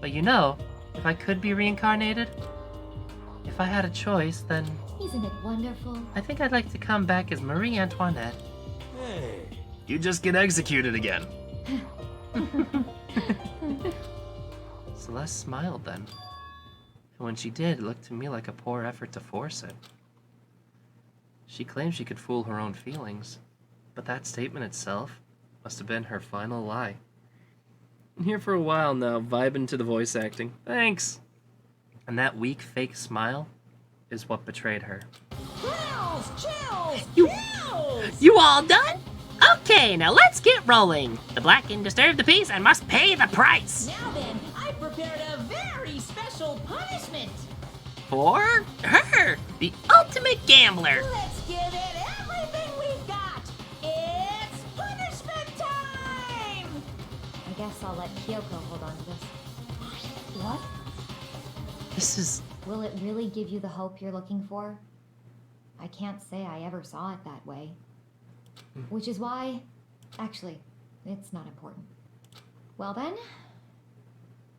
But you know, if I could be reincarnated, if I had a choice, then Isn't it wonderful? I think I'd like to come back as Marie Antoinette. Hey, You just get executed again. Celeste smiled then. And when she did, it looked to me like a poor effort to force it. She claimed she could fool her own feelings, but that statement itself must have been her final lie. I'm here for a while now, vibing to the voice acting. Thanks! And that weak, fake smile is what betrayed her. Chills! You all done? Okay, now let's get rolling. The black can disturb the peace and must pay the price. Now then, I prepared a very special punishment. For her, the ultimate gambler. Let's give it everything we've got. It's punishment time! I guess I'll let Kyoko hold on to this. What? This is... Will it really give you the hope you're looking for? I can't say I ever saw it that way. Which is why... Actually, it's not important. Well then,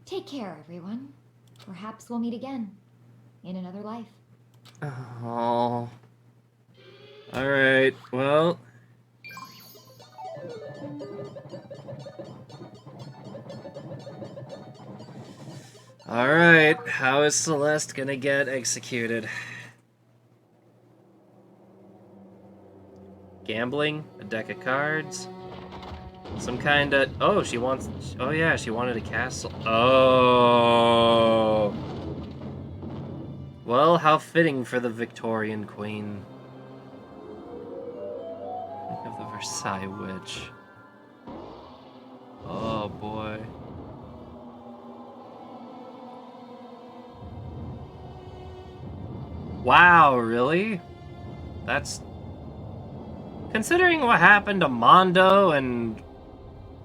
take care, everyone. Perhaps we'll meet again. In another life. Oh. Alright, well... Alright, how is Celeste gonna get executed? Gambling? A deck of cards? Some kind of... Oh, she wants... Oh yeah, she wanted a castle. Oh... Well, how fitting for the Victorian Queen. Think of the Versailles Witch. Oh boy. Wow, really? That's... Considering what happened to Mondo and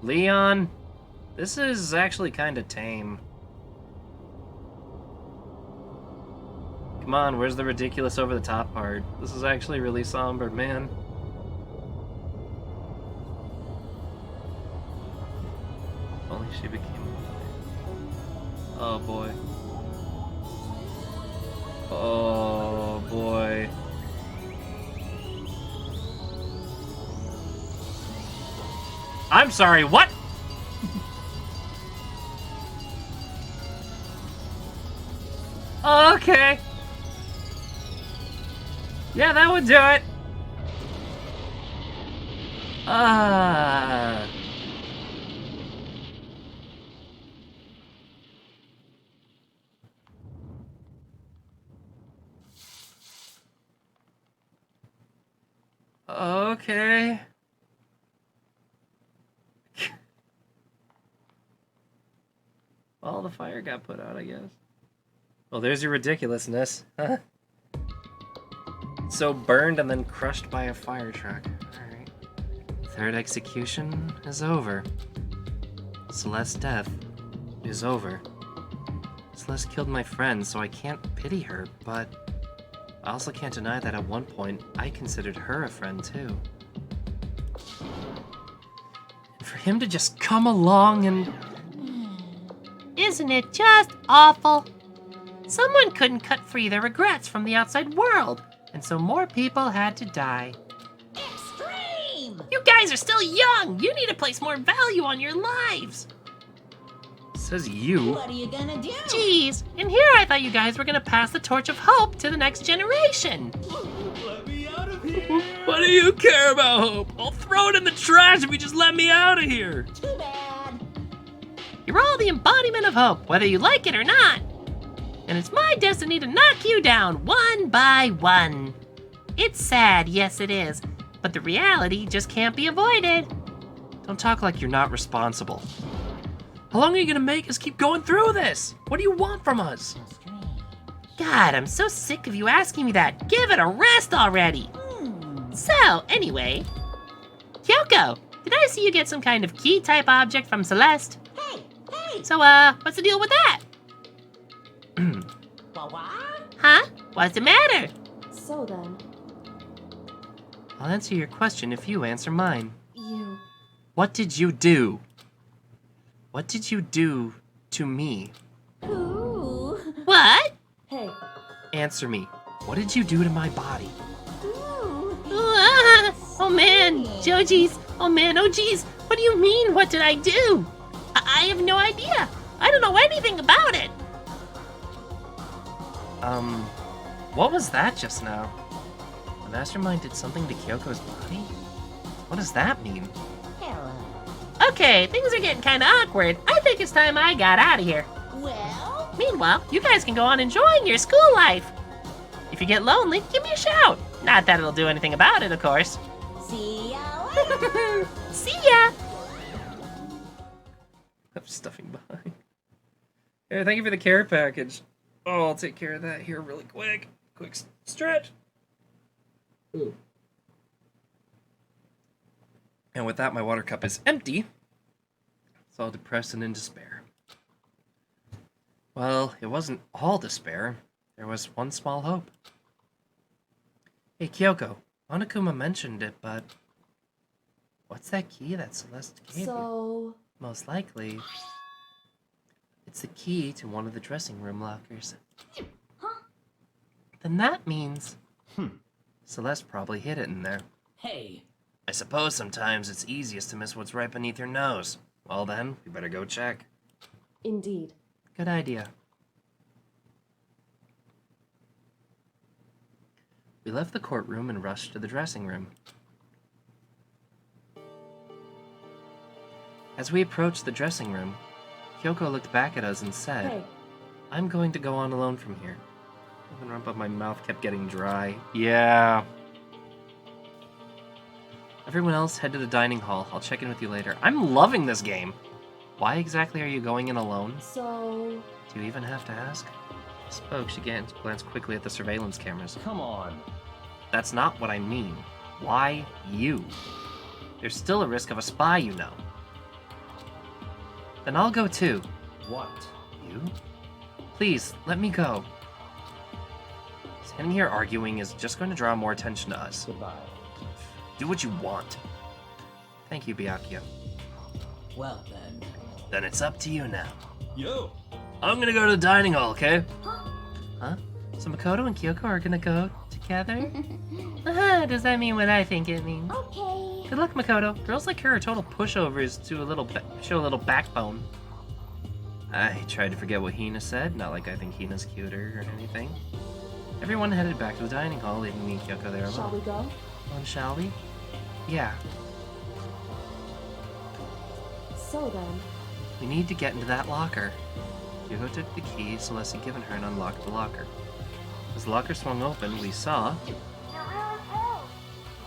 Leon, this is actually kind of tame. Come on, where's the ridiculous over the top part? This is actually really somber, man. If only she became a... Oh boy. Oh boy. I'm sorry, what? Okay. Yeah, that would do it. Okay. Well, the fire got put out, I guess. Well, there's your ridiculousness. Huh? So burned and then crushed by a fire truck. Alright. Third execution is over. Celeste's death is over. Celeste killed my friend, so I can't pity her, but I also can't deny that at one point, I considered her a friend too. And for him to just come along and... Isn't it just awful? Someone couldn't cut free their regrets from the outside world, and so more people had to die. Extreme! You guys are still young! You need to place more value on your lives! Says you. What are you gonna do? Jeez, and here I thought you guys were gonna pass the torch of hope to the next generation. Let me out of here! What do you care about hope? I'll throw it in the trash if you just let me out of here. Too bad. You're all the embodiment of hope, whether you like it or not. And it's my destiny to knock you down one by one. It's sad, yes it is, but the reality just can't be avoided. Don't talk like you're not responsible. How long are you gonna make us keep going through this? What do you want from us? God, I'm so sick of you asking me that. Give it a rest already. So, anyway, Kyoko, did I see you get some kind of key-type object from Celeste? Hey! So, what's the deal with that? What? Huh? What's the matter? So then, I'll answer your question if you answer mine. you... What did you do? What did you do to me? Ooh. What? Hey, Answer me. What did you do to my body? Ooh. Oh man, Joji's. Oh man, oh geez. What do you mean, what did I do? I have no idea. I don't know anything about it. What was that just now? The mastermind did something to Kyoko's body? What does that mean? Hello. Okay, things are getting kind of awkward. I think it's time I got out of here. Well, Meanwhile, you guys can go on enjoying your school life. If you get lonely, give me a shout. Not that it'll do anything about it, of course. see ya later. See ya! I'm stuffing behind. Here, thank you for the care package. Oh, I'll take care of that here really quick. Quick stretch. Ooh. And with that, my water cup is empty. It's all depressed and in despair. Well, it wasn't all despair. There was one small hope. Hey, Kyoko. Monokuma mentioned it, but What's that key that Celeste gave you? So, Most likely, it's the key to one of the dressing room lockers. Huh? Then that means... Celeste probably hid it in there. Hey, I suppose sometimes it's easiest to miss what's right beneath your nose. Well then, we better go check. indeed. Good idea. We left the courtroom and rushed to the dressing room. As we approached the dressing room, Kyoko looked back at us and said, Hey, I'm going to go on alone from here. Danganronpa, my mouth kept getting dry. Yeah. Everyone else head to the dining hall. I'll check in with you later. I'm loving this game. Why exactly are you going in alone? so... Do you even have to ask? Spoke, she glanced quickly at the surveillance cameras. Come on. That's not what I mean. Why you? There's still a risk of a spy, you know. Then I'll go too. What? You? Please, let me go. Standing here arguing is just going to draw more attention to us. Goodbye. Do what you want. Thank you, Byakuya. well then. Then it's up to you now. Yo, I'm gonna go to the dining hall, okay? Huh? So Makoto and Kyoko are gonna go together? Does that mean what I think it means? Okay. Good luck, Makoto. Girls like her are total pushovers to show a little backbone. I tried to forget what Hina said, not like I think Hina's cuter or anything. Everyone headed back to the dining hall, leaving me and Kyoko there alone. Shall we go? On, shall we? Yeah. So then, We need to get into that locker. Kyoko took the key Celeste had given her and unlocked the locker. As the locker swung open, we saw...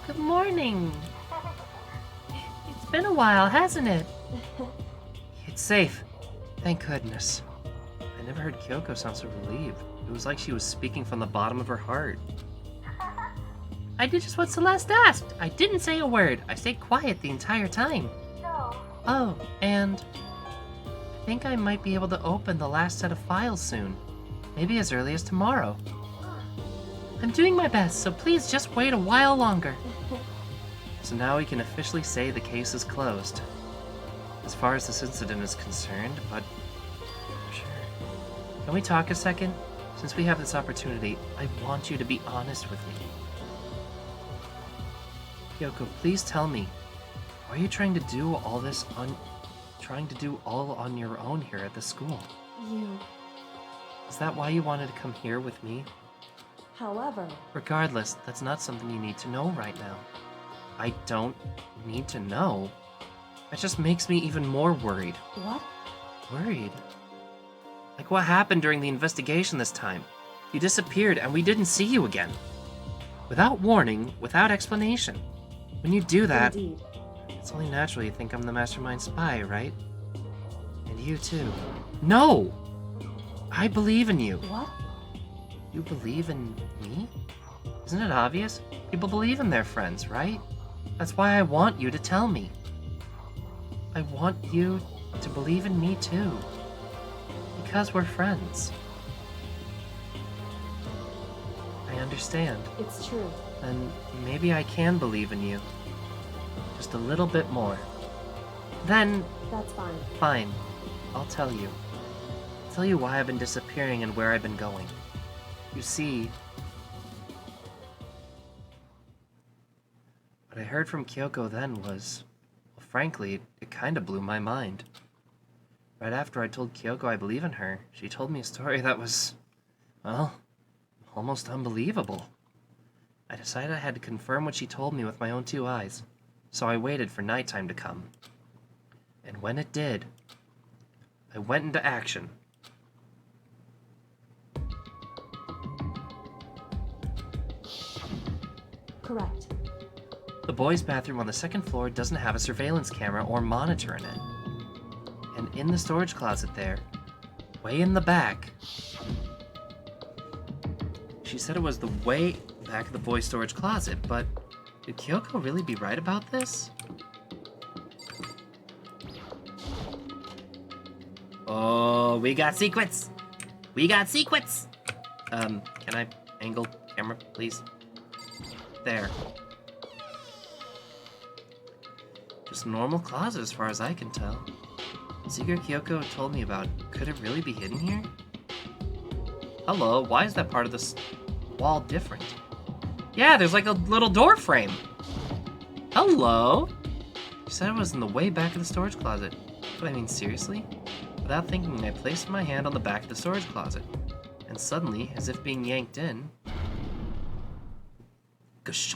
Good morning! It's been a while, hasn't it? It's safe. Thank goodness. I never heard Kyoko sound so relieved. It was like she was speaking from the bottom of her heart. I did just what Celeste asked. I didn't say a word. I stayed quiet the entire time. Oh, and I think I might be able to open the last set of files soon. Maybe as early as tomorrow. I'm doing my best, so please just wait a while longer. So now we can officially say the case is closed. As far as this incident is concerned, but... Sure. Can we talk a second? Since we have this opportunity, I want you to be honest with me. Kyoko, please tell me. Why are you trying to do all this on your own here at the school? you... Is that why you wanted to come here with me? However, Regardless, that's not something you need to know right now. I don't need to know. That just makes me even more worried. what? Worried? Like what happened during the investigation this time? You disappeared and we didn't see you again. Without warning, without explanation. When you do that, Indeed. it's only natural you think I'm the mastermind spy, right? And you too. No! I believe in you. What? You believe in me? Isn't it obvious? People believe in their friends, right? That's why I want you to tell me. I want you to believe in me too. Because we're friends. I understand. It's true. Then maybe I can believe in you. Just a little bit more. Then, That's fine. fine. I'll tell you. I'll tell you why I've been disappearing and where I've been going. You see, what I heard from Kyoko then was, well, frankly, it kind of blew my mind. Right after I told Kyoko I believe in her, she told me a story that was, well, almost unbelievable. I decided I had to confirm what she told me with my own two eyes, so I waited for nighttime to come. And when it did, I went into action. Correct. The boys' bathroom on the second floor doesn't have a surveillance camera or monitor in it. And in the storage closet there, way in the back, she said it was the way back of the boys' storage closet, but did Kyoko really be right about this? Oh, we got secrets! We got secrets! Can I angle camera, please? There. Just a normal closet as far as I can tell. Secret Kyoko told me about. Could it really be hidden here? Hello, why is that part of this wall different? Yeah, there's like a little door frame. Hello? She said it was in the way back of the storage closet. But I mean, seriously? Without thinking, I placed my hand on the back of the storage closet. And suddenly, as if being yanked in... Gush.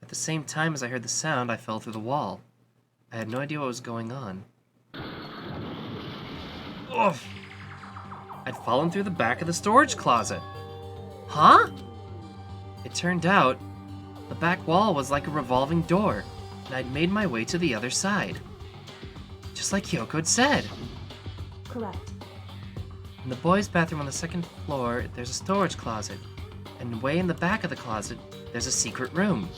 At the same time as I heard the sound, I fell through the wall. I had no idea what was going on. Ugh! I'd fallen through the back of the storage closet. Huh? It turned out, the back wall was like a revolving door, and I'd made my way to the other side. Just like Kyoko had said. Correct. In the boys' bathroom on the second floor, there's a storage closet, and way in the back of the closet, there's a secret room.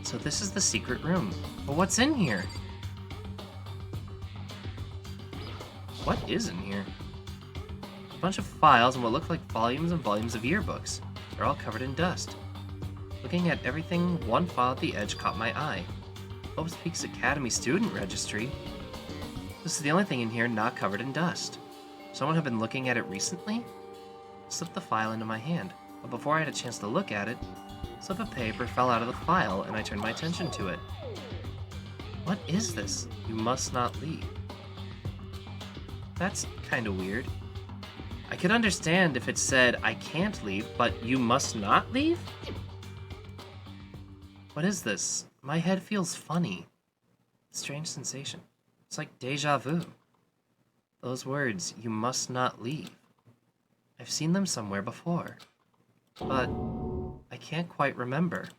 So this is the secret room. But what's in here? What is in here? A bunch of files and what look like volumes and volumes of yearbooks. They're all covered in dust. Looking at everything, one file at the edge caught my eye. Phillips Peaks Academy Student Registry. This is the only thing in here not covered in dust. Someone had been looking at it recently? I slipped the file into my hand, but before I had a chance to look at it, a slip of paper fell out of the file and I turned my attention to it. What is this? You must not leave. That's kinda weird. I could understand if it said, I can't leave, but you must not leave? What is this? My head feels funny. Strange sensation. It's like deja vu. Those words, you must not leave. I've seen them somewhere before. But I can't quite remember.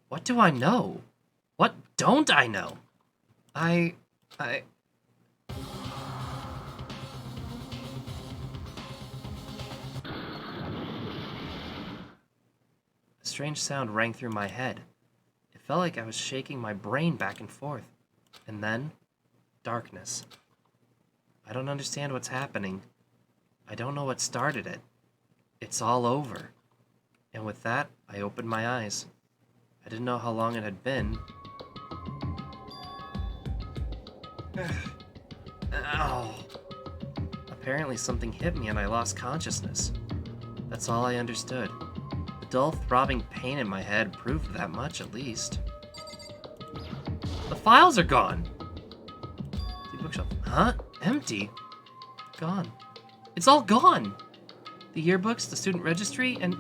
What do I know? What don't I know? A strange sound rang through my head. It felt like I was shaking my brain back and forth. And then, darkness. I don't understand what's happening. I don't know what started it. It's all over. And with that, I opened my eyes. I didn't know how long it had been. Ow. Apparently something hit me and I lost consciousness. That's all I understood. The dull, throbbing pain in my head proved that much, at least. The files are gone! The bookshelf. Huh? Empty? Gone. It's all gone! The yearbooks, the student registry, and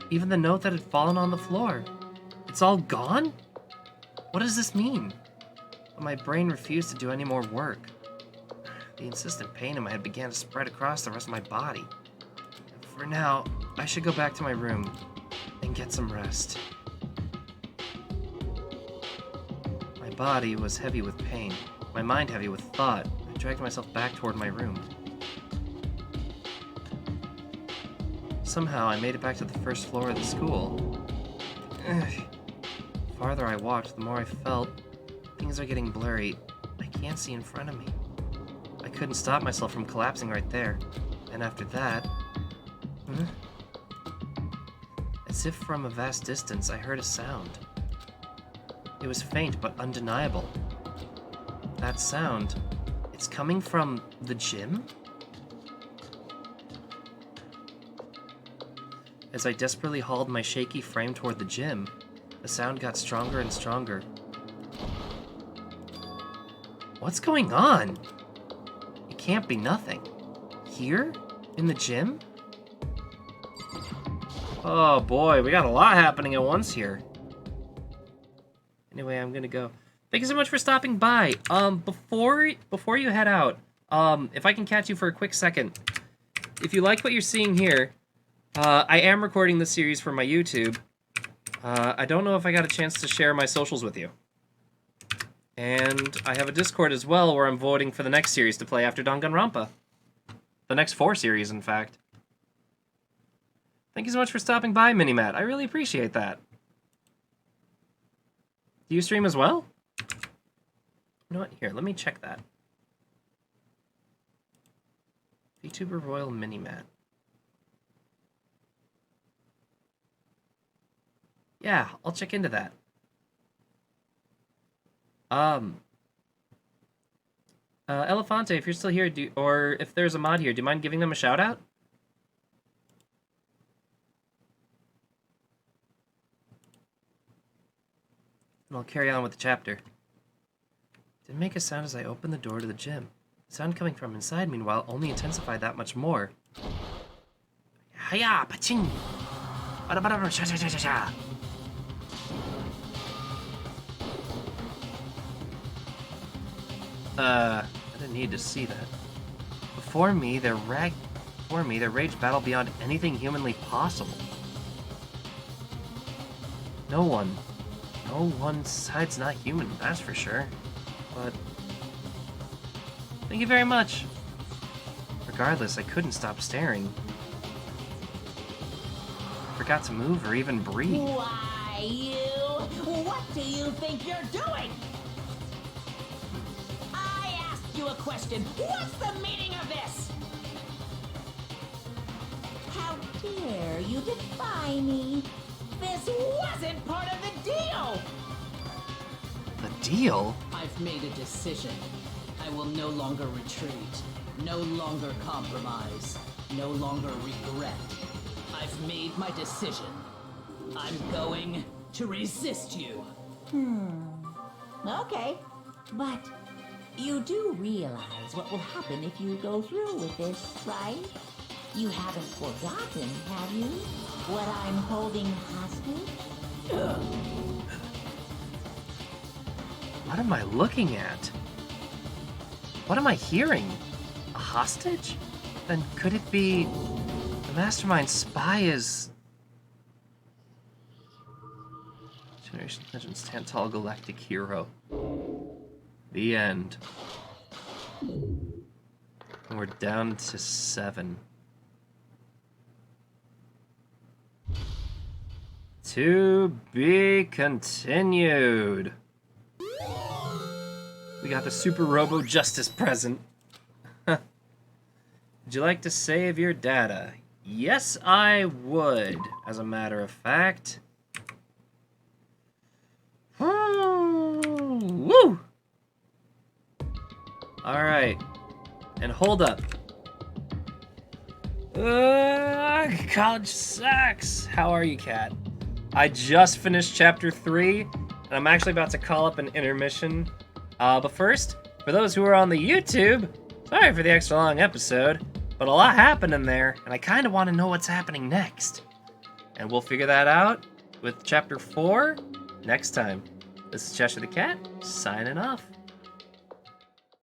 even the note that had fallen on the floor. It's all gone? What does this mean? But my brain refused to do any more work. The insistent pain in my head began to spread across the rest of my body. For now, I should go back to my room and get some rest. My body was heavy with pain, my mind heavy with thought. I dragged myself back toward my room. Somehow, I made it back to the first floor of the school. The farther I walked, the more I felt things are getting blurry. I can't see in front of me. I couldn't stop myself from collapsing right there. And after that... As if from a vast distance, I heard a sound. It was faint but undeniable. That sound, it's coming from the gym? As I desperately hauled my shaky frame toward the gym, the sound got stronger and stronger. What's going on? It can't be nothing. Here? In the gym? Oh boy, we got a lot happening at once here. Anyway, I'm gonna go. Thank you so much for stopping by. Before you head out, if I can catch you for a quick second. If you like what you're seeing here, I am recording this series for my YouTube. I don't know if I got a chance to share my socials with you. And I have a Discord as well where I'm voting for the next series to play after Danganronpa. The next 4 series, in fact. Thank you so much for stopping by, Minimat. I really appreciate that. Do you stream as well? You know what? Here, let me check that. VTuber Royal Minimat. Yeah, I'll check into that. Elefante, if you're still here, or if there's a mod here, do you mind giving them a shout out? And I'll carry on with the chapter. Didn't make a sound as I opened the door to the gym. The sound coming from inside, meanwhile, only intensified that much more. Hiya, paching! I didn't need to see that. Before me, their rage battled beyond anything humanly possible. No one side's not human, that's for sure. But thank you very much. Regardless, I couldn't stop staring. I forgot to move or even breathe. Why, you? What do you think you're doing? I asked you a question. What's the meaning of this? How dare you defy me? This wasn't part of the deal! The deal? I've made a decision. I will no longer retreat, no longer compromise, no longer regret. I've made my decision. I'm going to resist you. Okay, but you do realize what will happen if you go through with this, right? You haven't forgotten, have you? What I'm holding hostage? What am I looking at? What am I hearing? A hostage? Then could it be the mastermind spy is... Generation Legends Tantal Galactic Hero. The end. And we're down to 7. To be continued. We got the Super Robo Justice present. Would you like to save your data? Yes, I would, as a matter of fact. Woo! Alright. And hold up. College sucks. How are you, Kat? I just finished chapter 3, and I'm actually about to call up an intermission. But first, for those who are on the YouTube, sorry for the extra long episode, but a lot happened in there, and I kind of want to know what's happening next. And we'll figure that out with chapter 4 next time. This is Xeshire the Cat, signing off.